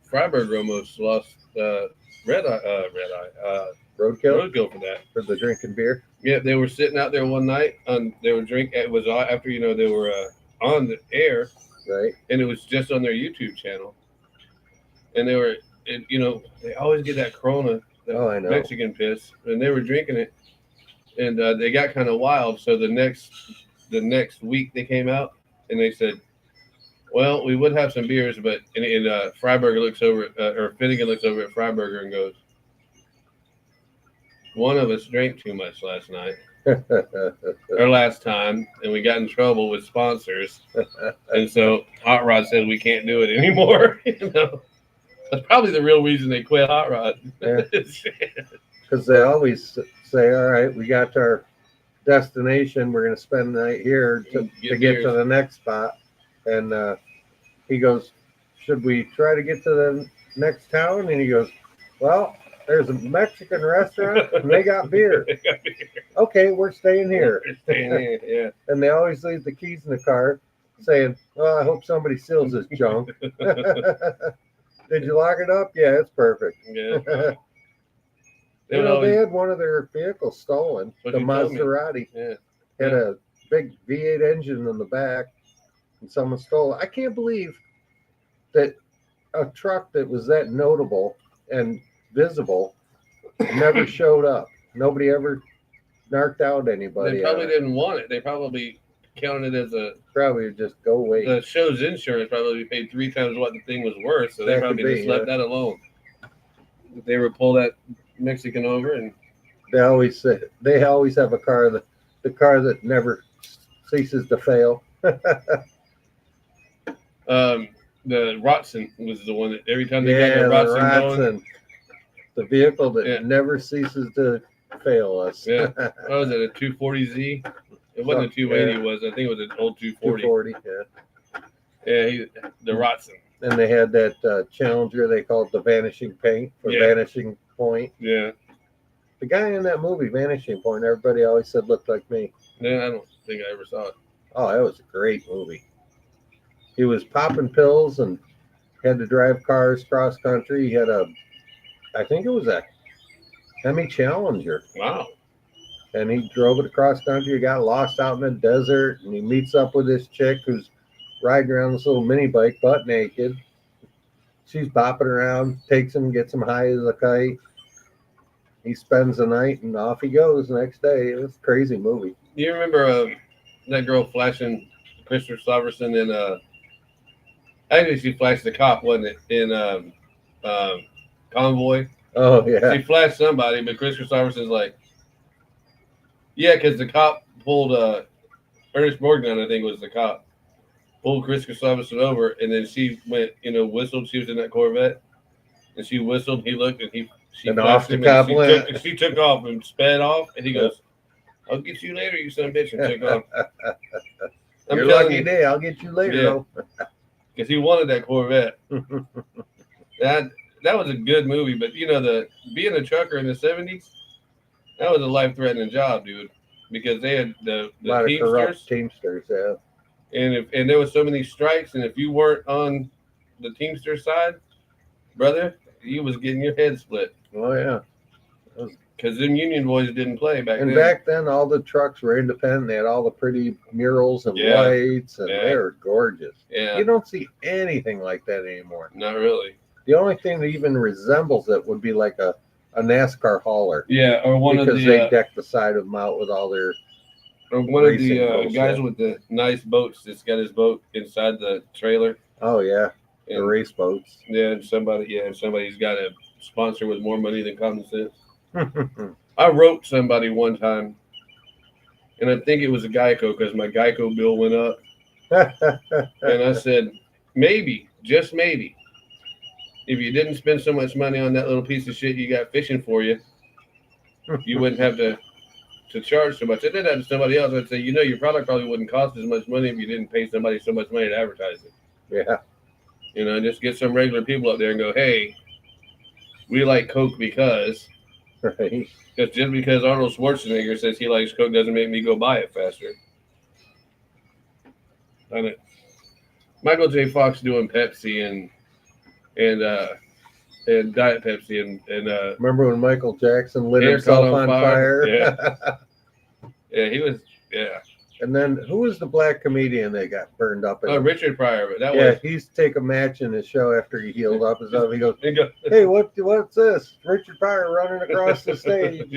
Freiberg almost lost Roadkill for that. For the drinking beer. Yeah, they were sitting out there one night and they were drinking. It was after they were on the air, Right. and it was just on their YouTube channel. And they were, they always get that Corona, that Oh, I know. Mexican piss, and they were drinking it, and they got kind of wild. So the next week they came out and they said, well, we would have some beers, but Freiberger looks over or Finnegan looks over at Freiberger and goes, one of us drank too much last night or last time, and we got in trouble with sponsors, and so Hot Rod said we can't do it anymore. That's probably the real reason they quit Hot Rod. Because they always say, all right, we got to our destination. We're going to spend the night here to get to the next spot. And he goes, should we try to get to the next town? And he goes, well, there's a Mexican restaurant and they got beer. Okay, we're staying here. Yeah. And they always leave the keys in the car saying, well, I hope somebody steals this junk. Did you lock it up? Yeah, it's perfect. Yeah. They had one of their vehicles stolen, the Maserati. Yeah. Had a big V8 engine in the back, and someone stole it. I can't believe that a truck that was that notable and visible never showed up. Nobody ever narked out anybody. They probably didn't want it. They probably counted it as probably just go away. the show's insurance probably paid 3 times what the thing was worth, so they That probably could be, just let that alone. They were pull that Mexican over, and They always say they always have a car the car that never ceases to fail. the Rotson was the one that every time they Yeah, got the the Rotson going, Rotson, the vehicle that Yeah. never ceases to fail us. Yeah. what was it, a 240Z? It wasn't a 280, was I think it was an old 240. 240, yeah. Yeah, the Rotson. And they had that Challenger they called the Vanishing Paint or Yeah. Vanishing Point. Yeah. The guy in that movie, Vanishing Point, everybody always said looked like me. Yeah, I don't think I ever saw it. Oh, that was a great movie. He was popping pills and had to drive cars cross country. He had I think it was a Hemi Challenger. Wow. And he drove it across country. He got lost out in the desert, and he meets up with this chick who's riding around this little mini bike, butt naked. She's bopping around, takes him, gets him high as a kite. He spends the night, and off he goes the next day. It was a crazy movie. Do you remember that girl flashing Christopher Sloverson in actually she flashed the cop, wasn't it? In Convoy. Oh yeah, She flashed somebody, but Christopher Sloverson's like, yeah, because the cop pulled Ernest Morgan, I think was the cop, pulled Christopher Sloverson over, and then she went, whistled. She was in that Corvette, and she whistled. He looked, and She And off flashed the him, cop and went. she took off and sped off, and he Yep. goes, "I'll get you later, you son of a bitch," and took off. I'm Your telling lucky you, day. I'll get you later, Yeah. though. because he wanted that Corvette. That was a good movie, but you know, the being a trucker in the '70s, that was a life-threatening job, dude, because they had the A lot of corrupt Teamsters, Teamsters, yeah. and there was so many strikes, and if you weren't on the Teamster side, brother, you was getting your head split Oh, yeah. because them Union boys didn't play back And then. back then, all the trucks were independent. They had all the pretty murals and Yeah. lights, and Yeah. they were gorgeous. Yeah, You don't see anything like that anymore. not really. The only thing that even resembles it would be like a NASCAR hauler, Yeah, or one because of they the deck the side of them out with all their. racing bullshit. guys with the nice boats that's got his boat inside the trailer. Oh yeah, the And race boats. yeah, and somebody's got a sponsor with more money than common sense. I wrote somebody one time, and I think it was a Geico because my Geico bill went up, and I said, maybe, just maybe, if you didn't spend so much money on that little piece of shit you got fishing for you, you wouldn't have to charge so much. I did that to somebody else. I'd say, you know, your product probably wouldn't cost as much money if you didn't pay somebody so much money to advertise it. Yeah. You know, just get some regular people up there and go, hey, we like Coke because Right. just because Arnold Schwarzenegger says he likes Coke doesn't make me go buy it faster. And Michael J. Fox doing Pepsi and Diet Pepsi and Remember when Michael Jackson lit Hair himself caught on fire? yeah, he was And then who was the black comedian that got burned up? Richard Pryor, but that Yeah, was he used to take a match in his show after he healed up his up. He goes, he go- "Hey, what's this? Richard Pryor running across the stage."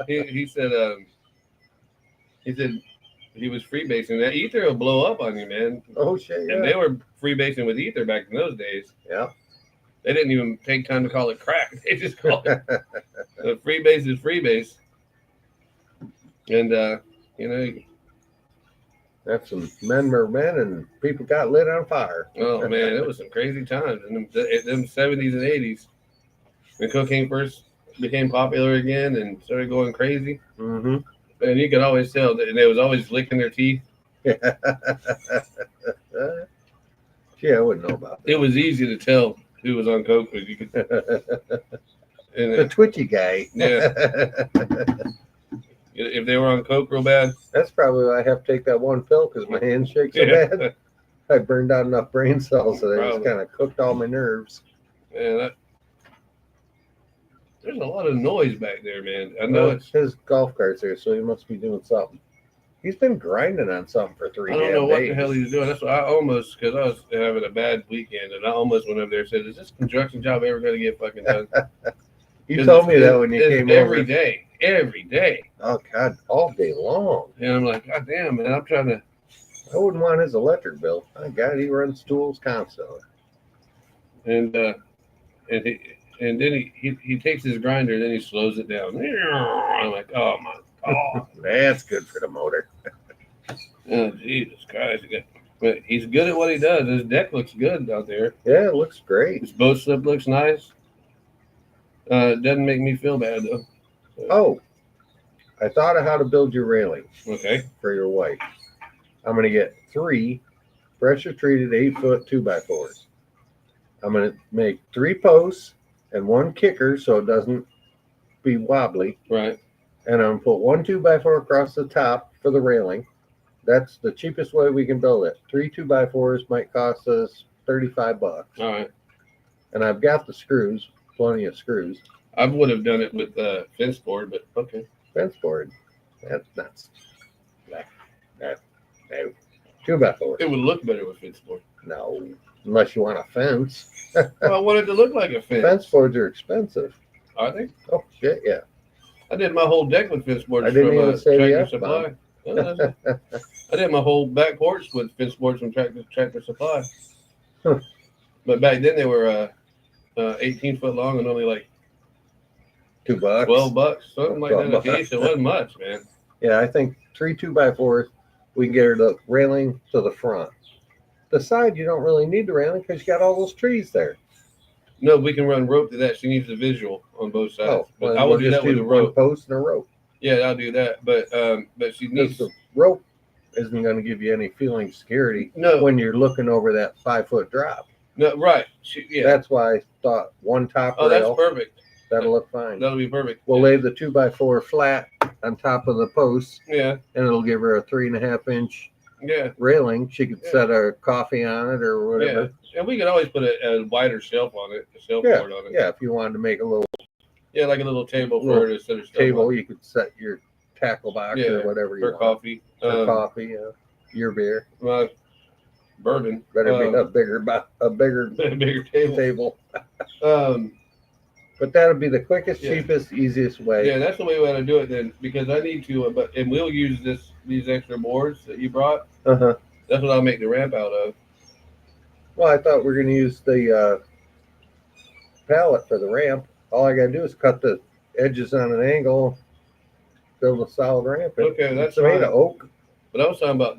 he said he was freebasing. That ether will blow up on you, man. Oh shit! And Yeah. they were freebasing with ether back in those days. Yeah. They didn't even take time to call it crack. They just called it freebase is freebase. And you know, That's some men were men and people got lit on fire. oh man, it was some crazy times in them 70s and 80s. When cocaine first became popular again and started going crazy, Mm-hmm. and you could always tell that they was always licking their teeth. Gee, I wouldn't know about It was easy to tell who was on coke because you could. that. And, The twitchy guy. Yeah. If they were on coke real bad, That's probably why I have to take that one pill because my hands shake so Yeah. bad. I burned out enough brain cells that I just Probably. kind of cooked all my nerves. man, there's a lot of noise back there, man. I know Well, his golf cart's there, so he must be doing something. He's been grinding on something for 3 I days. don't know what the hell he's doing. That's why I almost, because I was having a bad weekend, and I almost went over there and said, "Is this construction job ever going to get fucking done?" You told me that when you it's came every over. every day. Oh God, all day long. And I'm like, God damn, man, I'm trying to. I wouldn't want his electric bill. My God, he runs tools constantly. And then he takes his grinder, then he slows it down. I'm like, oh my god, That's good for the motor. oh Jesus Christ! But he's good at what he does. His deck looks good out there. Yeah, it looks great. His boat slip looks nice. It doesn't make me feel bad though. Oh, I thought of how to build your railing Okay. for your wife. I'm going to get 3 pressure treated 8-foot 2x4s. I'm going to make 3 posts and 1 kicker so it doesn't be wobbly. Right. And I'm going to put 1 2x4 across the top for the railing. That's the cheapest way we can build it. 3 2x4s might cost us $35. All right. And I've got the screws, plenty of screws. I would have done it with fence board, but okay. Fence board. That's nuts. No. 2x4. It would look better with fence board. No. Unless you want a fence. Well, I wanted to look like a fence. Fence boards are expensive. Are they? Oh shit, yeah. I did my whole deck with fence boards I didn't from even say the Tractor F-bomb. Supply. No, I did my whole back porch with fence boards from Tractor Supply. Huh. But back then they were 18 foot long and only like $2. $12, something like that a $12. piece. It wasn't much, man. Yeah, I think 3 2x4s, we can get her the railing to the front. The side, you don't really need the railing because you got all those trees there. No, we can run rope to that. She needs a visual on both sides. Oh, but well, I will we'll do just that with do the one rope. post and a rope. Yeah, I'll do that. But she Because needs the rope isn't going to give you any feeling of security no, when you're looking over that 5-foot drop. no, right. Yeah. That's why I thought one top Oh, that's rail. perfect. That'll look fine. That'll be perfect. We'll lay the 2x4 flat on top of the post, Yeah, and it'll give her a 3.5-inch yeah, railing. She could Yeah. set her coffee on it or whatever. yeah. And we could always put a wider shelf on it, a shelf Yeah, board on it. yeah. If you wanted to make a little Yeah, like a little table for Little her to sit her stuff table, on. you could set your tackle box Yeah, or whatever you Her want. coffee. Or coffee, your beer. My bourbon. Better be a bigger bigger table. table. Um, But that'll be the quickest, Yeah. cheapest, easiest way. yeah, that's the way we ought to do it then, because I need to. And we'll use these extra boards that you brought. Uh-huh. That's what I'll make the ramp out of. Well, I thought we were going to use the pallet for the ramp. All I got to do is cut the edges on an angle, build a solid ramp. Okay, that's it's made fine. of oak. But I was talking about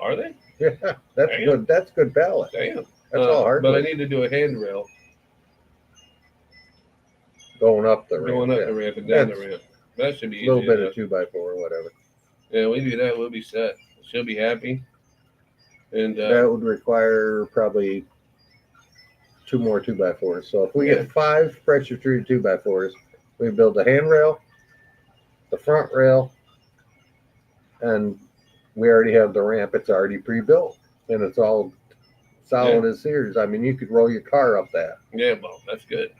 Are they? Yeah, that's Damn. good. That's good pallet. Damn. That's all hard. But I need to do a handrail going up the ramp. going up yeah. the ramp and down That's the ramp. That should be A little easy bit enough. of 2x4 or whatever. Yeah, we do that. We'll be set. She'll be happy. And That would require probably 2 more 2x4s. So if we Yeah. get 5 pressure treated 2x4s, we build the handrail, the front rail, and we already have the ramp. It's already pre-built and it's all solid as series. I mean, you could roll your car up that. yeah, well, that's good.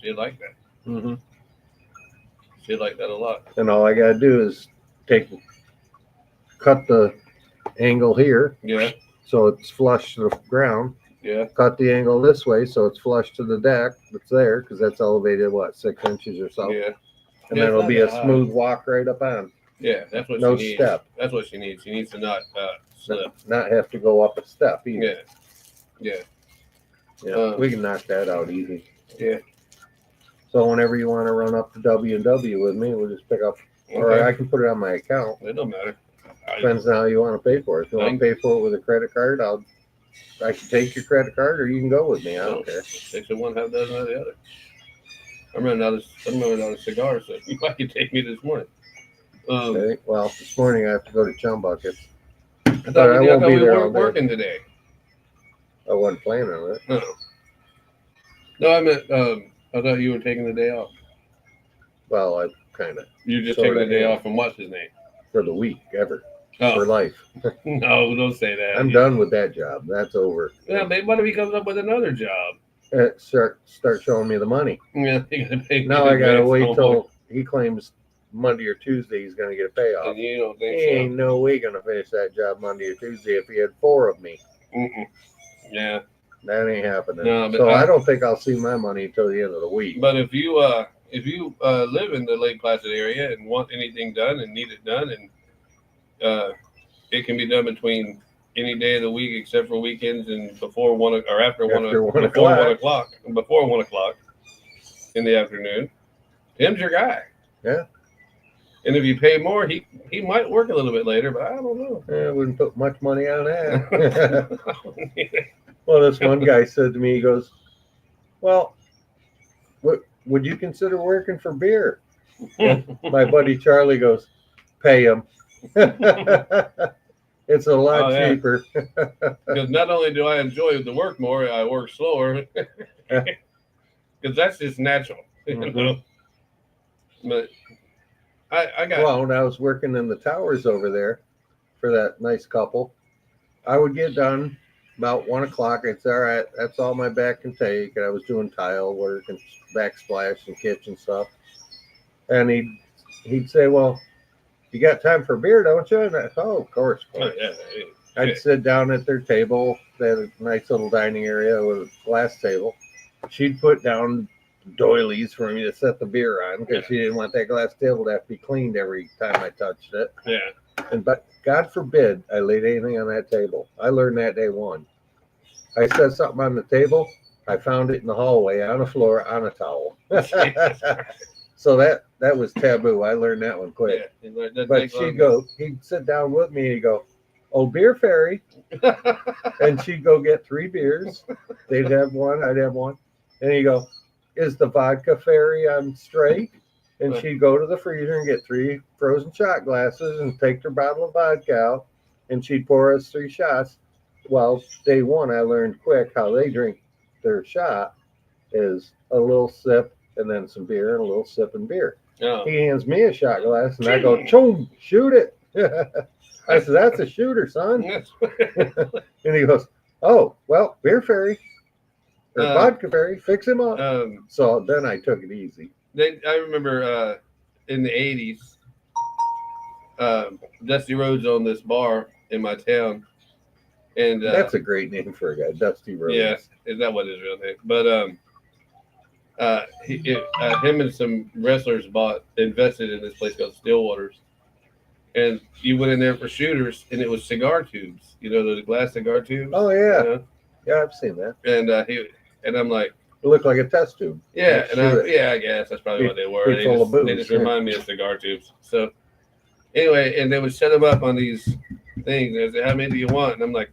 She'd like that. Mm-hmm. She'd like that a lot. And all I got to do is cut the angle here Yeah, so it's flush to the ground. yeah, Cut the angle this way so it's flush to the deck that's there because that's elevated, 6 inches or so. yeah. And Yeah, that'll it's be not a that high. smooth walk right up on. Yeah, that's what No she needs. step. That's what she needs. She needs to not slip. Not have to go up a step either. Yeah, Yeah, we can knock that out easy. yeah. So whenever you want to run up to W&W with me, we'll just pick up, or Okay. I can put it on my account. It don't matter. Depends on how you want to pay for it. If you want to pay for it with a credit card, I can take your credit card, or you can go with me. I don't care. 6 of one, half dozen of the other. I'm running out of cigars, so you might could take me this morning. Okay. Well, this morning I have to go to Chum Buckets. I I thought we won't be there all weren't day. working today. I wasn't planning on it. No, I meant I thought you were taking the day off. Well, I kind of You're just Sorta, taking the day yeah. off from what's his name? for the week ever for Oh life. no, don't say that. I'm done with that job. That's over. Yeah, maybe what if he comes up with another job? Start showing me the money. Yeah, he gotta pay Now me I gotta advance wait no till more. he claims Monday or Tuesday he's gonna get a payoff. And you don't He think ain't no way gonna finish that job Monday or Tuesday if he had 4 of me. so? Mm-mm. Yeah, That ain't happening. No, but so I I- don't think I'll see my money until the end of the week. but if you live in the Lake Placid area and want anything done and need it done, and it can be done between any day of the week except for weekends and before after 1 o'clock, before 1 o'clock in the afternoon. Tim's your guy. Yeah. And if you pay more, he might work a little bit later, but I don't know. I wouldn't put much money on that. Well, this one guy said to me, he goes, "Well, what would you consider working for beer?" And my buddy Charlie goes, "Pay him." It's a lot Oh, yeah. cheaper. Because not only do I enjoy the work more, I work slower. Because that's just natural, you Mhm. know. But I got Well, when I was working in the towers over there for that nice couple, I would get done about 1 o'clock. It's all right. That's all my back can take. And I was doing tile work and backsplash and kitchen stuff. And he'd say, "Well, you got time for beer, don't you?" And I thought, "Oh, of course." Oh, yeah. I'd sit down at their table. They had a nice little dining area with a glass table. She'd put down doilies for me to set the beer on because she didn't want that glass table to have to be cleaned every time I touched it. Yeah. But God forbid I laid anything on that table. I learned that day one. I set something on the table. I found it in the hallway on the floor on a towel. So that was taboo. I learned that one quick. Yeah. That But takes long. he'd sit down with me and he'd go, oh, beer fairy. And she'd go get 3 beers. They'd have one, I'd have one. And he'd go, is the vodka fairy on straight? And she'd go to the freezer and get 3 frozen shot glasses and take their bottle of vodka out. And she'd pour us 3 shots. Well, day one, I learned quick how they drink their shot is a little sip and then some beer and a little sip and beer. Oh. He hands me a shot glass and I go, choom, shoot it. I said, that's a shooter, son. And he goes, oh, well, beer fairy or vodka fairy, fix him up. So then I took it easy. I remember in the 80s, Dusty Rhodes owned this bar in my town. And that's a great name for a guy, Dusty Rhodes. Yeah, is that what his real name? But him and some wrestlers invested in this place called Stillwater's. And you went in there for shooters, and it was cigar tubes. You know, those glass cigar tubes? Oh, yeah. You know? Yeah, I've seen that. And I'm like, it looked like a test tube. Yeah, I guess that's probably what they were. They just remind me of cigar tubes. So anyway, and they would set them up on these things. And I said, how many do you want? And I'm like,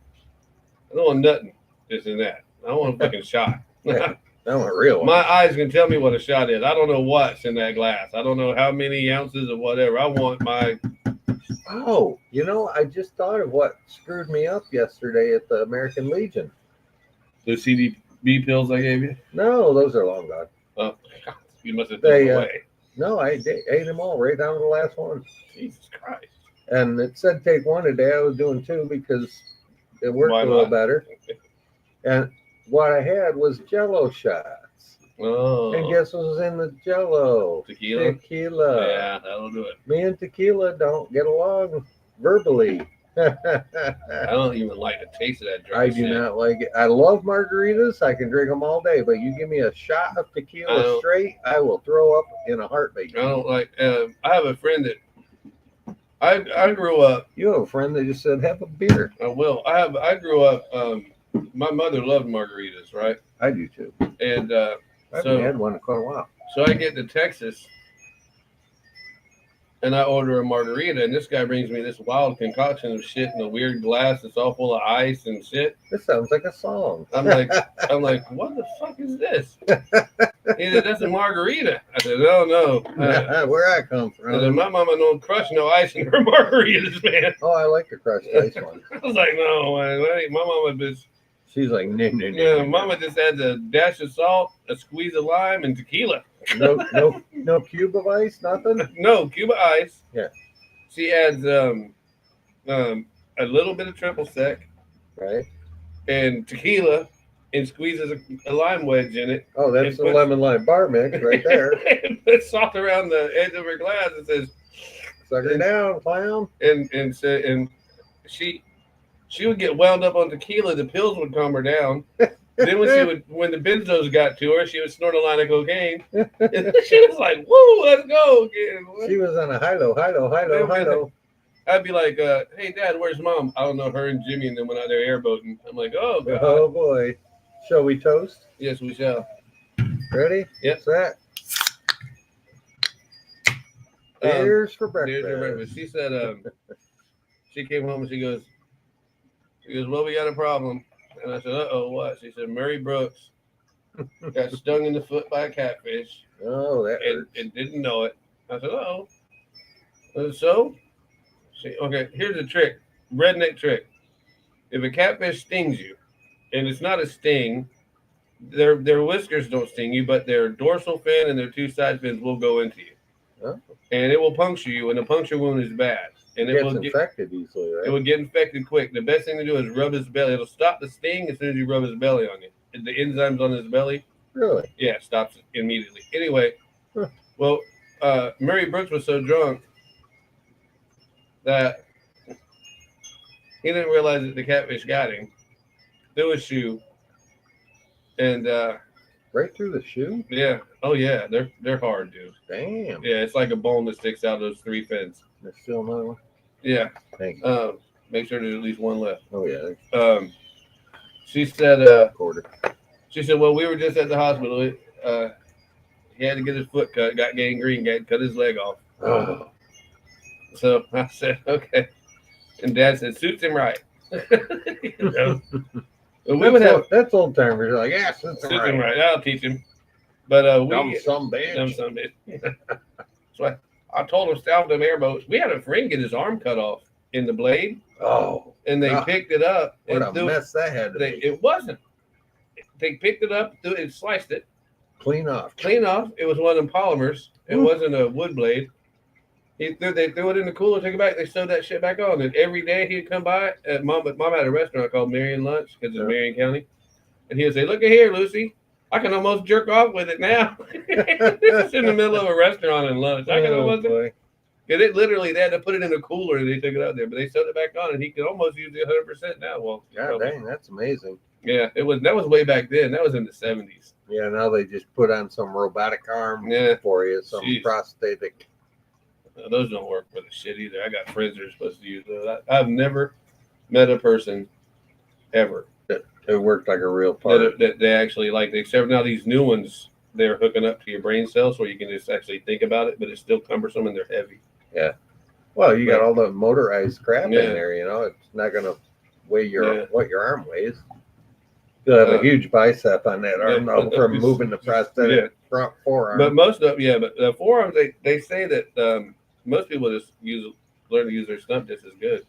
I don't want nothing. This and that. I want a fucking shot. I want a real one. My eyes can tell me what a shot is. I don't know what's in that glass. I don't know how many ounces of whatever. I want my. Oh, you know, I just thought of what screwed me up yesterday at the American Legion. The CDB pills I gave you? No, those are long gone. Oh, you must have thrown them away. No, I ate them all right down to the last one. Jesus Christ. And it said take 1 a day. I was doing 2 because it worked a little better. And what I had was Jello shots. Oh. And guess what was in the Jello? Tequila? Tequila. Yeah, that'll do it. Me and tequila don't get along verbally. I don't even like the taste of that drink. I do not like it. I love margaritas. I can drink them all day, but you give me a shot of tequila straight, I will throw up in a heartbeat. I don't like. I have a friend that I grew up. You have a friend that just said have a beer. I will. I grew up. My mother loved margaritas, right? I do too. And I haven't had one in quite a while. So I get to Texas. And I order a margarita, and this guy brings me this wild concoction of shit in a weird glass that's all full of ice and shit. This sounds like a song. I'm like, what the fuck is this? He said, that's a margarita. I said, no. Where I come from. I said, my mama don't crush no ice in her margaritas, man. Oh, I like the crushed ice one. I was like, no, man. My mama just. She's like, no. Mama just adds a dash of salt, a squeeze of lime, and tequila. No cube of ice, nothing. No cube of ice. Yeah. She adds a little bit of triple sec, right, and tequila, and squeezes a lime wedge in it. Oh, that's the lemon lime bar mix right there. And puts salt around the edge of her glass and says, "Suck her down, clown." And she would get wound up on tequila. The pills would calm her down. Then when the benzos got to her, she would snort a line of cocaine. And she was like, "Woo, let's go again." She was on a high-low. I'd be like, "Hey, Dad, where's Mom?" I don't know. Her and Jimmy, and then went out there airboating. I'm like, "Oh, God. Oh boy, shall we toast?" Yes, we shall. Ready? Yep. Set. Cheers for breakfast. Cheers for breakfast. She said, she came home and she goes, "Well, we got a problem." And I said, "Uh-oh, what?" She said, "Murray Brooks got stung in the foot by a catfish." Oh, that hurts. And didn't know it. I said, "Uh-oh." So? Okay, here's a trick. Redneck trick. If a catfish stings you, and it's not a sting, their whiskers don't sting you, but their dorsal fin and their 2 side fins will go into you. Oh. And it will puncture you, and a puncture wound is bad. And it gets infected easily, right? It will get infected quick. The best thing to do is rub his belly. It'll stop the sting as soon as you rub his belly on you. The enzymes on his belly. Really? Yeah, it stops it immediately. Anyway, well, Murray Brooks was so drunk that he didn't realize that the catfish got him through his shoe. And right through the shoe? Yeah. Oh yeah, they're hard, dude. Damn. Yeah, it's like a bone that sticks out of those 3 fins. There's still another one? Yeah. Thank you. Make sure there's at least one left. Oh yeah. She said quarter. She said, well, we were just at the hospital. He had to get his foot cut, got gangrene, cut his leg off. Oh. So I said, okay. And Dad said, suits him right. You know? But we would have That's old timers. Like, yeah, suits suits him him right. right. I'll teach him. But Dumb we some bitch. dumb son of a bitch. So I told him stop them airboats. We had a friend get his arm cut off in the blade, Oh, and they God. picked it up. What and a mess that had to be. It wasn't. They picked it up and sliced it. Clean off. Clean off. It was one of them polymers. It wasn't a wood blade. They threw it in the cooler, took it back. They sewed that shit back on. And every day he'd come by. Mom had a restaurant called Marion Lunch because it's Marion County. And he'd say, look at here, Lucy. I can almost jerk off with it now. This is in the middle of a restaurant and lunch. I can almost. Boy. Because it literally, they had to put it in a cooler and they took it out there. But they sewed it back on and he could almost use it 100% now. Well, God dang, that's amazing. yeah, that was way back then. That was in the 70s. Yeah, now they just put on some robotic arm Yeah. for you, some Jeez. prosthetic. Those don't work for the shit either. I got friends that are supposed to use those. I've never met a person ever It worked like a real part. that they actually like. Except now these new ones, they're hooking up to your brain cells where you can just actually think about it, but it's still cumbersome and they're heavy. Well, you got all the motorized crap Yeah. in there, you know. It's not going to weigh Yeah. what your arm weighs. You have a huge bicep on that arm though, from moving the prosthetic front forearm. But most of but the forearms, they say that most people just learn to use their stump just as good.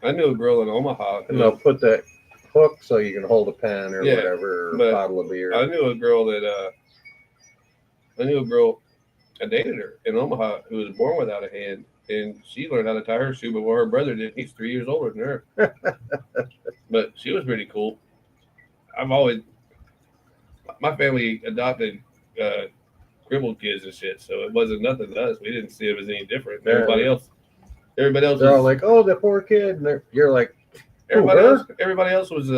I knew a girl in Omaha. And they'll put that hook so you can hold a pen or Yeah, whatever, or but a bottle of beer. I knew a girl I dated her in Omaha who was born without a hand, and she learned how to tie her shoe before her brother did. He's 3 years older than her. But she was pretty cool. My family adopted crippled kids and shit, so it wasn't nothing to us. We didn't see it as any different. Yeah. Everybody else They're all like, "Oh, the poor kid," and you're like, everybody else was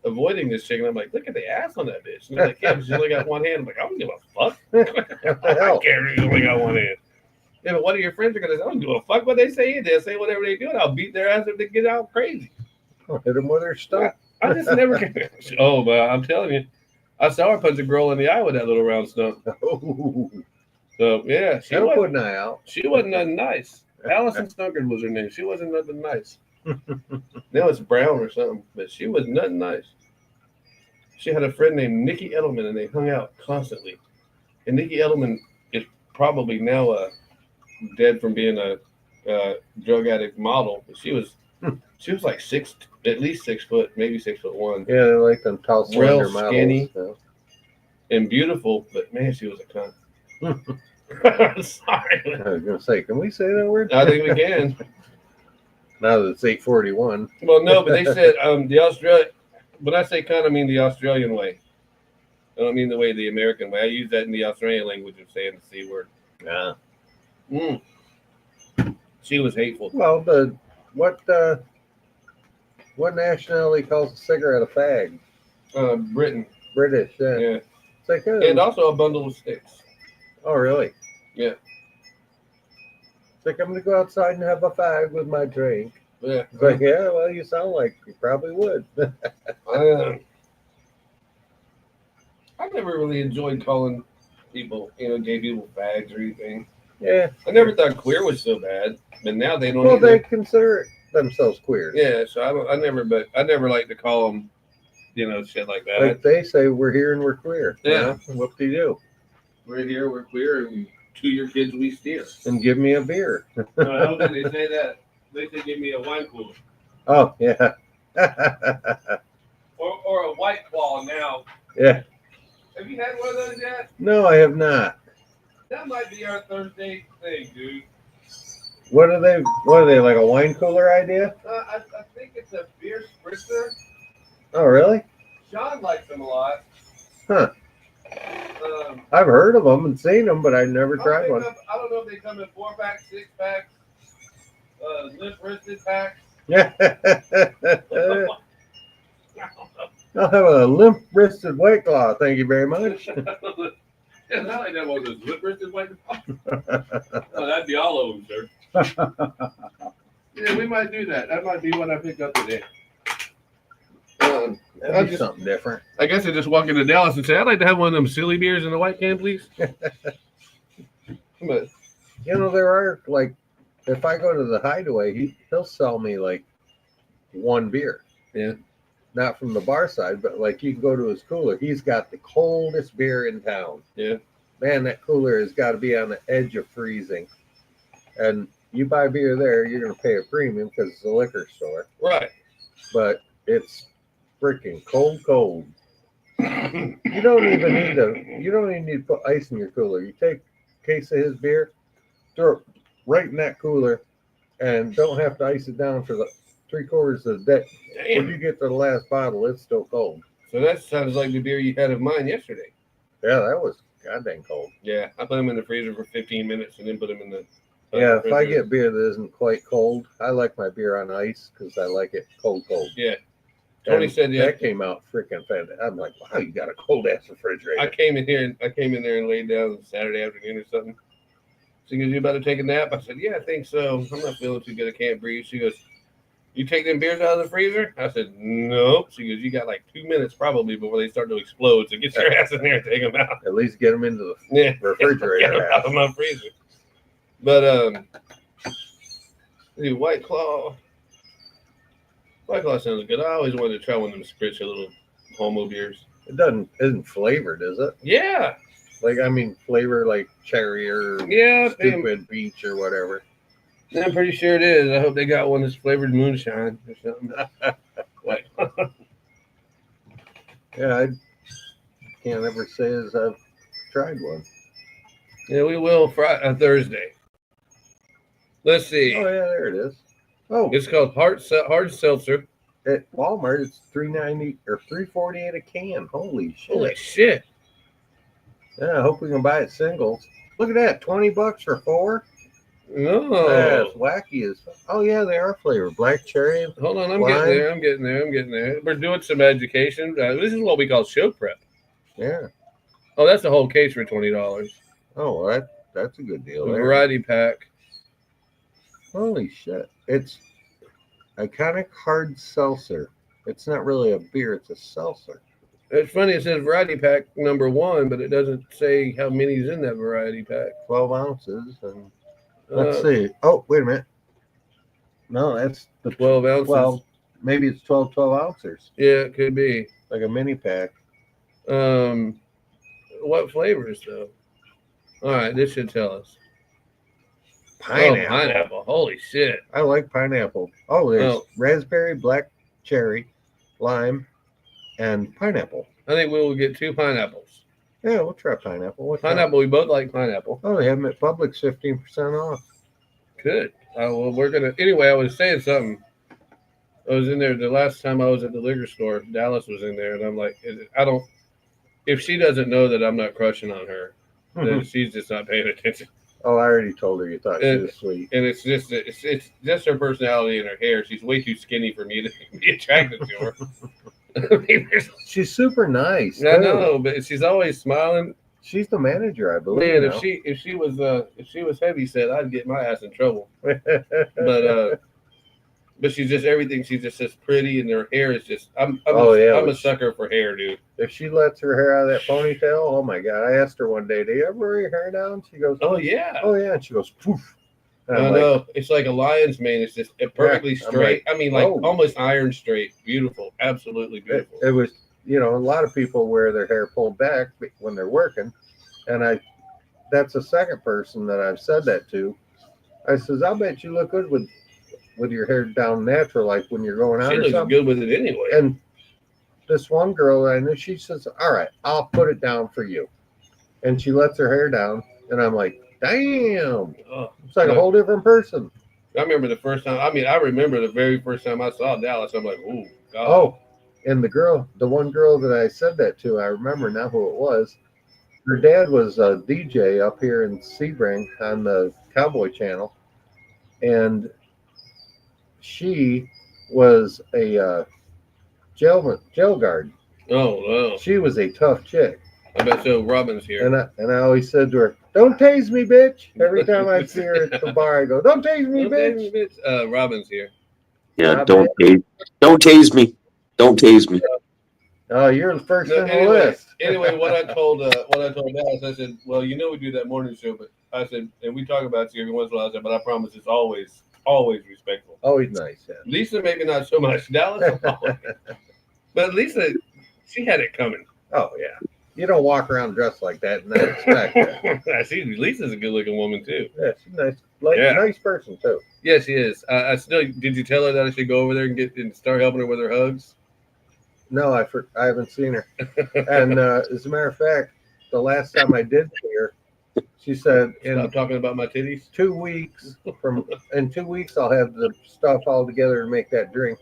avoiding this chick, and I'm like, look at the ass on that bitch. And they're like, yeah, but she's only got one hand. I'm like, I don't give a fuck. "What the I hell?" care if she's only got one hand. Yeah, but one of your friends are gonna say, I don't give a fuck what they say. They'll say whatever they do, and I'll beat their ass if they get out crazy. I'll hit them with her stump. I just never care. Oh, but I'm telling you, I saw her punch a girl in the eye with that little round stump. Oh, So yeah, that'll put an eye out. she wasn't nothing nice. Allison Stunkard was her name. She wasn't nothing nice. Now it's Brown or something, but she was nothing nice. She had a friend named Nikki Edelman, and they hung out constantly. And Nikki Edelman is probably now dead from being a drug addict model. But she was like at least 6 foot, maybe 6'1". Yeah, they like them tall, slender models. Skinny. So. And beautiful, but man, she was a cunt. Sorry. I was gonna say, can we say that word? I think we can. Now that it's 8:41. Well, no, but they said when I say cunt, I mean the Australian way. I don't mean the American way. I use that in the Australian language of saying the C word. Yeah. She was hateful. Well, what nationality calls a cigarette a fag? Britain. British. Yeah. Yeah. It's like, And also a bundle of sticks. oh, really? Yeah. It's like, I'm going to go outside and have a fag with my drink. Yeah. It's like, yeah, well, you sound like you probably would. I never really enjoyed calling people, gay people fags or anything. Yeah. I never thought queer was so bad, but now they don't. Well, they consider themselves queer. Yeah, so I never like to call them, shit like that. Like they say, we're here and we're queer. Yeah. What do you do? We're here, we're queer, and to your kids we steer. And give me a beer. No, I don't think they say that. They say give me a wine cooler. Oh, yeah. Or a white claw now. Yeah. Have you had one of those yet? No, I have not. That might be our Thursday thing, dude. What are they, like a wine cooler idea? I think it's a beer spritzer. Oh, really? Sean likes them a lot. Huh. I've heard of them and seen them, but I've never tried one. I don't know if they come in 4-packs, 6-packs, limp-wristed packs. Yeah. I'll have a limp-wristed White Claw. Thank you very much. Yeah, not like that one of those lip-wristed white Oh, that'd be all of them, sir. Yeah, we might do that. That might be what I picked up today. That'd be something different. I guess I just walk into Dallas and say, I'd like to have one of them silly beers in a white can, please. But there are like if I go to the Hideaway, he'll sell me like one beer. Yeah. Not from the bar side, but like you can go to his cooler. He's got the coldest beer in town. Yeah. Man, that cooler has got to be on the edge of freezing. And you buy beer there, you're going to pay a premium because it's a liquor store. Right. But it's freaking cold. You don't even need to put ice in your cooler. You take a case of his beer, throw it right in that cooler, and don't have to ice it down for the 3/4 of the day. When you get to the last bottle, it's still cold. So that sounds like the beer you had of mine yesterday. Yeah, that was goddamn cold. Yeah, I put them in the freezer for 15 minutes and then put them in the. Yeah, if I get beer that isn't quite cold, I like my beer on ice because I like it cold. Yeah. Tony said that came out freaking fantastic. I'm like, wow, you got a cold ass refrigerator. I came in there and laid down Saturday afternoon or something. She goes, "You about to take a nap?" I said, "Yeah, I think so. I'm not feeling too good. I can't breathe." She goes, "You take them beers out of the freezer?" I said, "Nope." She goes, "You got like 2 minutes probably before they start to explode. So get your ass in there and take them out. At least get them into the refrigerator. Get them out of my freezer." But White Claw. White Claw sounds good. I always wanted to try one of them spritz little homo beers. It isn't flavored, is it? Yeah. Like, I mean, flavor like cherry or stupid peach or whatever. I'm pretty sure it is. I hope they got one that's flavored moonshine or something. Like, yeah, I can't ever say as I've tried one. Yeah, we will Thursday. Let's see. Oh yeah, there it is. Oh, it's called hard seltzer. At Walmart, it's $3.90 or $3.48 a can. Holy shit! Holy shit! Yeah, I hope we can buy it singles. Look at that, $20 for 4. No, that's wacky as. Oh yeah, they are flavored. Black cherry. Hold on, I'm getting there. We're doing some education. This is what we call show prep. Yeah. Oh, that's the whole case for $20. Oh, well, that's a good deal. A variety pack. Holy shit! It's iconic hard seltzer. It's not really a beer; it's a seltzer. It's funny. It says variety pack number 1, but it doesn't say how many's in that variety pack. 12 ounces. And let's see. Oh, wait a minute. No, that's the 12 ounces. Well, maybe it's 12 ounces. Yeah, it could be like a mini pack. What flavors though? All right, this should tell us. Pineapple. Oh, pineapple. Holy shit. I like pineapple. Oh, there's raspberry, black cherry, lime, and pineapple. I think we will get 2 pineapples. Yeah, we'll try pineapple. What's pineapple, we both like pineapple. Oh, they have them at Publix 15% off. Good. Well, we're going to... Anyway, I was saying something. I was in there the last time I was at the liquor store. Dallas was in there, and I'm like, if she doesn't know that I'm not crushing on her, then she's just not paying attention. Oh, I already told her you thought she was sweet. And it's just her personality and her hair. She's way too skinny for me to be attracted to her. I mean, she's super nice. I know, but she's always smiling. She's the manager, I believe. Man, if she was heavy set, I'd get my ass in trouble. But she's just everything. She's just pretty, and her hair is just. I'm a sucker for hair, dude. If she lets her hair out of that ponytail, oh my god! I asked her one day, "Do you ever wear your hair down?" She goes, "Oh yeah, oh yeah." And she goes, "Poof." I know. It's like a lion's mane. It's just perfectly straight. I mean, like almost iron straight. Beautiful, absolutely beautiful. It was, a lot of people wear their hair pulled back when they're working, and that's the second person that I've said that to. I says, "I'll bet you look good with your hair down natural, like when you're going out she or looks something." Good with it anyway. And this one girl I knew, she says, "All right, I'll put it down for you," and she lets her hair down, and I'm like, "Damn, it's like a whole different person." I remember the first time. I mean, I remember the very first time I saw Dallas. I'm like, "Oh God!" Oh, and the one girl that I said that to, I remember now who it was. Her dad was a DJ up here in Sebring on the Cowboy Channel, and she was a jail guard. Oh, wow. She was a tough chick. I bet so. Robin's here. And I always said to her, "Don't tase me, bitch." Every time I see her at the bar, I go, "Don't tase me, bitch." Robin's here. Yeah, don't tase me. Don't tase me. Oh, you're the first on the list. Anyway, what I told Dallas, I said, "Well, we do that morning show, but I said, and we talk about you every once in a while. I said, but I promise it's always respectful. Always nice. Yeah. Lisa, maybe not so much. Dallas, but Lisa, she had it coming. Oh yeah. You don't walk around dressed like that and not expect it. I see. Lisa's a good-looking woman too. Yeah, she's nice. Nice person too. Yeah, she is. I still. Did you tell her that I should go over there and start helping her with her hugs? No, I haven't seen her. And as a matter of fact, the last time I did see her, she said Stop talking about my titties. 2 weeks in 2 weeks I'll have the stuff all together and make that drink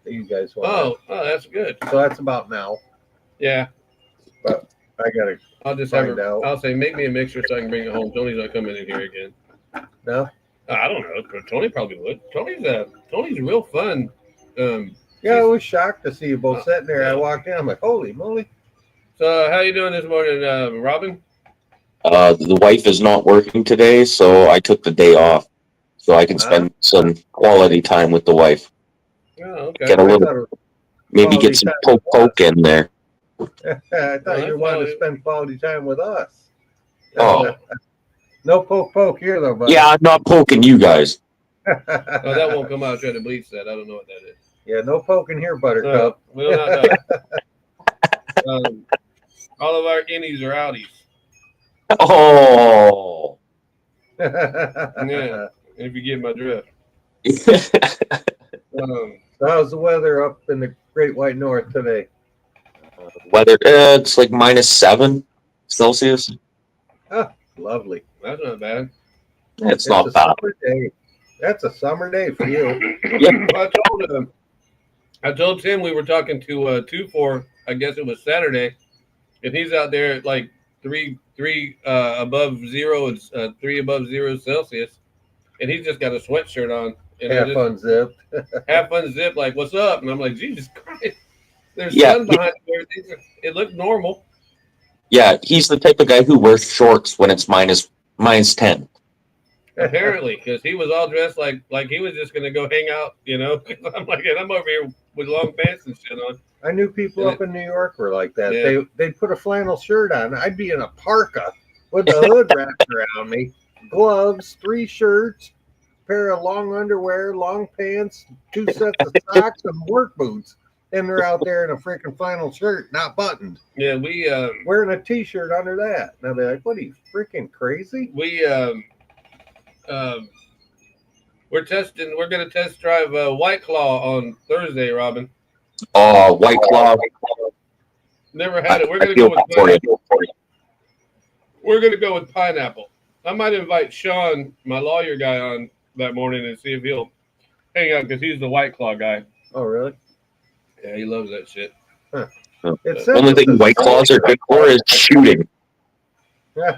that you guys want. Oh, that's good. So that's about now. Yeah. But I gotta I'll just find have her. out. I'll say, make me a mixture so I can bring it home. Tony's not coming in here again. No? I don't know. But Tony probably would. Tony's real fun. Yeah, I was shocked to see you both sitting there. I walked in, I'm like, holy moly. So how you doing this morning, Robin? The wife is not working today, so I took the day off so I can spend some quality time with the wife. Oh, okay. Get a little, maybe get some poke in there. I thought you wanted to spend quality time with us. Oh. No poke here, though, buddy. Yeah, I'm not poking you guys. Oh, that won't come out. Try to bleach that. I don't know what that is. Yeah, no poking here, Buttercup. We'll not know. All of our innies are outies. Oh. Yeah, if you get my drift. So how's the weather up in the Great White North today? Weather, it's like -7 Celsius. Oh, lovely. That's not bad. It's not bad. Day. That's a summer day for you. Yeah. I told Tim we were talking to 2-4. I guess it was Saturday, and he's out there at like three above zero and 3 above 0 Celsius, and he's just got a sweatshirt on. And half unzipped. Half unzipped, like, what's up? And I'm like, Jesus Christ. There's sun behind everything. It looked normal. Yeah, he's the type of guy who wears shorts when it's -10. Apparently, because he was all dressed like he was just gonna go hang out, you know. I'm like, and I'm over here with long pants and shit on. I knew people up in New York were like that. Yeah. They'd put a flannel shirt on. I'd be in a parka with the hood wrapped around me, gloves, 3 shirts, pair of long underwear, long pants, 2 sets of socks, and work boots. And they're out there in a freaking flannel shirt, not buttoned. Yeah, we wearing a T-shirt under that. And I'll be like, "What are you freaking crazy?" We're gonna test drive White Claw on Thursday, Robin. Oh, White Claw. Never had it. We're gonna go with pineapple. We're gonna go with pineapple. I might invite Sean, my lawyer guy, on that morning and see if he'll hang out because he's the White Claw guy. Oh, really? Yeah, he loves that shit. Huh. The only thing White Claws are good for is shooting. Yeah,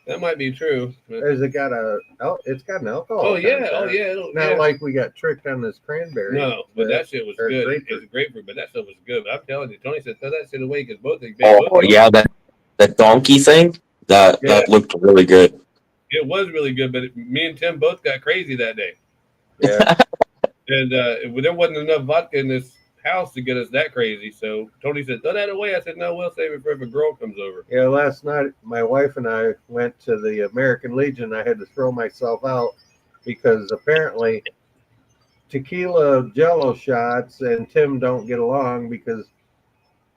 that might be true. It's got an alcohol. Oh yeah, Not like we got tricked on this cranberry. No, but that shit was good. Grapefruit. It's grapefruit, but that stuff was good. But I'm telling you, Tony said throw that shit away because both. Yeah, that donkey thing that looked really good. It was really good, but me and Tim both got crazy that day. Yeah. And there wasn't enough vodka in this house to get us that crazy. So Tony said, throw that away. I said, no, we'll save it for if a girl comes over. Yeah, last night my wife and I went to the American Legion. I had to throw myself out because apparently tequila Jello shots and Tim don't get along because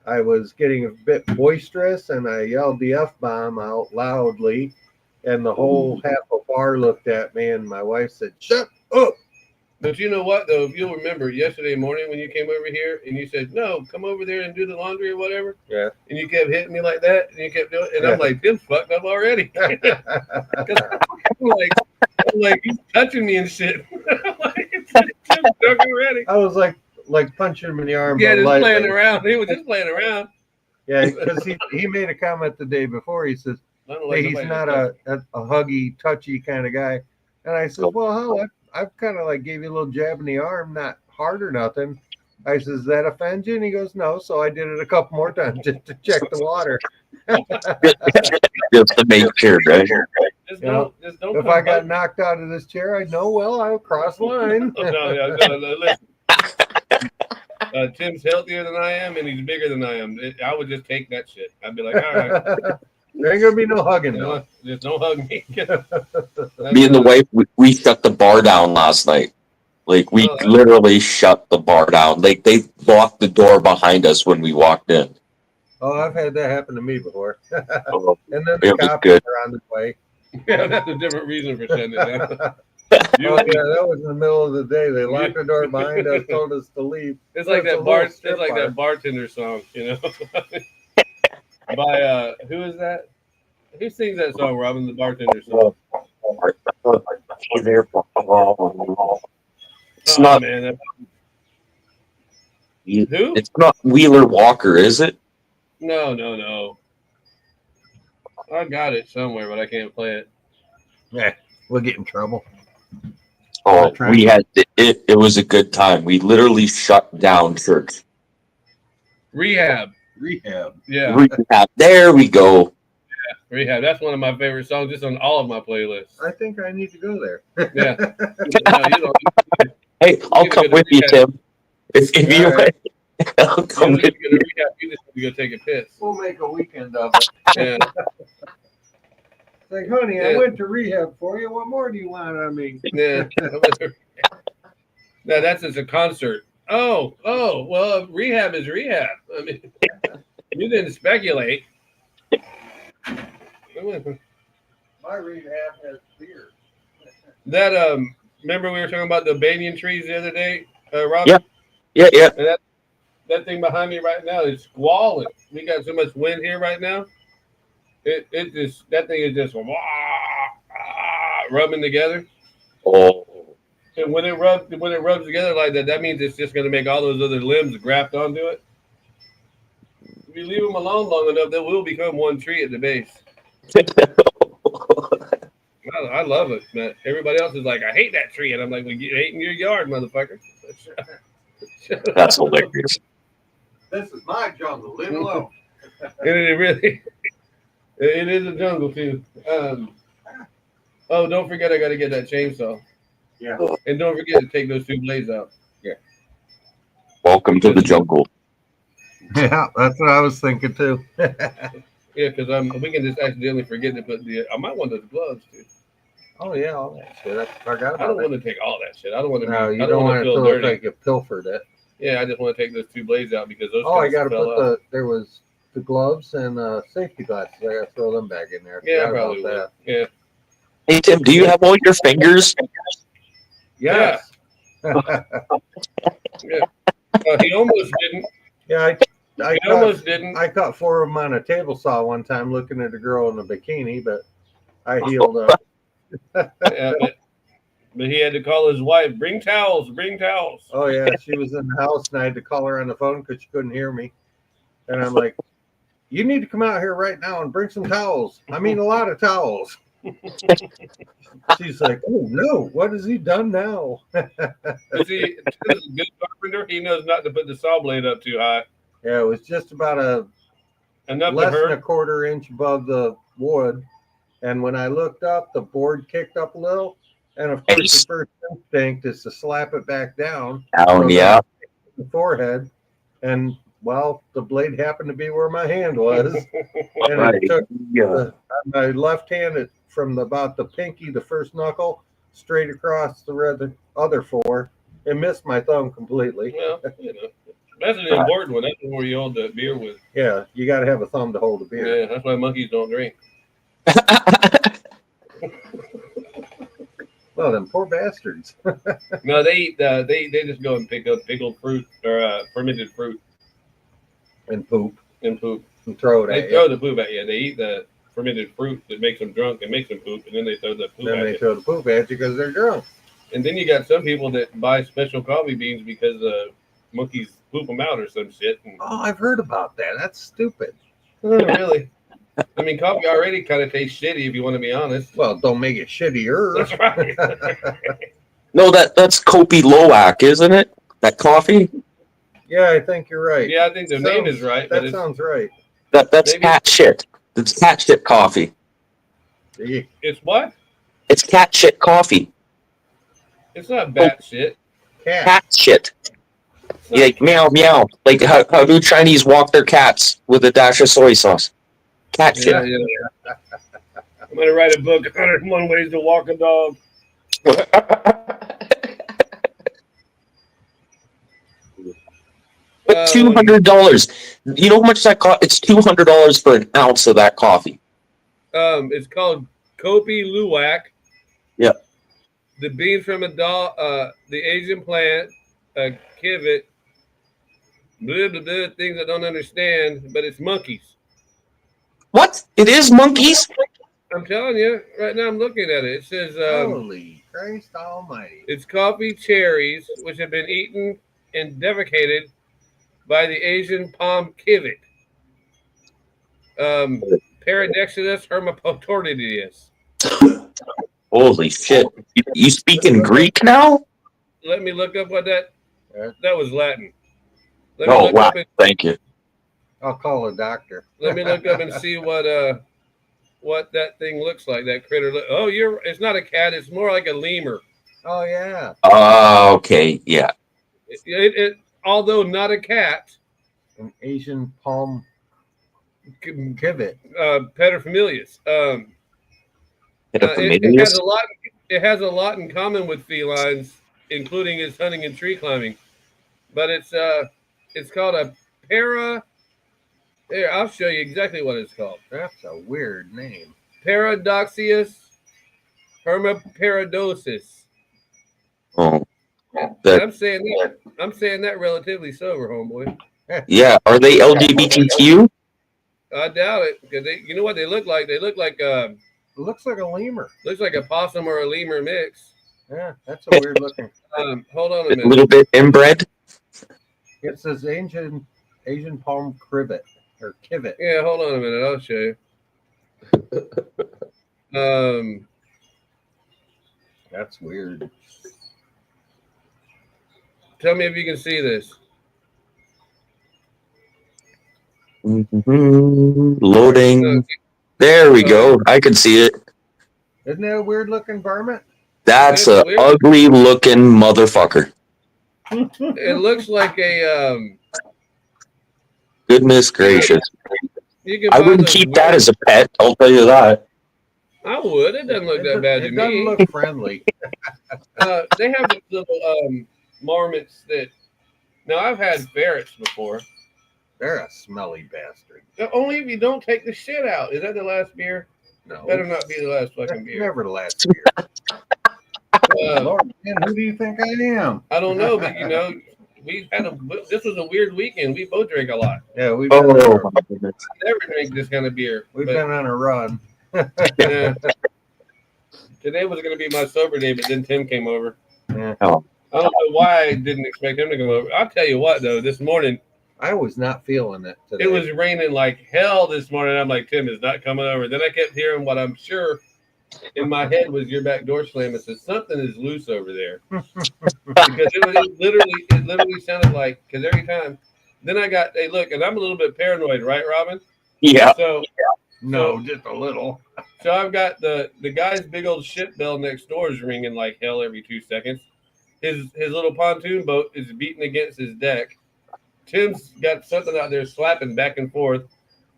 I was getting a bit boisterous and I yelled the F-bomb out loudly. And the whole half a bar looked at me and my wife said, shut up. But you know what, though? If you'll remember yesterday morning when you came over here and you said, no, come over there and do the laundry or whatever. Yeah. And you kept hitting me like that and you kept doing it. And I'm like, Tim's fucked up already. I'm like, he's touching me and shit. I'm like, Tim's drunk already. I was like punching him in the arm. Yeah, just playing around. He was just playing around. Yeah, because he made a comment the day before. He says, hey, he's not a huggy, touchy kind of guy. And I said, well, how? I've kind of like gave you a little jab in the arm, not hard or nothing. I says, does that offend you? And he goes, no. So I did it a couple more times just to check the water. Just to make sure, right? Just don't if I got knocked out of this chair, I know, well, I'll cross line. No, listen. Tim's healthier than I am, and he's bigger than I am. I would just take that shit. I'd be like, all right. There ain't gonna be no hugging, You though. know, just don't hug me. Me and the wife, we shut the bar down last night. Like, we Oh, literally shut the bar down. Like, they locked the door behind us when we walked in. Oh, I've had that happen to me before. Oh, And then the it was cops good. are on the way. yeah, that's a different reason for shutting it down. Oh, yeah, that was in the middle of the day. They locked the door behind us, told us to leave. It's like It's a that bar. little It's strip like bar. that bartender song, you know. By who is that? Who sings that song? Robin, the bartender song. It's Oh not. man, Who? who? It's not Wheeler Walker, is it? No. I got it somewhere, but I can't play it. Yeah, we'll get in trouble. Oh, we had it. It was a good time. We literally shut down church. Rehab. Yeah, Rehab. There we go. Rehab. That's one of my favorite songs, just on all of my playlists. I think I need to go there. Yeah. No, you don't. Hey, I'll need to come go to with you, rehab. Tim. If you All right. I'll You come don't with need to go to rehab. You just need to go take a piss. We'll make a weekend of it. Yeah. It's like, honey, I Yeah. went to rehab for you. What more do you want on me? Yeah. No, that's just a concert. Oh, well, rehab is rehab. I mean, you didn't speculate. My rehab has beer. That remember we were talking about the banyan trees the other day, Rob? Yeah. Yeah. And that thing behind me right now is squalling. We got so much wind here right now. It just that thing is just rubbing together. Oh, And when it rubs together like that, that means it's just going to make all those other limbs graft onto it. If you leave them alone long enough, they will become one tree at the base. I love it, man. Everybody else is like, I hate that tree, and I'm like, well, you hate in your yard, motherfucker. that's hilarious. This is my jungle. Leave it alone. And it really, it is a jungle too. Oh, don't forget, I got to get that chainsaw. Yeah. And don't forget to take those two blades out. Welcome to the jungle. Yeah, that's what I was thinking too. Yeah, because we can just accidentally forget to put I might want those gloves too. Oh yeah, all that shit. I forgot I about don't that. want to take all that shit. I don't want to. No, I you don't don't want want to it to feel look dirty. like you pilfered it. Yeah, I just want to take those two blades out because those. Oh, I guys got to fell put out. there was the gloves and safety glasses. I got to throw them back in there. Yeah, Forgot probably about would. that. Yeah. Hey Tim, do you have all your fingers? Yes. He almost didn't. Yeah, I He almost didn't. I caught 4 of them on a table saw one time looking at a girl in a bikini, but I healed up. Yeah, but he had to call his wife. Bring towels. Bring towels. Oh yeah, she was in the house and I had to call her on the phone because she couldn't hear me. And I'm like, you need to come out here right now and bring some towels. I mean, a lot of towels. She's like, oh no, what has he done now? You see, this is a good carpenter. He knows not to put the saw blade up too high. Yeah, it was just about Enough to less than a hurt. 1/4 inch above the wood. And when I looked up, the board kicked up a little. And of course, Nice. the first instinct is to slap it back down. Down, yeah. The forehead. And well, the blade happened to be where my hand was. And Right. it took Yeah. on my left hand from about the pinky, the first knuckle, straight across the other 4. It missed my thumb completely. Well, that's an important one. That's the one you hold the beer with. Yeah, you got to have a thumb to hold a beer. Yeah, that's why monkeys don't drink. Well, them poor bastards. No, they eat. They just go and pick up pickled fruit or fermented fruit And poop and poop. and throw it They at throw you. the poop at you. They eat the fermented fruit that makes them drunk and makes them poop, and then they throw the poop Then at they you. throw the poop at you because they're drunk. And then you got some people that buy special coffee beans because monkeys poop them out or some shit. And, Oh, I've heard about that. That's stupid. really? I mean, coffee already kind of tastes shitty if you want to be honest. Well, don't make it shittier. That's right. No, that's Kopi Luwak, isn't it? That coffee? Yeah, I think you're right. Yeah, I think the name is right, but That it's, sounds right. That's Maybe- cat shit. It's cat shit coffee. See? it's what? It's cat shit coffee. It's not bat shit. Cat. Cat shit. It's not- Yeah, like meow meow. Like how do Chinese walk their cats with a dash of soy sauce? Cat shit. Yeah, yeah. I'm gonna write a book, 101 Ways to Walk a Dog. But $200. You know how much that cost? It's $200 for an ounce of that coffee. It's called Kopi Luwak. Yeah. The beans from the Asian plant, kivit, blah, blah, blah, things I don't understand, but it's monkeys. What? It is monkeys? I'm telling you, right now I'm looking at it. It says Holy Christ Almighty! it's coffee cherries, which have been eaten and defecated by the Asian palm kivit. Paradexinus hermaphroditus. Holy shit. You speak in Greek now? Let me look up what that was Latin. Let Oh, me look wow. up and Thank you. I'll call a doctor. let me look up and see what that thing looks like. That critter. Oh, it's not a cat. It's more like a lemur. Oh yeah. Okay. Yeah. Although not a cat, An Asian palm kivit. paterfamilias. It has a lot. It has a lot in common with felines, including its hunting and tree climbing. But it's called a para. Here, I'll show you exactly what it's called. That's a weird name. Paradoxius hermaparadosis. Oh. I'm saying that relatively sober, homeboy. Yeah. Are they LGBTQ? I doubt it, because you know what they look like? They look like It looks like a lemur. looks like a possum or a lemur mix. Yeah, that's a weird looking. Hold on a A minute. little bit inbred? It says Asian palm krivet or kivit. Yeah, hold on a minute. I'll show you. That's weird. Tell me if you can see this. Loading. There we go. I can see it. Isn't that a weird looking varmint? That's That's a weird. ugly looking motherfucker. It looks like a Goodness gracious. you can I buy wouldn't those keep weird- that as a pet. I'll tell you that. I would. It doesn't look that bad to It doesn't me. look friendly. They have these little marmots that. Now I've had ferrets before. They're a smelly bastard. Only if you don't take the shit out. Is that the last beer? No, Better not be the last fucking that's beer. never the last beer. Lord, man, who do you think I am? I don't know, but this was a weird weekend. We both drank a lot. Yeah, we've Oh been, my goodness. I never drink this kind of beer. we've but, been on a run. yeah. Today was going to be my sober day, but then Tim came over. Yeah. Oh. I don't know why I didn't expect him to come over. I'll tell you what, though, this morning, I was not feeling it today. it was raining like hell this morning. I'm like, Tim is not coming over. Then I kept hearing what I'm sure in my head was your back door slam. It says something is loose over there. Because it literally sounded like, because every time, then I got, hey, look, and I'm a little bit paranoid, right, Robin? Yeah. So just a little. So I've got the guy's big old ship bell next door is ringing like hell every 2 seconds. His little pontoon boat is beating against his deck. Tim's got something out there slapping back and forth.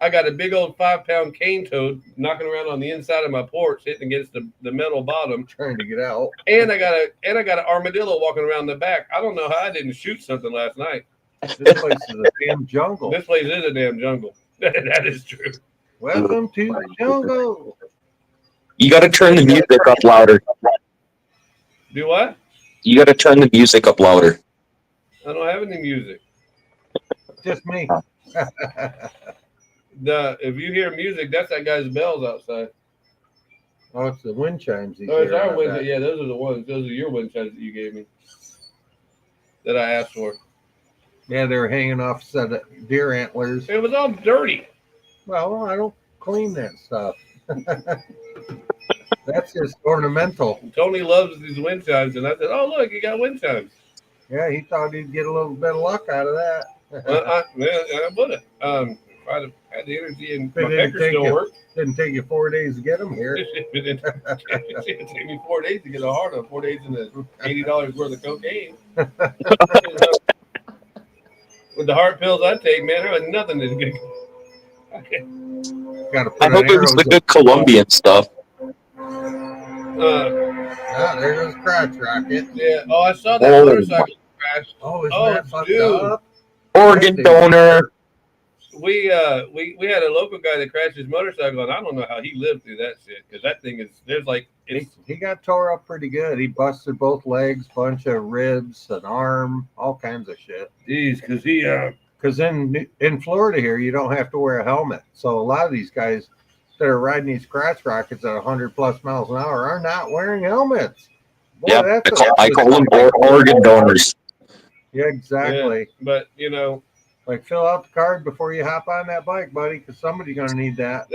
I got a big old 5-pound cane toad knocking around on the inside of my porch, hitting against the metal bottom. Trying to get out. And I got an armadillo walking around the back. I don't know how I didn't shoot something last night. This place is a damn jungle. This place is a damn jungle. That is true. Welcome to the jungle. You got to turn the music up louder. Do what? You got to turn the music up louder. I don't have any music. Just me. If you hear music, that's that guy's bells outside. Oh, it's the wind chimes. Oh, it's our wind chimes. Yeah, those are the ones. Those are your wind chimes that you gave me. That I asked for. Yeah, they're hanging off a set of deer antlers. It was all dirty. Well, I don't clean that stuff. That's just ornamental. Tony loves these wind chimes, and I said, "Oh, look, you got wind chimes." Yeah, he thought he'd get a little bit of luck out of that. I would have. If I'd have had the energy and my It pecker still worked. Didn't take you 4 days to get them here. It took me 4 days to get a hard on. 4 days in the $80 worth of cocaine. With the heart pills I take, man, there was nothing that's good. Okay. Got to I put hope an it was arrows the in. good Colombian stuff. Ah, there goes Crotch Rocket. Yeah. Oh, I saw that Oh, motorcycle crash. Oh, isn't Oh, that fucked dude. up? organ donor. We had a local guy that crashed his motorcycle, and I don't know how he lived through that shit because that thing is there's like it's He got tore up pretty good. He busted both legs, bunch of ribs, an arm, all kinds of shit. geez because he Because in Florida here, you don't have to wear a helmet. So a lot of these guys that are riding these crotch rockets at 100 plus miles an hour are not wearing helmets. Boy, Yeah, that's I call them organ donors. Yeah, exactly. yeah, but you know Like fill out the card before you hop on that bike, buddy, because somebody's gonna need that.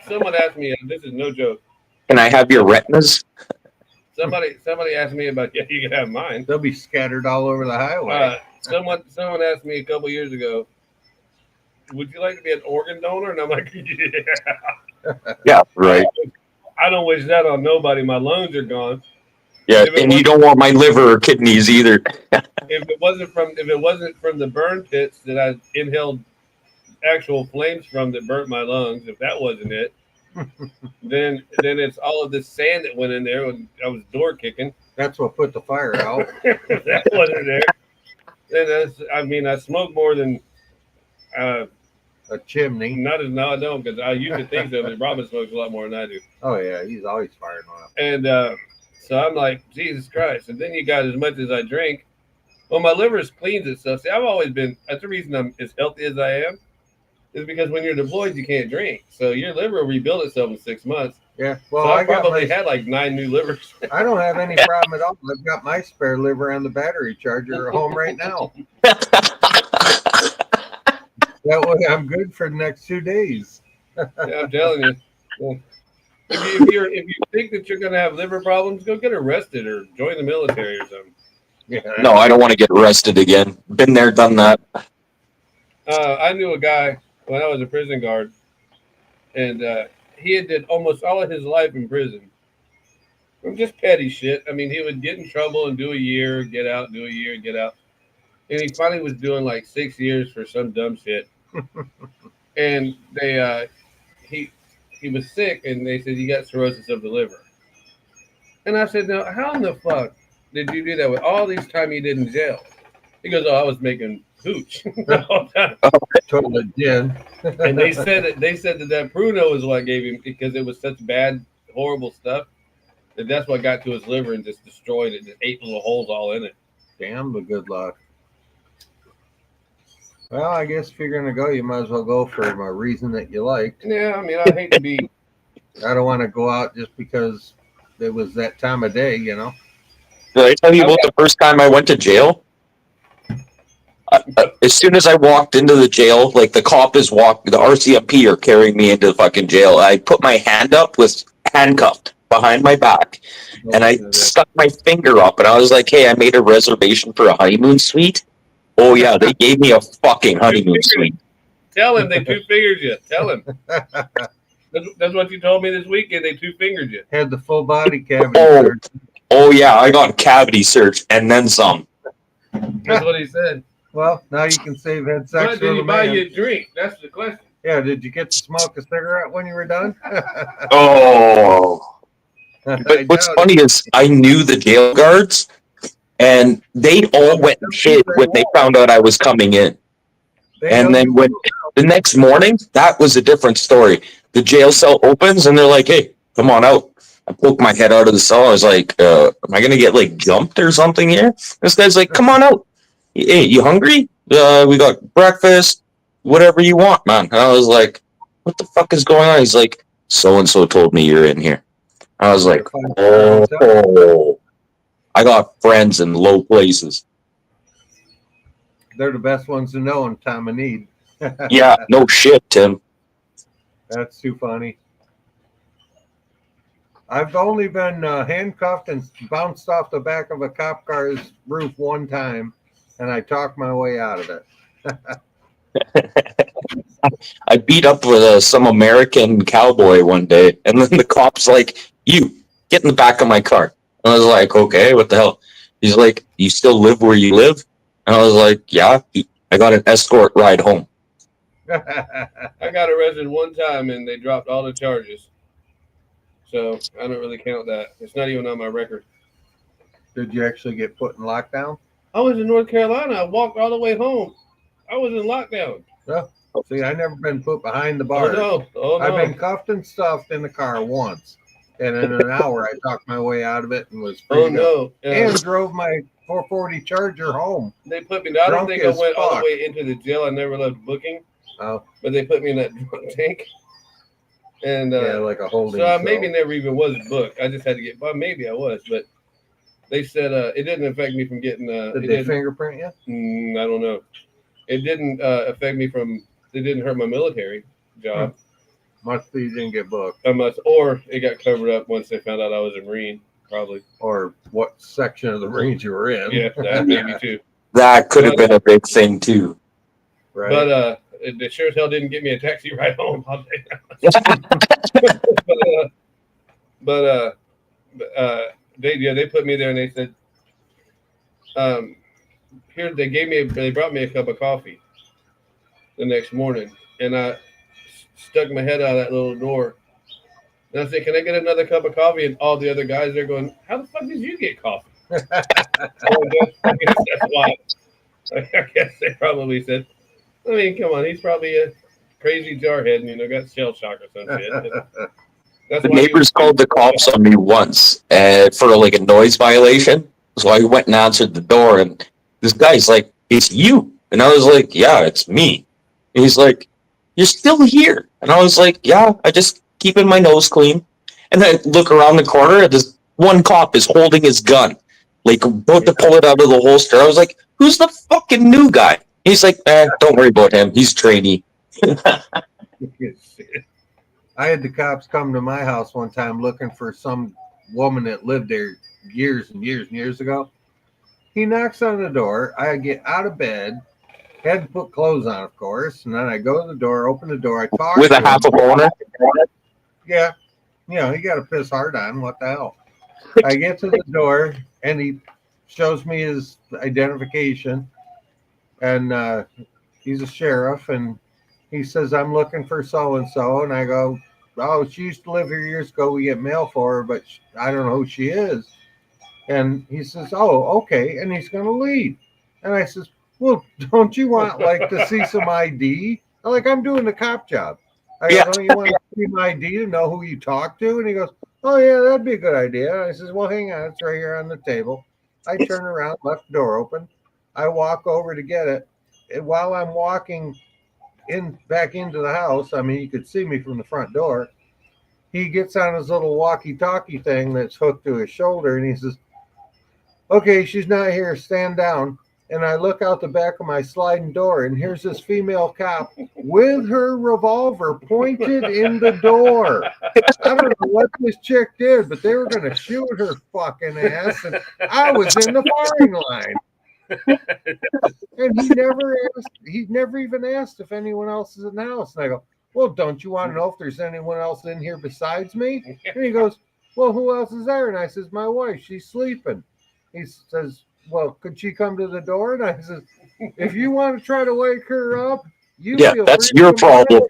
someone asked me this is no joke. Can I have your retinas? Somebody asked me about you can have mine. They'll be scattered all over the highway. Someone asked me a couple years ago, would you like to be an organ donor? And I'm like, yeah. Yeah, right. I don't wish that on nobody. My lungs are gone. Yeah, and you don't want my liver or kidneys either. If it wasn't from the burn pits that I inhaled actual flames from that burnt my lungs, if that wasn't it, then it's all of this sand that went in there when I was door kicking. That's what put the fire out. If that wasn't there, then I smoke more than A chimney. no, I don't because I used to think so. But Robin smokes a lot more than I do, Oh yeah, he's always firing off. and so I'm like, Jesus Christ! And then you got as much as I drink. Well, my liver cleans itself. See, I've always been. That's the reason I'm as healthy as I am. Is because when you're deployed, you can't drink. So your liver will rebuild itself in 6 months. Yeah. Well, So I got probably had like 9 new livers. I don't have any problem at all. I've got my spare liver on the battery charger at home right now. That way I'm good for the next 2 days. Yeah, I'm telling you. Well, if you think that you're gonna have liver problems, go get arrested or join the military or something. Yeah. No, I don't want to get arrested again. Been there, done that. I knew a guy when I was a prison guard, and he had did almost all of his life in prison from just petty shit. I mean, he would get in trouble and do a year, get out, do a year, get out, and he finally was doing like 6 years for some dumb shit. And he was sick, and they said he got cirrhosis of the liver. And I said, "Now, how in the fuck did you do that with all these time you did in jail?" He goes, "Oh, I was making hooch the whole time." Totally gin. And they said that Pruno was what gave him, because it was such bad, horrible stuff, that's what got to his liver and just destroyed it. Just 8 little holes all in it. Damn the good luck. Well, I guess if you're gonna go, you might as well go for a reason that you liked. Yeah, I mean, I hate to be. I don't want to go out just because it was that time of day, you know. Did I tell you about the first time I went to jail? As soon as I walked into the jail, like the RCMP are carrying me into the fucking jail. I put my hand up, was handcuffed behind my back, and I stuck my finger up, and I was like, "Hey, I made a reservation for a honeymoon suite." Oh yeah, they gave me a fucking honeymoon suite. Tell him they 2-fingered you. Tell him. That's what you told me this weekend. They 2-fingered you. Had the full body cavity. Oh yeah, I got cavity search and then some. That's what he said. Well, now you can say you've had sex Why with did a he buy man. you a drink? That's the question. Yeah, did you get to smoke a cigarette when you were done? Oh. But what's funny is I knew the jail guards, and they all went and hid when they found out I was coming in. And then when the next morning, that was a different story. The jail cell opens, and they're like, "Hey, come on out." I poked my head out of the cell. I was like, "Am I gonna get like jumped or something here?" This guy's like, "Come on out. Hey, you hungry? We got breakfast, whatever you want, man." And I was like, "What the fuck is going on?" He's like, "So and so told me you're in here." I was like, "Oh, I got friends in low places." They're the best ones to know in time of need. Yeah, no shit, Tim. That's too funny. I've only been handcuffed and bounced off the back of a cop car's roof one time, and I talked my way out of it. I beat up with some American cowboy one day, and then the cop's like, "You, get in the back of my car." And I was like, "Okay, what the hell?" He's like, "You still live where you live?" And I was like, "Yeah." I got an escort ride home. I got arrested one time and they dropped all the charges. So I don't really count that. It's not even on my record. Did you actually get put in lockdown? I was in North Carolina. I walked all the way home. I was in lockdown. No. See, I never been put behind the Oh bars. no! Oh no! I've been cuffed and stuffed in the car once, and in an hour I talked my way out of it and was free Oh to go. no! And drove my 440 Charger home. They put me. I don't Drunk think I as went all the fuck. way into the jail. I never left booking, Oh, but they put me in that drunk tank. And yeah, like a holding so I cell. maybe never even was booked. I just had to get. Well, maybe I was, but they said it didn't affect me from getting. Did they fingerprint you? I don't know. It didn't affect me from. It didn't hurt my military job. Must be you didn't get booked. I must, or it got covered up once they found out I was a Marine. Probably. Or what section of the Marines you were in. Yeah, that maybe too. That could have been a big thing too. Right. But they sure as hell didn't get me a taxi ride home. I'll tell you that. but they put me there and they said, here they brought me a cup of coffee the next morning, and I stuck my head out of that little door, and I said, "Can I get another cup of coffee?" And all the other guys there going, "How the fuck did you get coffee?" I guess that's why. I guess they probably said, I mean, come on, he's probably a crazy jarhead and got shell shock or some shit. That's The why neighbors called the cops on me once for like a noise violation. So I went and answered the door, and this guy's like, "It's you," and I was like, "Yeah, it's me." And he's like, "You're still here," and I was like, "Yeah, I just keeping my nose clean." And then I look around the corner, and this one cop is holding his gun, like about to pull it out of the holster. I was like, "Who's the fucking new guy?" He's like, "Don't worry about him. He's trainee." I had the cops come to my house one time looking for some woman that lived there years and years and years ago. He knocks on the door. I get out of bed, had to put clothes on, of course, and then I go to the door, open the door, I talk With to a half him. a boner. Yeah, he got a piss hard on. What the hell? I get to the door and he shows me his identification, and he's a sheriff, and he says, "I'm looking for so and so," and I go, "Oh, she used to live here years ago. We get mail for her, but I don't know who she is." And he says, "Oh, okay," and he's going to leave. And I says, "Well, don't you want like to see some ID? Like I'm doing the cop job." I go, Yeah. "Don't you want to see my ID to know who you talk to?" And he goes, "Oh yeah, that'd be a good idea." And I says, "Well, hang on, it's right here on the table." I turn around, left the door open. I walk over to get it. And while I'm walking back into the house, I mean, you could see me from the front door. He gets on his little walkie-talkie thing that's hooked to his shoulder, and he says, "Okay, she's not here. Stand down." And I look out the back of my sliding door, and here's this female cop with her revolver pointed in the door. I don't know what this chick did, but they were going to shoot her fucking ass, and I was in the firing line. And he never even asked if anyone else is in the house. And I go, "Well, don't you want to know if there's anyone else in here besides me?" And he goes, "Well, who else is there?" And I says, "My wife, she's sleeping." He says, "Well, could she come to the door?" And I says, "If you want to try to wake her up, you feel That's free your to come problem.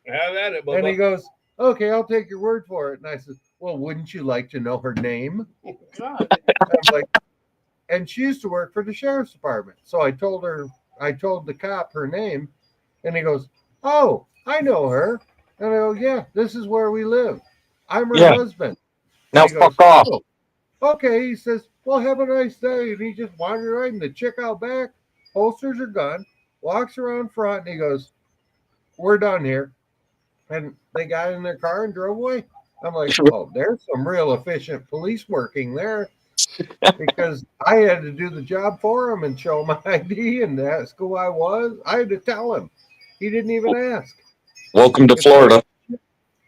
Have at it, And he Bubba. goes, "Okay, I'll take your word for it." And I said, "Well, wouldn't you like to know her name?" God. I'm like, and she used to work for the sheriff's department. So I told the cop her name, and he goes, "Oh, I know her." And I go, "Yeah, this is where we live. I'm her Yeah. husband." Now And he goes, fuck off. "Oh, okay." He says, "Well, have a nice day." And he just wandered right, and the chick out back holsters her gun, walks around front, and he goes, "We're done here." And they got in their car and drove away. I'm like, "Oh, there's some real efficient police working there." Because I had to do the job for him and show my ID and ask who I was. I had to tell him. He didn't even ask. Welcome to Florida.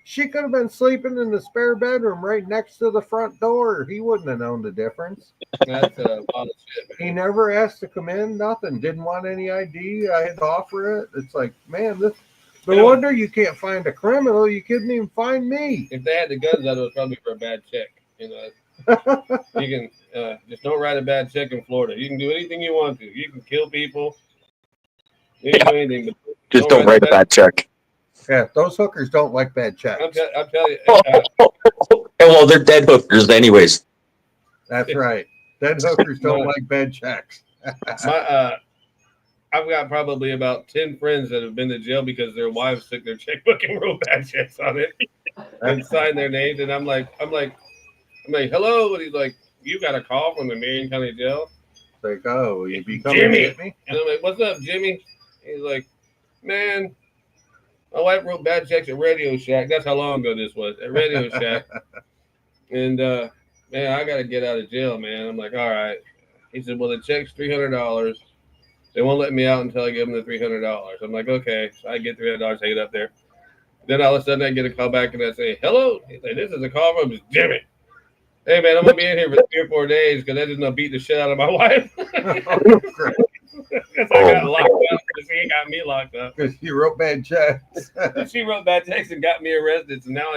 She could have been sleeping in the spare bedroom right next to the front door. He wouldn't have known the difference. That's a lot of shit, He man. never asked to come in, nothing. Didn't want any ID. I had to offer it. It's like, man, no wonder you can't find a criminal. You couldn't even find me. If they had the guns out, it was probably for a bad check. You can just don't write a bad check in Florida. You can do anything you want to. You can kill people. You can do anything, but Just don't write a bad check. Yeah, those hookers don't like bad checks. I'm telling you. Well, they're dead hookers anyways. That's right. Dead hookers don't like bad checks. I've got probably about 10 friends that have been to jail because their wives took their checkbook and wrote bad checks on it and signed their names. And I'm like, hello. And he's like, you got a call from the Marion County Jail? Like, oh, you be coming Jimmy. to get me? And I'm like, what's up, Jimmy? He's like, man, my wife wrote bad checks at Radio Shack. That's how long ago this was, at Radio Shack. And, man, I got to get out of jail, man. I'm like, all right. He said, well, the check's $300. They won't let me out until I give them the $300. I'm like, okay. So I get $300, take it up there. Then all of a sudden I get a call back and I say, hello. He's like, this is a call from Jimmy. Hey, man, I'm going to be in here for 3 or 4 days because I just going to beat the shit out of my wife. Because I got locked up because he got me locked up. Because you wrote bad checks. She wrote bad checks and got me arrested. So now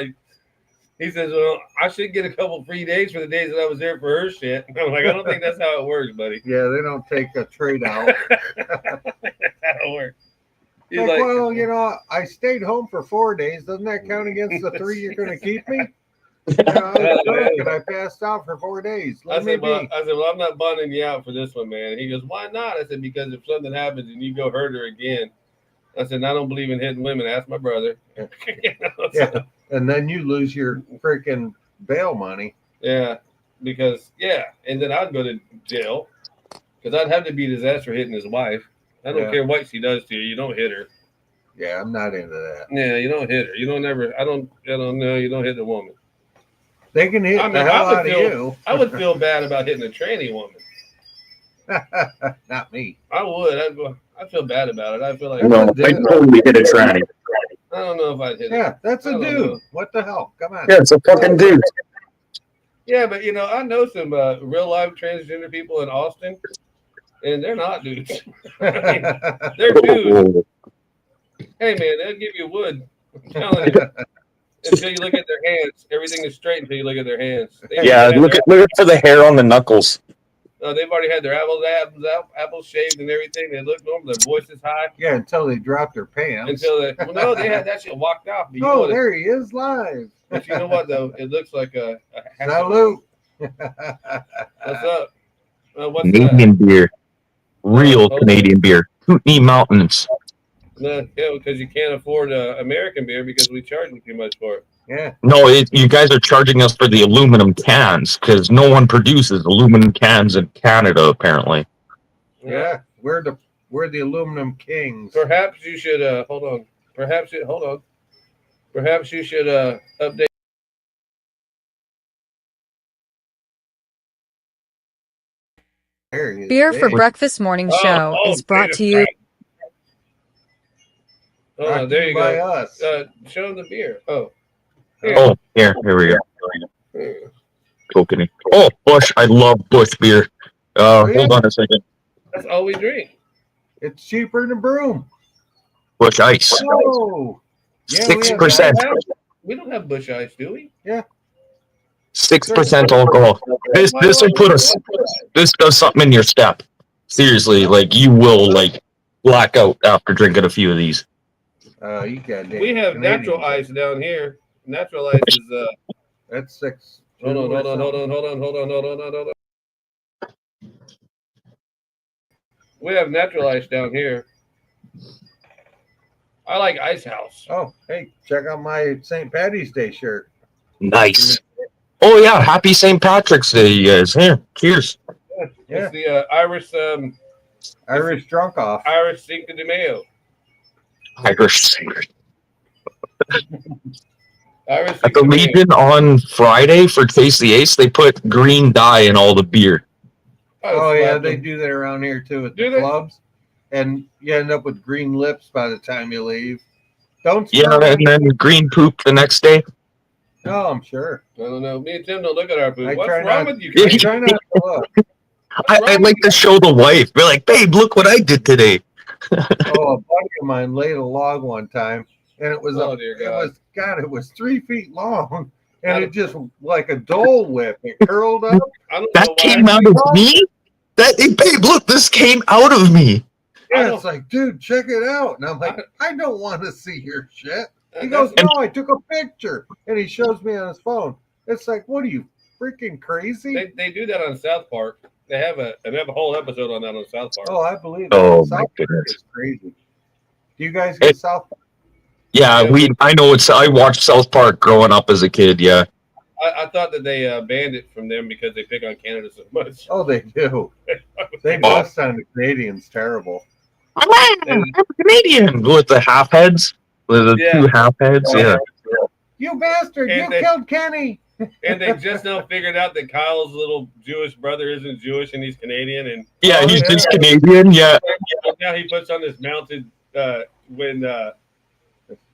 he says, well, I should get a couple free days for the days that I was there for her shit. I'm like, I don't think that's how it works, buddy. Yeah, they don't take a trade out. That's how it works. He's Like, well, you know, I stayed home for 4 days. Doesn't that count against the 3 you're going to keep me? You know, I was drunk and I passed out for 4 days. I said, well, I'm not bonding you out for this one, man. He goes, why not? I said, because if something happens and you go hurt her again, I said, I don't believe in hitting women. Ask my brother. You know, yeah. And then you lose your freaking bail money. Yeah, because, and then I'd go to jail because I'd have to beat his ass for hitting his wife. I don't care what she does to you. You don't hit her. Yeah, I'm not into that. Yeah, you don't hit her. You don't ever, I don't know, you don't hit the woman. They can hit the hell out of you. I would feel bad about hitting a tranny woman. Not me. I would. I'd feel bad about it. I feel like No, I totally hit a tranny. I don't know if I'd hit it. Yeah, that's a dude. Know. What the hell? Come on. Yeah, it's a fucking dude. Yeah, but you know, I know some real life transgender people in Austin, and they're not dudes. I mean, they're dudes. Hey man, they'll give you wood. I'm telling you. Until you look at their hands, everything is straight until you look at their hands. Yeah, look for the hair on the knuckles. They've already had their apples shaved and everything. They look normal. Their voice is high. Yeah, until they drop their pants. They had that shit walked off. But oh, there he is live. But you know what though? It looks like a salute. What's up? What's Canadian beer, real Canadian beer, Kootenai Mountains. No, because you can't afford American beer because we charge you too much for it. Yeah. No, you guys are charging us for the aluminum cans because no one produces aluminum cans in Canada, apparently. Yeah, we're the aluminum kings. Perhaps you should hold on. Perhaps you should update. Beer for Breakfast Morning Show is brought to you. Oh, there you by go. Us. Show them the beer. Oh. Here. Oh, here we go. Coconut. Oh, Bush. I love Bush beer. Hold on a second. That's all we drink. It's cheaper than Broom. Bush Ice. Oh. Yeah, 6%. We don't have Bush Ice, do we? Yeah. 6% alcohol. This will put us. This does something in your step. Seriously, like you will like black out after drinking a few of these. You got we have natural ice down here. Natural ice is that's 6. Hold on. We have natural ice down here. I like Ice House. Oh, hey, check out my St. Patty's Day shirt. Nice. Oh yeah, happy St. Patrick's Day, you guys. Here, cheers. Yeah. It's the Irish drunk off. Irish Cinco de Mayo. Irish. At the Legion on Friday for Taste the Ace, they put green dye in all the beer. Oh yeah, they do that around here too at the clubs, and you end up with green lips by the time you leave. And then green poop the next day. No, I'm sure. I don't know. Me and Tim don't look at our poop. What's wrong with you? I try not to look. I like to show the wife. Be like, babe, look what I did today. A buddy of mine laid a log one time, and it was it was 3 feet long, and it just like a Dole Whip. It curled up. That came out of me. Babe, look, this came out of me. Yeah, it's like, dude, check it out. And I'm like, I don't want to see your shit. He goes, no, I took a picture. And he shows me on his phone. It's like, what are you, freaking crazy? They do that on South Park. They have a whole episode on that on South Park. Oh, I believe that. Oh, South my Park goodness. is crazy. Do you guys get South Park? Yeah, I know it's. I watched South Park growing up as a kid. Yeah. I thought that they banned it from them because they pick on Canada so much. Oh, they do. They bust on the Canadians terrible. I'm Canadian with the half heads. With the two half heads. Yeah. You bastard! And you killed Kenny. And they just now figured out that Kyle's little Jewish brother isn't Jewish and he's Canadian. And he's just Canadian. Yeah. Now he puts on this mounted when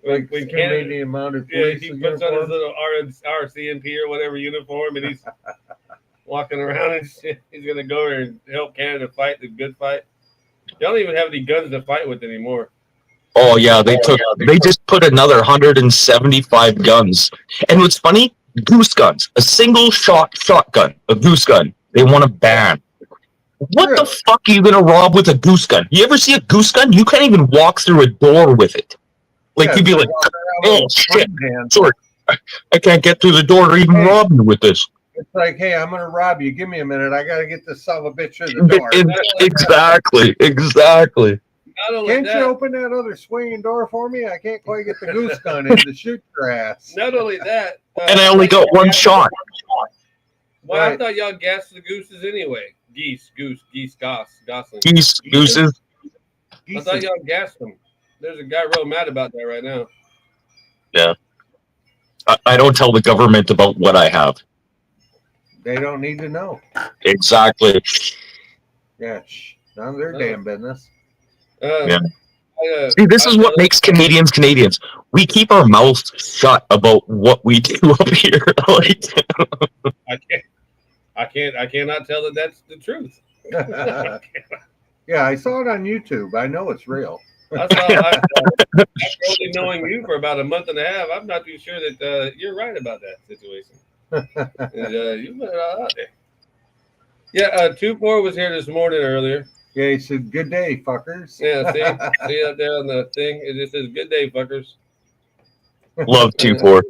Canadian mounted police. He puts on his little RCMP or whatever uniform, and he's walking around and shit. He's gonna go over and help Canada fight the good fight. They don't even have any guns to fight with anymore. Oh yeah, they just put another 175 guns. And what's funny, goose guns, a single shot shotgun, a goose gun, they want to ban. What the fuck are you gonna rob with a goose gun? You ever see a goose gun? You can't even walk through a door with it. Like you'd be like, oh shit, sorry, I can't get through the door or even rob you with this. It's like, hey, I'm gonna rob you. Give me a minute. I gotta get this son of a bitch through the door. Exactly. Can't you open that other swinging door for me? I can't quite get the goose gun in to shoot your ass. Not only that, and I only got one shot. Well, I thought y'all gassed the gooses anyway. Geese, gooses. Geese, gooses. I thought y'all gassed them. There's a guy real mad about that right now. Yeah. I don't tell the government about what I have. They don't need to know. Exactly. Yeah, none of their damn business. See, this is what makes Canadians Canadians. We keep our mouths shut about what we do up here. I cannot tell that that's the truth. Yeah, I saw it on YouTube. I know it's real. After only knowing you for about a month and a half, I'm not too sure that you're right about that situation. You put it all out there. Yeah, 2-4 was here this morning earlier. Yeah, he said, good day, fuckers. Yeah, see up there on the thing? It just says, good day, fuckers. Love 2-4.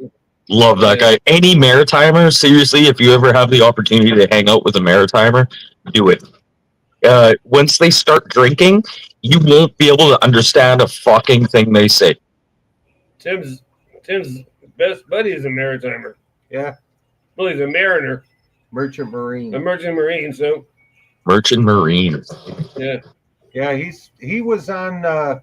Love that guy. Any Maritimer, seriously, if you ever have the opportunity to hang out with a Maritimer, do it. Once they start drinking, you won't be able to understand a fucking thing they say. Tim's best buddy is a Maritimer. Yeah. Well, he's a mariner. Merchant Marine. A merchant marine, so. Merchant Marine. Yeah. Yeah, he was on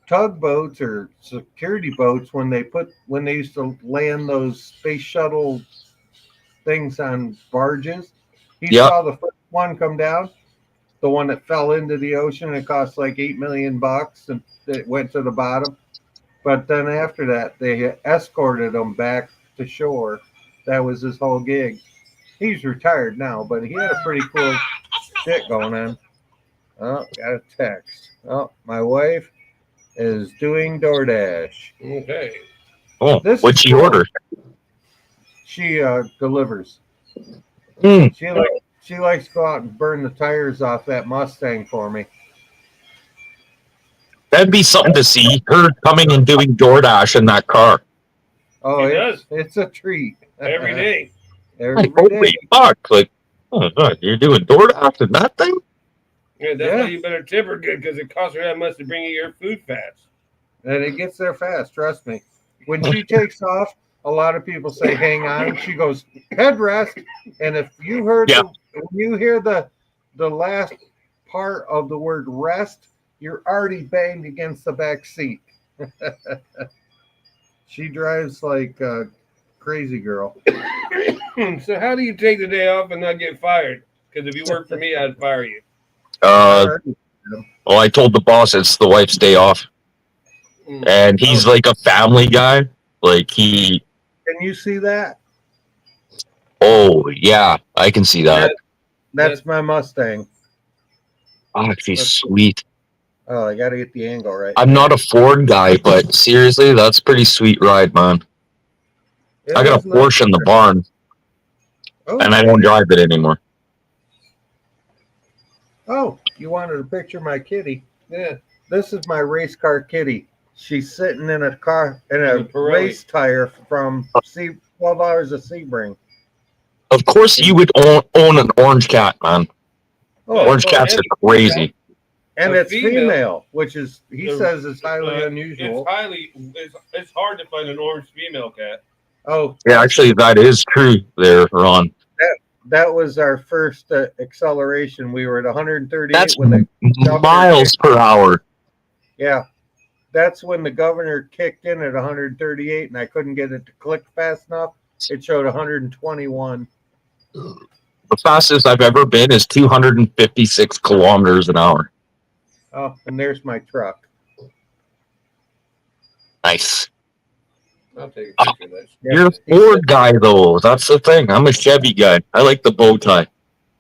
tugboats or security boats when they used to land those space shuttle things on barges. He saw the first one come down, the one that fell into the ocean. It cost like $8 million, and it went to the bottom. But then after that, they escorted him back to shore. That was his whole gig. He's retired now, but he had a pretty cool shit going on. Oh, got a text. Oh, my wife is doing DoorDash. Okay. Oh, what'd she order? She delivers. Mm. She likes to go out and burn the tires off that Mustang for me. That'd be something to see. Her coming and doing DoorDash in that car. Oh, it's a treat. Every day. Every holy day. Fuck. Like, oh, God, you're doing DoorDash in that thing? Yeah, that's why you better tip her good, because it costs her that much to bring you your food fast. And it gets there fast, trust me. When she takes off, a lot of people say, hang on. She goes, headrest. And if you heard when you hear the last part of the word rest, you're already banged against the back seat. She drives like a crazy girl. So how do you take the day off and not get fired? Because if you work for me, I'd fire you. I told the boss it's the wife's day off. And he's like a family guy. Like he... Can you see that? Oh, yeah. I can see that. That's my Mustang. Oh, she's sweet. Oh, I got to get the angle right. I'm not a Ford guy, but seriously, that's a pretty sweet ride, man. I got a Porsche in the barn. Oh, and I don't drive it anymore. Oh, you wanted a picture of my kitty? Yeah. This is my race car kitty. She's sitting in a car in In a a Pirelli. race tire from 12 hours of Sebring. Of course, you would own an orange cat, man. Oh, Orange cats are crazy. and a it's female, which is he the- says is highly unusual. It's hard to find an orange female cat. Oh, Yeah, actually, that is true there, Ron. that was our first acceleration. We were at 138 That's when the miles per hour. Yeah, that's when the governor kicked in at 138, and I couldn't get it to click fast enough. It showed 121. The fastest I've ever been is 256 kilometers an hour. Oh, and there's my truck. Nice. I'll take a picture of that. You're a Ford guy, though. That's the thing. I'm a Chevy guy. I like the bow tie.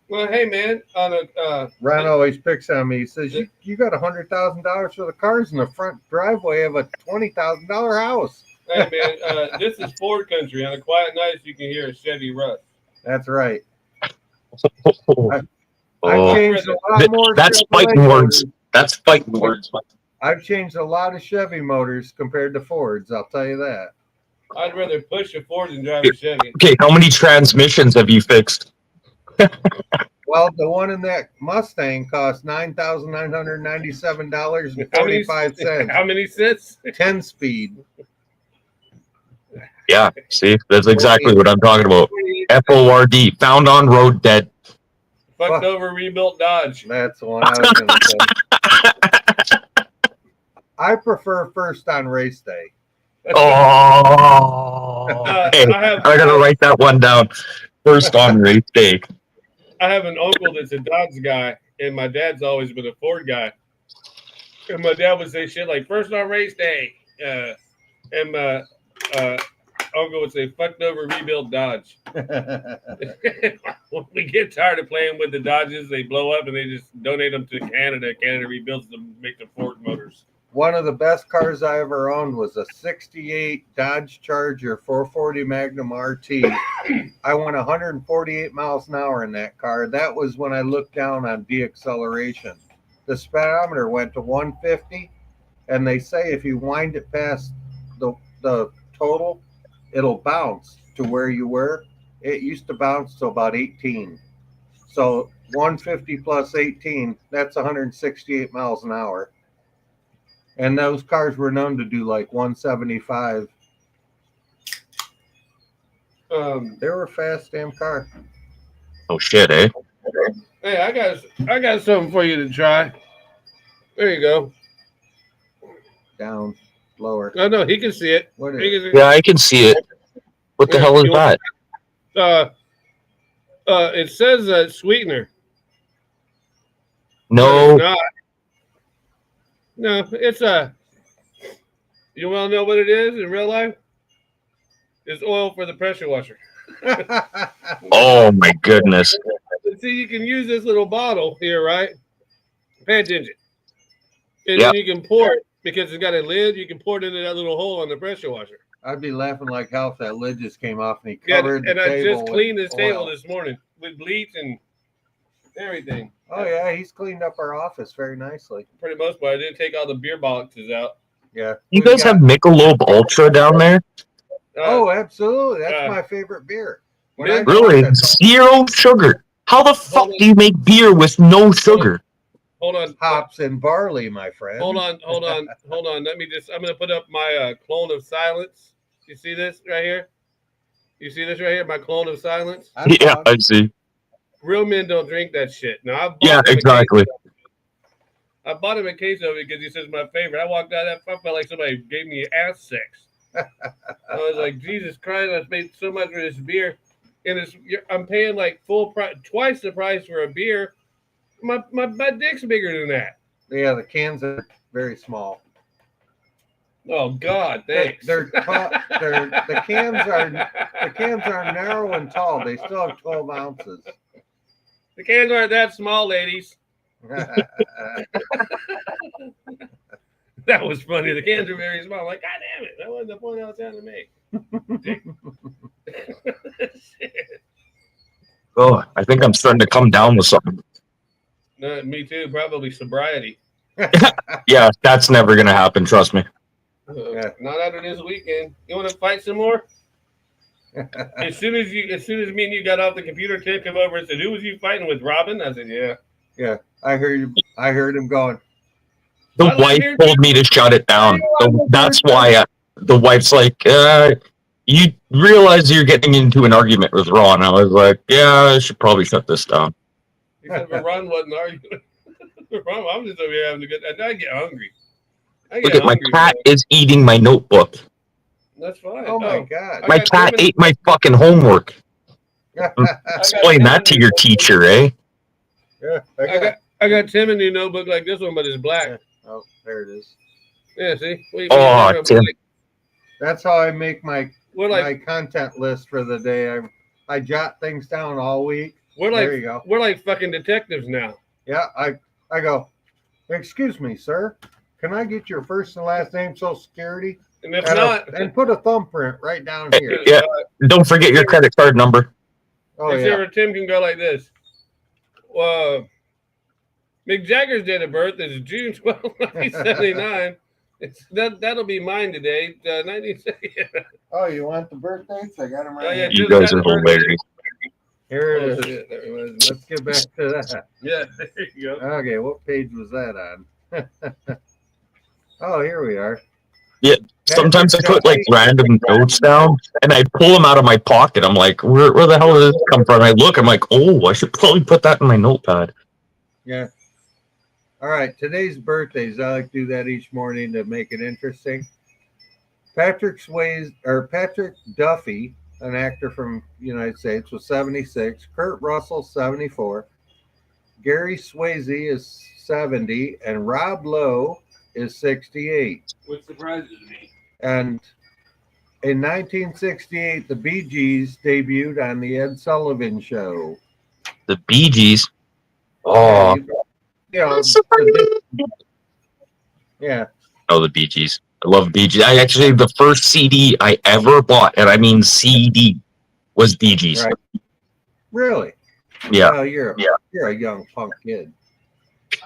Well, hey man, on a Ron always picks on me. He says, "You got $100,000 for the cars in the front driveway of a $20,000 house." hey man, this is Ford country. On a quiet night, you can hear a Chevy rust. That's right. Oh, I've changed a lot more. that's Chevrolet fighting words. motors. That's fighting words. I've changed a lot of Chevy motors compared to Fords. I'll tell you that. I'd rather push a Ford than drive a Chevy. Okay, how many transmissions have you fixed? Well, the one in that Mustang cost $9,997.45. How many cents? 10-speed. Yeah, see, that's exactly what I'm talking about. FORD, found on road dead. Fucked over, rebuilt Dodge. That's the one I was going to say. I prefer first on race day. Oh, hey, I gotta write that one down. First on race day. I have an uncle that's a Dodge guy, and my dad's always been a Ford guy. And my dad would say shit like "first on race day," and my uncle would say "fucked over, rebuilt Dodge." When we get tired of playing with the Dodges, they blow up and they just donate them to Canada. Canada rebuilds them, make them Ford motors. One of the best cars I ever owned was a 68 Dodge Charger 440 Magnum RT. I went 148 miles an hour in that car. That was when I looked down on deacceleration. The speedometer went to 150, and they say if you wind it past the total, it'll bounce to where you were. It used to bounce to about 18. So 150 plus 18, that's 168 miles an hour. And those cars were known to do like 175. They were a fast damn car. Oh shit, eh? Hey, I got something for you to try. There you go. Down, lower. Oh no, he can see it. What is He it? can see Yeah, I can see it. What the hell is that? It says sweetener. No. It's not. No, it's a. You want to know what it is in real life? It's oil for the pressure washer. Oh my goodness. See, you can use this little bottle here, right? Pay attention. And Yep. then you can pour it because it's got a lid. You can pour it into that little hole on the pressure washer. I'd be laughing like hell if that lid just came off and he Yeah, covered and the I table just cleaned with this table oil. this morning with bleach and everything. Oh yeah, he's cleaned up our office very nicely. For the most part, I didn't take all the beer boxes out. Yeah. You We've guys got- have Michelob Ultra down there? Oh, absolutely. That's uh, my favorite beer. When Really? I go Really? to- Zero sugar. How the fuck do you make beer with no sugar? hold on. Hops and barley, my friend. Hold on. Let me just. I'm gonna put up my clone of silence. You see this right here? You see this right here? My clone of silence. I'm Yeah, fine. I see. Real men don't drink that shit. Now I bought Yeah, him a case exactly. of it. I bought him a case of it because he says my favorite. I walked out of that. I felt like somebody gave me ass sex. I was like, Jesus Christ! I paid so much for this beer, and I'm paying like full price, twice the price for a beer. My dick's bigger than that. Yeah, the cans are very small. Oh God, thanks. The cans are narrow and tall. They still have 12 ounces. The cans aren't that small, ladies. That was funny. The cans are very small. I'm like, God damn it, that wasn't the point I was trying to make. Shit. Oh, I think I'm starting to come down with something. No, me too. Probably sobriety. Yeah, that's never gonna happen. Trust me. Yeah. Not after this weekend. You want to fight some more? As soon as me and you got off the computer, Tim came over and said, "Who was you fighting with, Robin?" I said, "Yeah." Yeah, I heard him going. The I live wife here told me to shut it down. So that's why the wife's like, you realize you're getting into an argument with Ron. I was like, yeah, I should probably shut this down. He said, "But Ron wasn't arguing." Ron, I'm just over here having a good. And I get hungry. Look at my cat is eating my notebook. That's fine. Oh my god! My cat ate my fucking homework. Explain that to your teacher, eh? Yeah, I got Tim a new notebook like this one, but it's black. Yeah. Oh, there it is. Yeah, see? Tim. That's how I make my We're like my content list for the day. I jot things down all week. we're There like you go. we're like fucking detectives now. Yeah, I go. Excuse me, sir. Can I get your first and last name, Social Security, And if not, and put a thumbprint right down here? Yeah. Don't forget your credit card number. Oh except yeah. for Tim can go like this. Mick Jagger's date of birth is June 12, 1979. That'll be mine today. 1970. Oh, you want the birthdays? I got them right Oh, yeah, here. You guys are hilarious. Here it Oh, is. shit, there it was. Let's get back to that. Yeah, there you go. Okay, what page was that on? Oh, here we are. Yeah. Sometimes I put like random notes down and I pull them out of my pocket. I'm like, where the hell did this come from? I look, I'm like, oh, I should probably put that in my notepad. Yeah. All right, today's birthdays. I like to do that each morning to make it interesting. Patrick Duffy, an actor from the United States, was 76. Kurt Russell, 74. Gary Swayze is 70, and Rob Lowe is 68. Which surprises me. And in 1968, the Bee Gees debuted on the Ed Sullivan Show. The Bee Gees. Oh, Yeah, yeah. oh, the Bee Gees. I love Bee Gees. I actually, the first CD I ever bought, and I mean CD, was Bee Gees. Right. Really? Yeah. Oh, you're a young punk kid.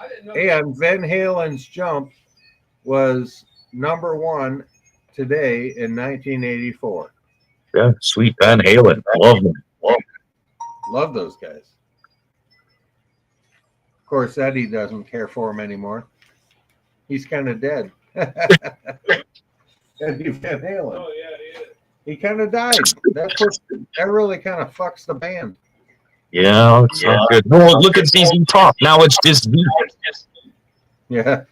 I didn't know. And Van Halen's Jump was number one today in 1984. Yeah, sweet Van Halen. Love them. Love those guys. Of course, Eddie doesn't care for him anymore. He's kind of dead. Eddie Van Halen. Oh, yeah, he is. He kind of died. That really kind of fucks the band. Yeah, it's not good. Well, look at ZZ Top. Now it's just me. Yeah.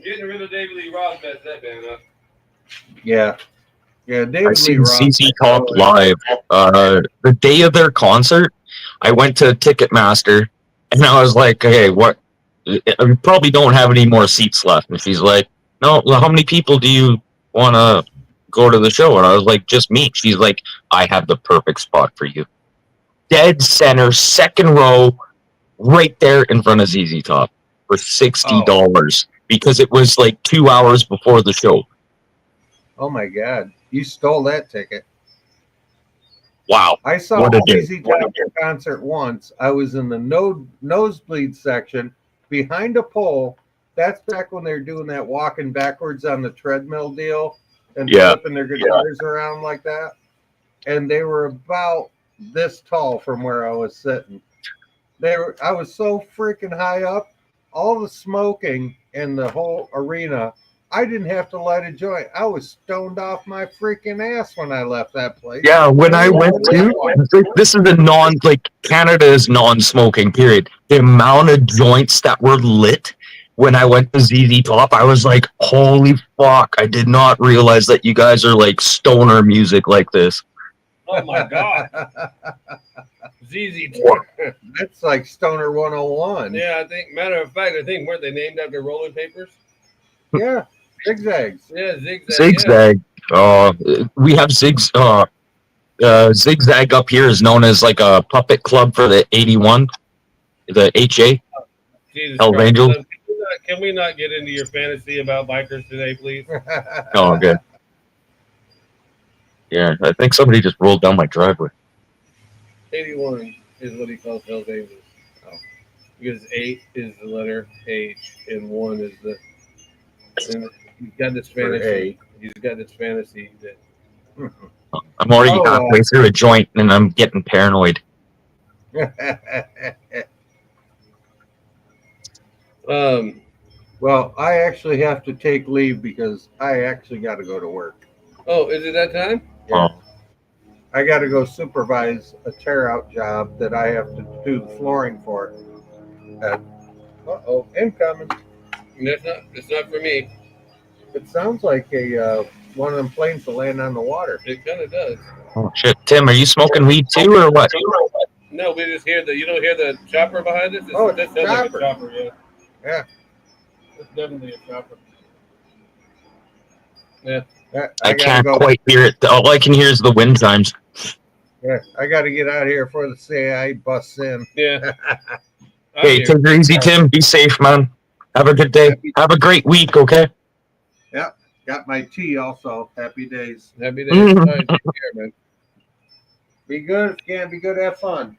Getting rid of David Lee Roth messed that band up. Yeah. Yeah. I David Lee seen Roth. ZZ Top live. The day of their concert, I went to Ticketmaster and I was like, "Hey, what? We probably don't have any more seats left." And she's like, "No, well, how many people do you want to go to the show?" And I was like, "Just me." She's like, "I have the perfect spot for you. Dead center, second row, right there in front of ZZ Top for $60 because it was like 2 hours before the show." Oh my God. You stole that ticket. Wow. I saw What a day. ZZ Top concert once. I was in the nosebleed section behind a pole. That's back when they were doing that walking backwards on the treadmill deal and flipping their guitars around like that. And they were about this tall from where I was sitting. I was so freaking high up. All the smoking in the whole arena, I didn't have to light a joint. I was stoned off my freaking ass when I left that place. Yeah, when I went to, this is Canada's non-smoking period. The amount of joints that were lit when I went to ZZ Top, I was like, holy fuck, I did not realize that you guys are like stoner music like this. Oh my God. ZZ Top. That's like Stoner 101. Yeah, matter of fact, weren't they named after rolling papers? Yeah, zigzags. Yeah, Zigzag. Zigzag. We have Zigzag up here is known as like a puppet club for the 81, the HA. Jesus Hell's Christ. Angels. Can we not get into your fantasy about bikers today, please? Oh, good. Yeah, I think somebody just rolled down my driveway. 81 is what he calls Hell's Angels. because 8 is the letter H and 1 is the. And he's got this fantasy. He's got this fantasy that. I'm already halfway through a joint and I'm getting paranoid. Well, I actually have to take leave because I actually got to go to work. Oh, is it that time? Yeah. I got to go supervise a tear out job that I have to do the flooring for. Incoming. It's not for me. It sounds like one of them planes will land on the water. It kind of does. Oh shit, Tim, are you smoking weed too or what? No, we just hear you don't hear the chopper behind us? It's a chopper. Like a chopper, yeah. Yeah. It's definitely a chopper. Yeah. I can't quite hear it. All I can hear is the wind chimes. Yeah, I got to get out of here before the CAI busts in. Yeah. Hey, take it easy, Tim. Be safe, man. Have a good day. Have a great week, okay? Yeah. Got my tea also. Happy days. Happy days. All right, take care, man. Be good. If you can't be good, have fun.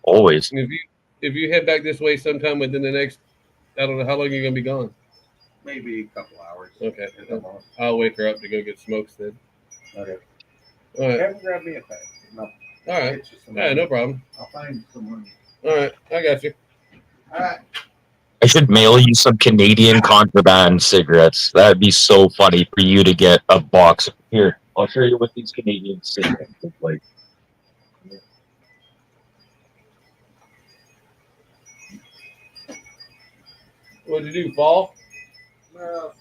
Always. If you head back this way sometime within the next, I don't know how long you're gonna be gone. Maybe a couple hours. Okay. I'll wake her up to go get smokes then. Okay. All right. Have grab me a pack. No. All right. Yeah, no problem. I'll find some money. All right. I got you. All right. I should mail you some Canadian contraband cigarettes. That'd be so funny for you to get a box. Here, I'll show you what these Canadian cigarettes look like. What'd you do, fall? No.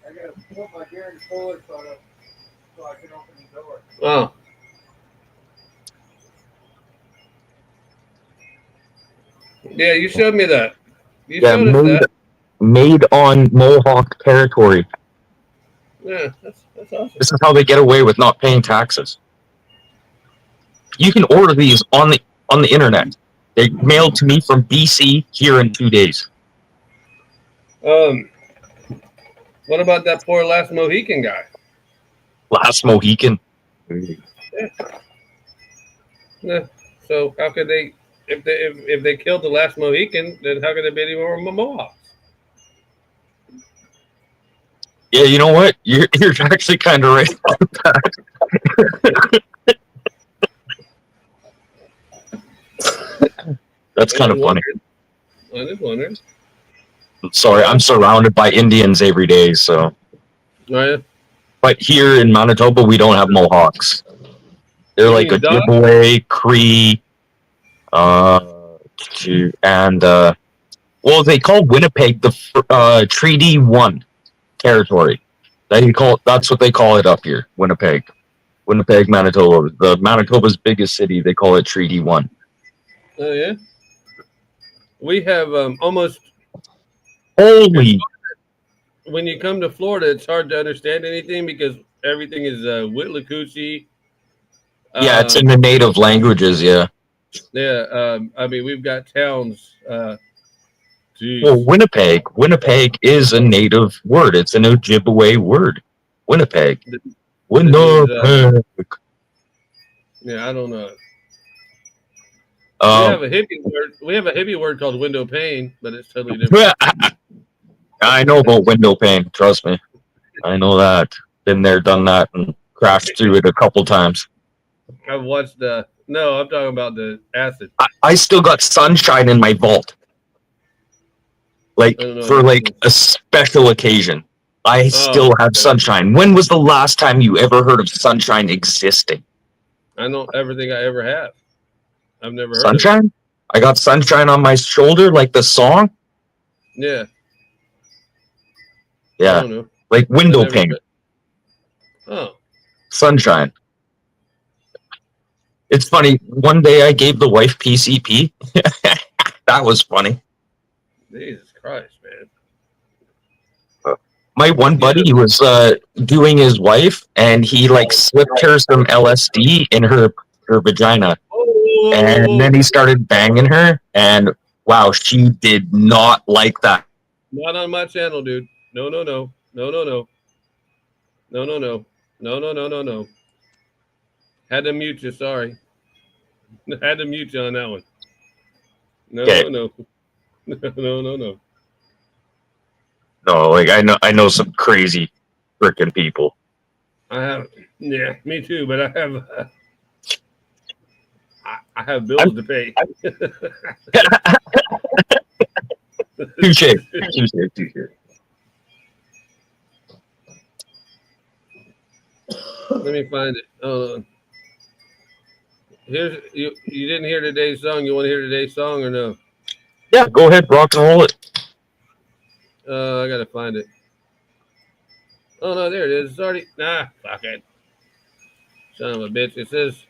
I got to put my gear in forward so I can open the door. Oh. Yeah, you showed me that. You showed us that. Made on Mohawk territory. Yeah, that's awesome. This is how they get away with not paying taxes. You can order these on the internet. They mailed to me from BC here in 2 days. What about that poor Last Mohican guy? Last Mohican. Yeah. So how could they, if they killed the Last Mohican, then how could there be any more Mohawks? Yeah, you know what? You're actually kind of right about that. That's kind of funny. I just wondered. Sorry, I'm surrounded by Indians every day, so. Right. But here in Manitoba, we don't have Mohawks. They're like Ojibwe, Cree, and well, they call Winnipeg the Treaty 1 territory. That's what they call it up here, Winnipeg, Manitoba. The Manitoba's biggest city. They call it Treaty 1. Oh yeah. We have almost. Holy! When you come to Florida, it's hard to understand anything because everything is Withlacoochee. Yeah, it's in the native languages. Yeah. Yeah. I mean, we've got towns. Well, Winnipeg is a native word. It's an Ojibwe word. Winnipeg. Winnipeg. Yeah, I don't know. We have a hippie word called window pane, but it's totally different. I know about window pane. Trust me, I know that. Been there, done that, and crashed through it a couple times. I've watched. No, I'm talking about the acid. I still got sunshine in my vault, like for like a special occasion. I still have sunshine. When was the last time you ever heard of sunshine existing? I don't ever think I ever have. I've never heard sunshine. Of it. I got sunshine on my shoulder, like the song. Yeah. Yeah, like window pane. Oh. Sunshine. It's funny. One day I gave the wife PCP. That was funny. Jesus Christ, man. My one buddy was doing his wife, and he like slipped her some LSD in her vagina. And then he started banging her, and wow, she did not like that. Not on my channel, dude. No. Had to mute you, sorry. I had to mute you on that one. No, Okay. no. No. No, like I know some crazy freaking people. I have, yeah, me too. But I have bills to pay. Touche. Let me find it. Here's you. You didn't hear today's song. You want to hear today's song or no? Yeah, go ahead, rock and roll it. I gotta find it. Oh no, there it is. It's already. Nah, fuck it. Son of a bitch. It says.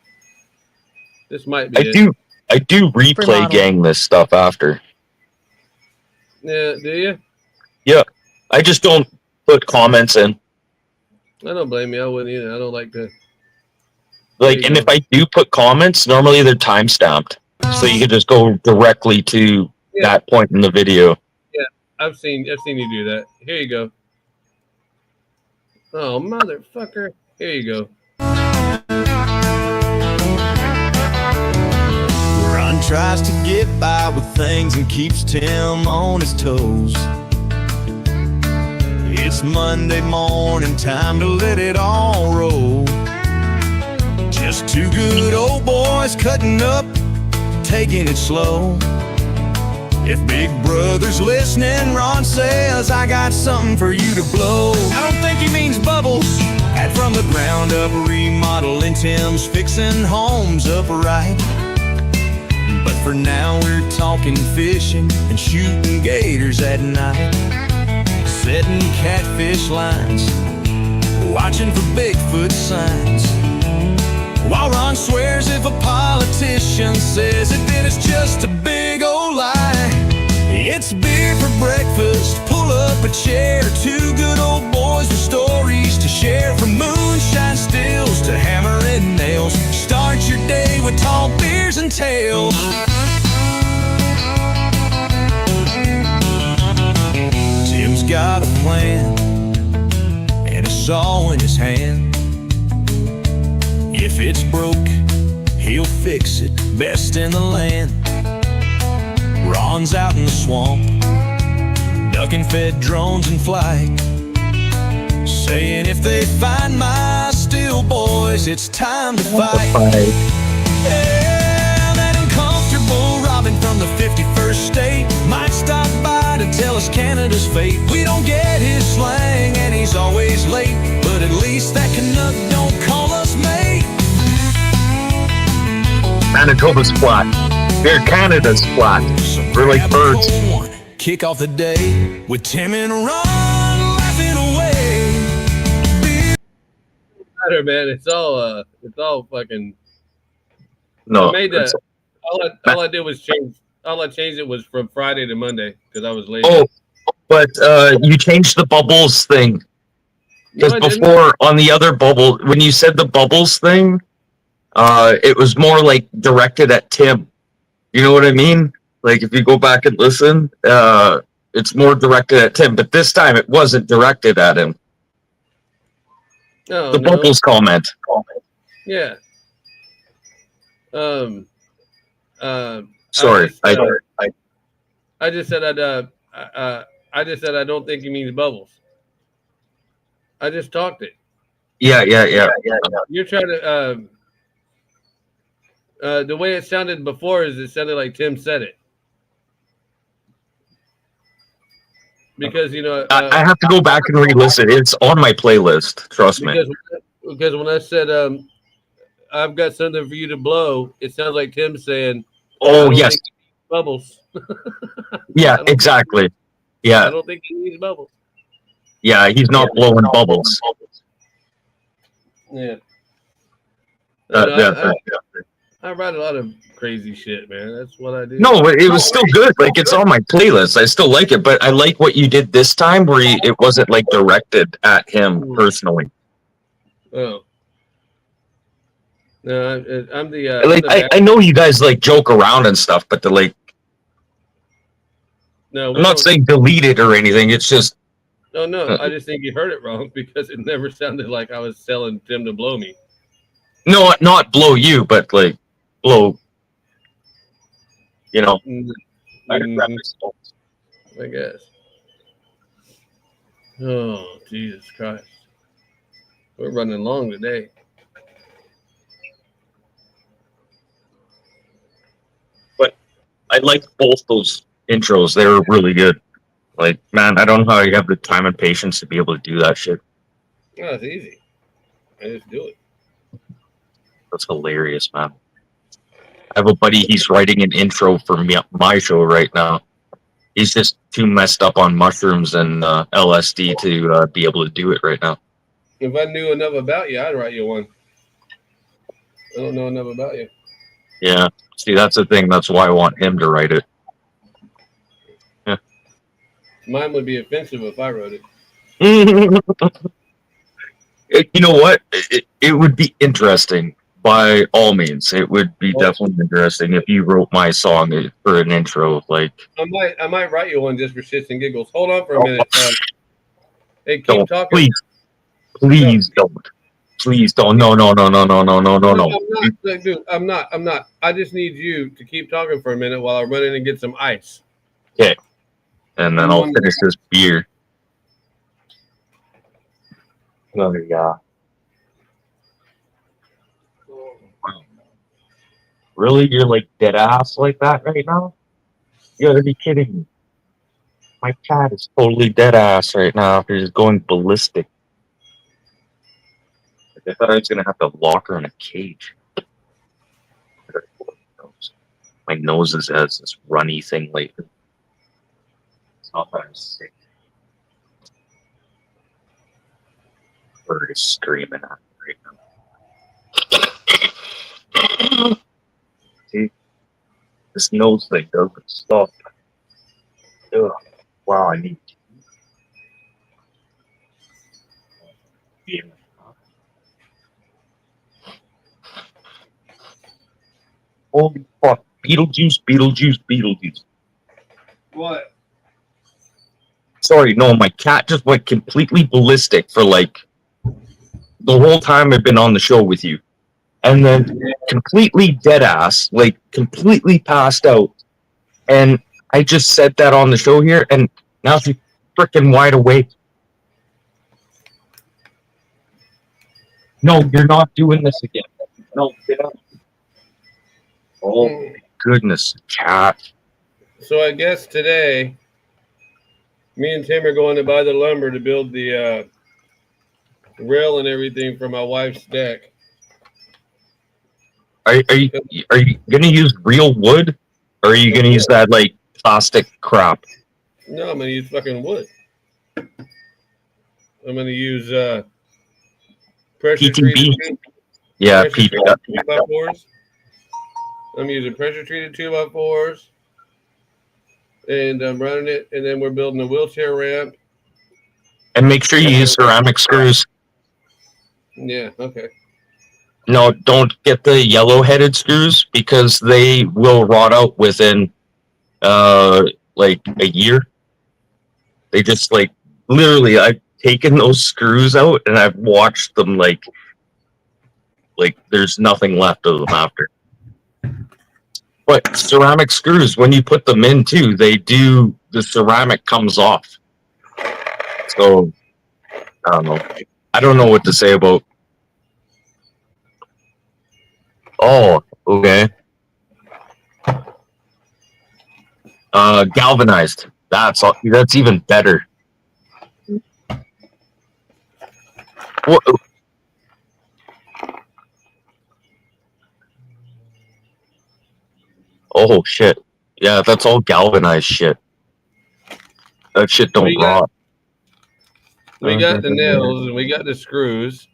This might be it. I do replay Remodeling. gang this stuff after. Yeah, do you? Yeah, I just don't put comments in. I don't blame you. I wouldn't either. I don't like to. Like, and if I do put comments, normally they're time stamped, so you can just go directly to that point in the video. Yeah, I've seen you do that. Here you go. Oh motherfucker! Here you go. Ron tries to get by with things and keeps Tim on his toes. It's Monday morning, time to let it all roll. Just two good old boys cutting up, taking it slow. If Big Brother's listening, Ron says, I got something for you to blow. I don't think he means bubbles. At From the Ground Up Remodeling, Tim's fixing homes up right. But for now we're talking fishing and shooting gators at night. Setting catfish lines, watching for Bigfoot signs. While Ron swears if a politician says it, then it's just a big old lie. It's beer for breakfast, pull up a chair. Two good old boys with stories to share. From moonshine stills to hammer and nails, start your day with tall beers and tales. Tim's got a plan, and a saw in his hand. If it's broke, he'll fix it, best in the land. Ron's out in the swamp, ducking fed drones in flight, saying if they find my steel boys, it's time to fight. Yeah, that uncomfortable Robin from the 51st state might stop by to tell us Canada's fate. We don't get his slang and he's always late, but at least that Canuck don't call us mate. Manitoba's flat. They're Canada's flat. So We're like birds. Kick off the day with Tim and Ron laughing away. Matter, man. It's all fucking. No, I made that. All I did was change. All I changed it was from Friday to Monday because I was late. Oh, but you changed the bubbles thing. Because before, on the other bubble, when you said the bubbles thing, it was more like directed at Tim. You know what I mean? Like if you go back and listen, it's more directed at Tim. But this time it wasn't directed at him. Oh, The no. bubbles comment. Yeah. Sorry, I just said I just said I don't think he means bubbles. I just talked it. Yeah. You're trying to. The way it sounded before is it sounded like Tim said it. Because I have to go back and re-listen. It's on my playlist. Trust me. Because when I said I've got something for you to blow, it sounds like Tim saying, Oh yes, bubbles. yeah, exactly. Yeah, I don't think he needs bubbles. yeah. He's not blowing bubbles. Yeah. Yeah. I write a lot of crazy shit, man. That's what I do. No, it was still good. Like it's on my playlist. I still like it, but I like what you did this time, where it wasn't like directed at him personally. Oh. No, I'm the. Like I know you guys like joke around and stuff, but No, I'm not saying delete it or anything. It's just No. I just think you heard it wrong because it never sounded like I was telling Tim to blow me. no, not blow you, but like blow you know. Mhm. I guess. Oh, Jesus Christ. We're running long today. I like both those intros. They were really good. Like, man, I don't know how you have the time and patience to be able to do that shit. Oh, it's easy. I just do it. That's hilarious, man. I have a buddy, he's writing an intro for my show right now. He's just too messed up on mushrooms and LSD to be able to do it right now. If I knew enough about you, I'd write you one. I don't know enough about you. Yeah. See, that's the thing. That's why I want him to write it. Yeah. Mine would be offensive if I wrote it. You know what? It would be interesting. By all means, it would be definitely interesting if you wrote my song for an intro. Like, I might write you one just for shits and giggles. Hold on for a minute. Hey, keep don't, talking. please don't. Please don't. No. I'm not, look, dude. I'm not. I just need you to keep talking for a minute while I run in and get some ice. Okay. And then I'll finish this beer. Oh, yeah. Really? You're like dead ass like that right now? You gotta be kidding me. My cat is totally dead ass right now after just going ballistic. I thought I was gonna have to lock her in a cage. My nose has this runny thing lately. It's not that I'm sick. Bird is screaming at me right now. See? This nose thing doesn't stop. Ugh. Wow, I need to. Holy fuck. Beetlejuice. What? Sorry, no, my cat just went completely ballistic for like the whole time I've been on the show with you. And then completely dead ass, like completely passed out. And I just said that on the show here, and now she's freaking wide awake. No, you're not doing this again. No, get up. Oh, my goodness, cat. So I guess today, me and Tim are going to buy the lumber to build the rail and everything for my wife's deck. Are you gonna use real wood, or are you gonna use that like plastic crap? No, I'm gonna use fucking wood. I'm gonna use pressure treated. Yeah, pressure PTB. treated 2x4s. I'm using pressure treated 2x4s, and I'm running it. And then we're building a wheelchair ramp. And make sure you use ceramic screws. Yeah. Okay. No, don't get the yellow-headed screws because they will rot out within like a year. They just like literally I've taken those screws out and I've watched them like there's nothing left of them after. But ceramic screws, when you put them in too, the ceramic comes off. So I don't know. I don't know what to say about. Oh, okay. Galvanized. That's even better. What? Oh shit! Yeah, that's all galvanized shit. That shit don't rot. We got the nails and we got the screws.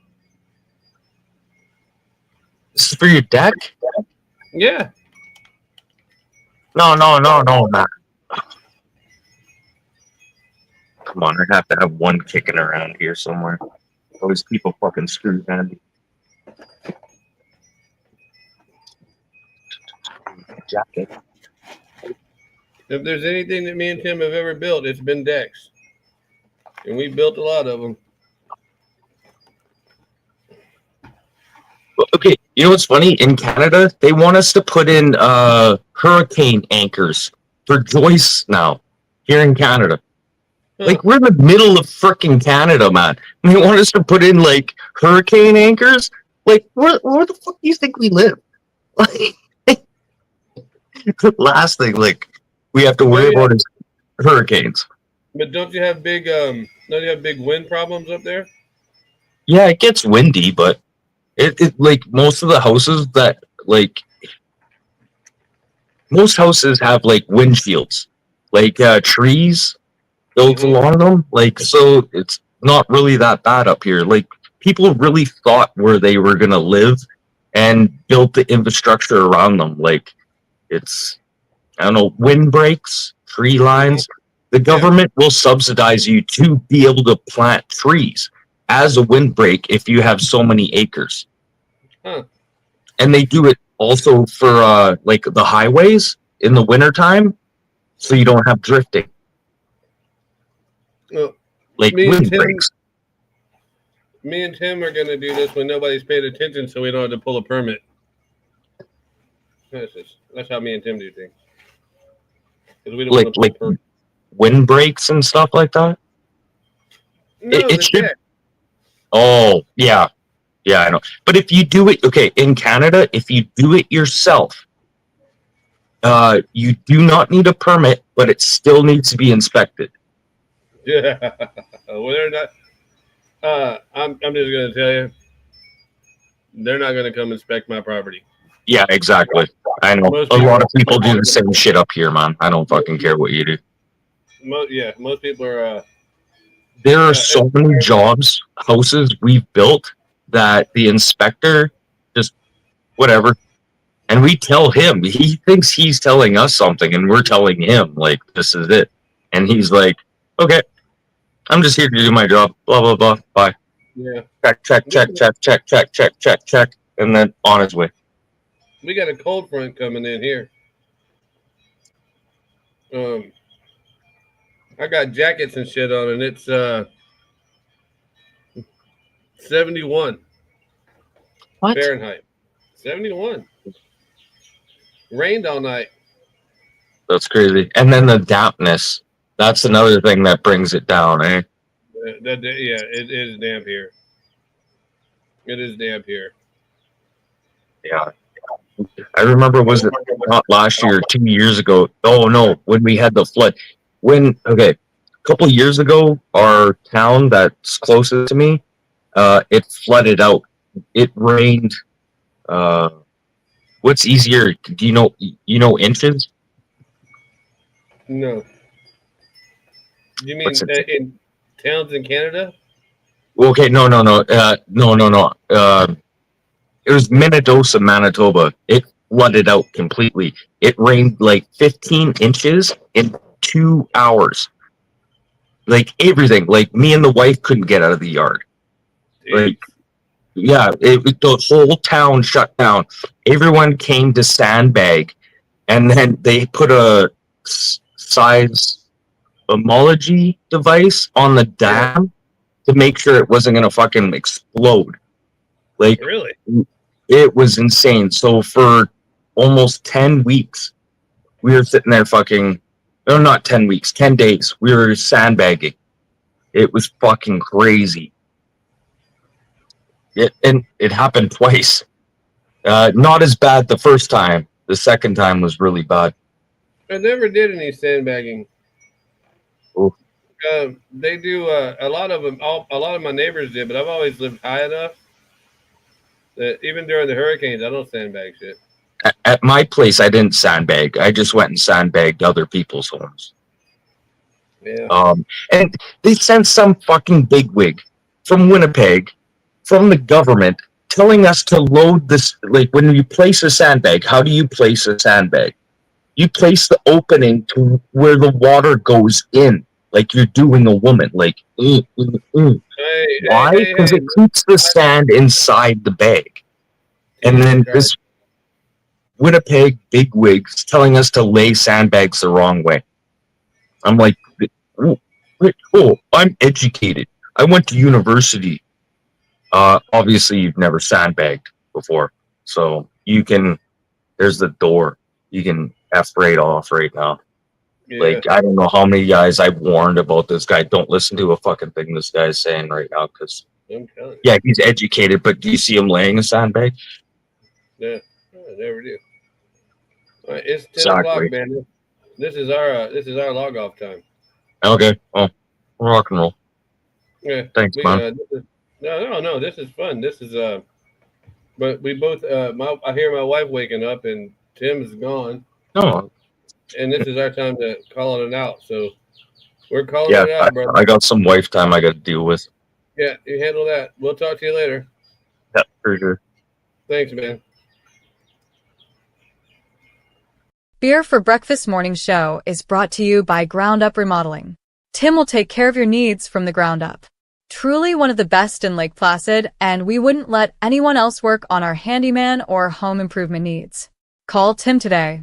This is for your deck? Yeah. No, man. Come on, I have to have one kicking around here somewhere. Always keep a fucking screw handy. Jacket. If there's anything that me and Tim have ever built, it's been decks. And we built a lot of them. Okay, you know what's funny? In Canada, they want us to put in hurricane anchors for joists now here in Canada. Like, we're in the middle of frickin' Canada, man. And they want us to put in, like, hurricane anchors? Like, where the fuck do you think we live? Like, the last thing, like, we have to worry about is hurricanes. But don't you have big wind problems up there? Yeah, it gets windy, but it like, most of the houses that, like, most houses have, like, windshields. Like, trees. Built a lot of them, like, so it's not really that bad up here. Like, people really thought where they were gonna live and built the infrastructure around them. Like, it's, I don't know, windbreaks, tree lines. The government will subsidize you to be able to plant trees as a windbreak if you have so many acres. And they do it also for like the highways in the wintertime, so you don't have drifting. Like windbreaks. Me and Tim are going to do this when nobody's paid attention, so we don't have to pull a permit. That's how me and Tim do things. We don't like windbreaks and stuff like that. No, it should. Oh yeah, I know. But if you do it, okay, in Canada, if you do it yourself, you do not need a permit, but it still needs to be inspected. Yeah, well, they're not. I'm just gonna tell you, they're not gonna come inspect my property. Yeah, exactly. I know a lot of people do the same shit up here, man. I don't fucking care what you do. Most people are. There are so many houses we've built that the inspector just whatever, and we tell him. He thinks he's telling us something, and we're telling him like this is it, and he's like, okay. I'm just here to do my job. Blah, blah, blah. Bye. Yeah. Check. And then on his way. We got a cold front coming in here. I got jackets and shit on, and it's 71 What? Fahrenheit. 71. Rained all night. That's crazy. And then the dampness. That's another thing that brings it down, eh? It is damp here. It is damp here. Yeah. I remember, was it not last year, 2 years ago? Oh, no, when we had the flood. A couple of years ago, our town that's closest to me, it flooded out. It rained. What's easier? Do you know inches? No. You mean in towns in Canada? Okay, no. It was Minnedosa, Manitoba. It flooded out completely. It rained like 15 inches in 2 hours. Like everything. Like me and the wife couldn't get out of the yard. Like, yeah, the whole town shut down. Everyone came to sandbag, and then they put a seismology device on the dam to make sure it wasn't going to fucking explode. Like, really? It was insane. So for almost 10 weeks, we were sitting there not 10 weeks, 10 days. We were sandbagging. It was fucking crazy. It happened twice. Not as bad the first time. The second time was really bad. I never did any sandbagging. Oh. They do a lot of them. A lot of my neighbors did, but I've always lived high enough that even during the hurricanes, I don't sandbag shit. At my place, I didn't sandbag. I just went and sandbagged other people's homes. Yeah. And they sent some fucking bigwig from Winnipeg, from the government, telling us to load this. Like, when you place a sandbag, how do you place a sandbag? You place the opening to where the water goes in, like you're doing a woman. Like, Why? Because it keeps the sand inside the bag. And then this Winnipeg bigwigs telling us to lay sandbags the wrong way. I'm like, I'm educated. I went to university. Obviously, you've never sandbagged before, so you can. There's the door. you can F right off right now. Yeah. Like, I don't know how many guys I've warned about this guy. Don't listen to a fucking thing this guy's saying right now, because I'm telling you. yeah, he's educated, but do you see him laying a sandbag? Yeah. I never do. All right, it's 10 Exactly. o'clock, man. This is our log off time. Okay, well, rock and roll. Yeah. Thanks, man. No. This is fun. This is but we both I hear my wife waking up and Tim's gone, No, and this is our time to call it out. So we're calling yeah, it out, brother. I got some wife time I got to deal with. Yeah, you handle that. We'll talk to you later. Yeah, for sure. Thanks, man. Beer for Breakfast Morning Show is brought to you by Ground Up Remodeling. Tim will take care of your needs from the ground up. Truly one of the best in Lake Placid, and we wouldn't let anyone else work on our handyman or home improvement needs. Call Tim today.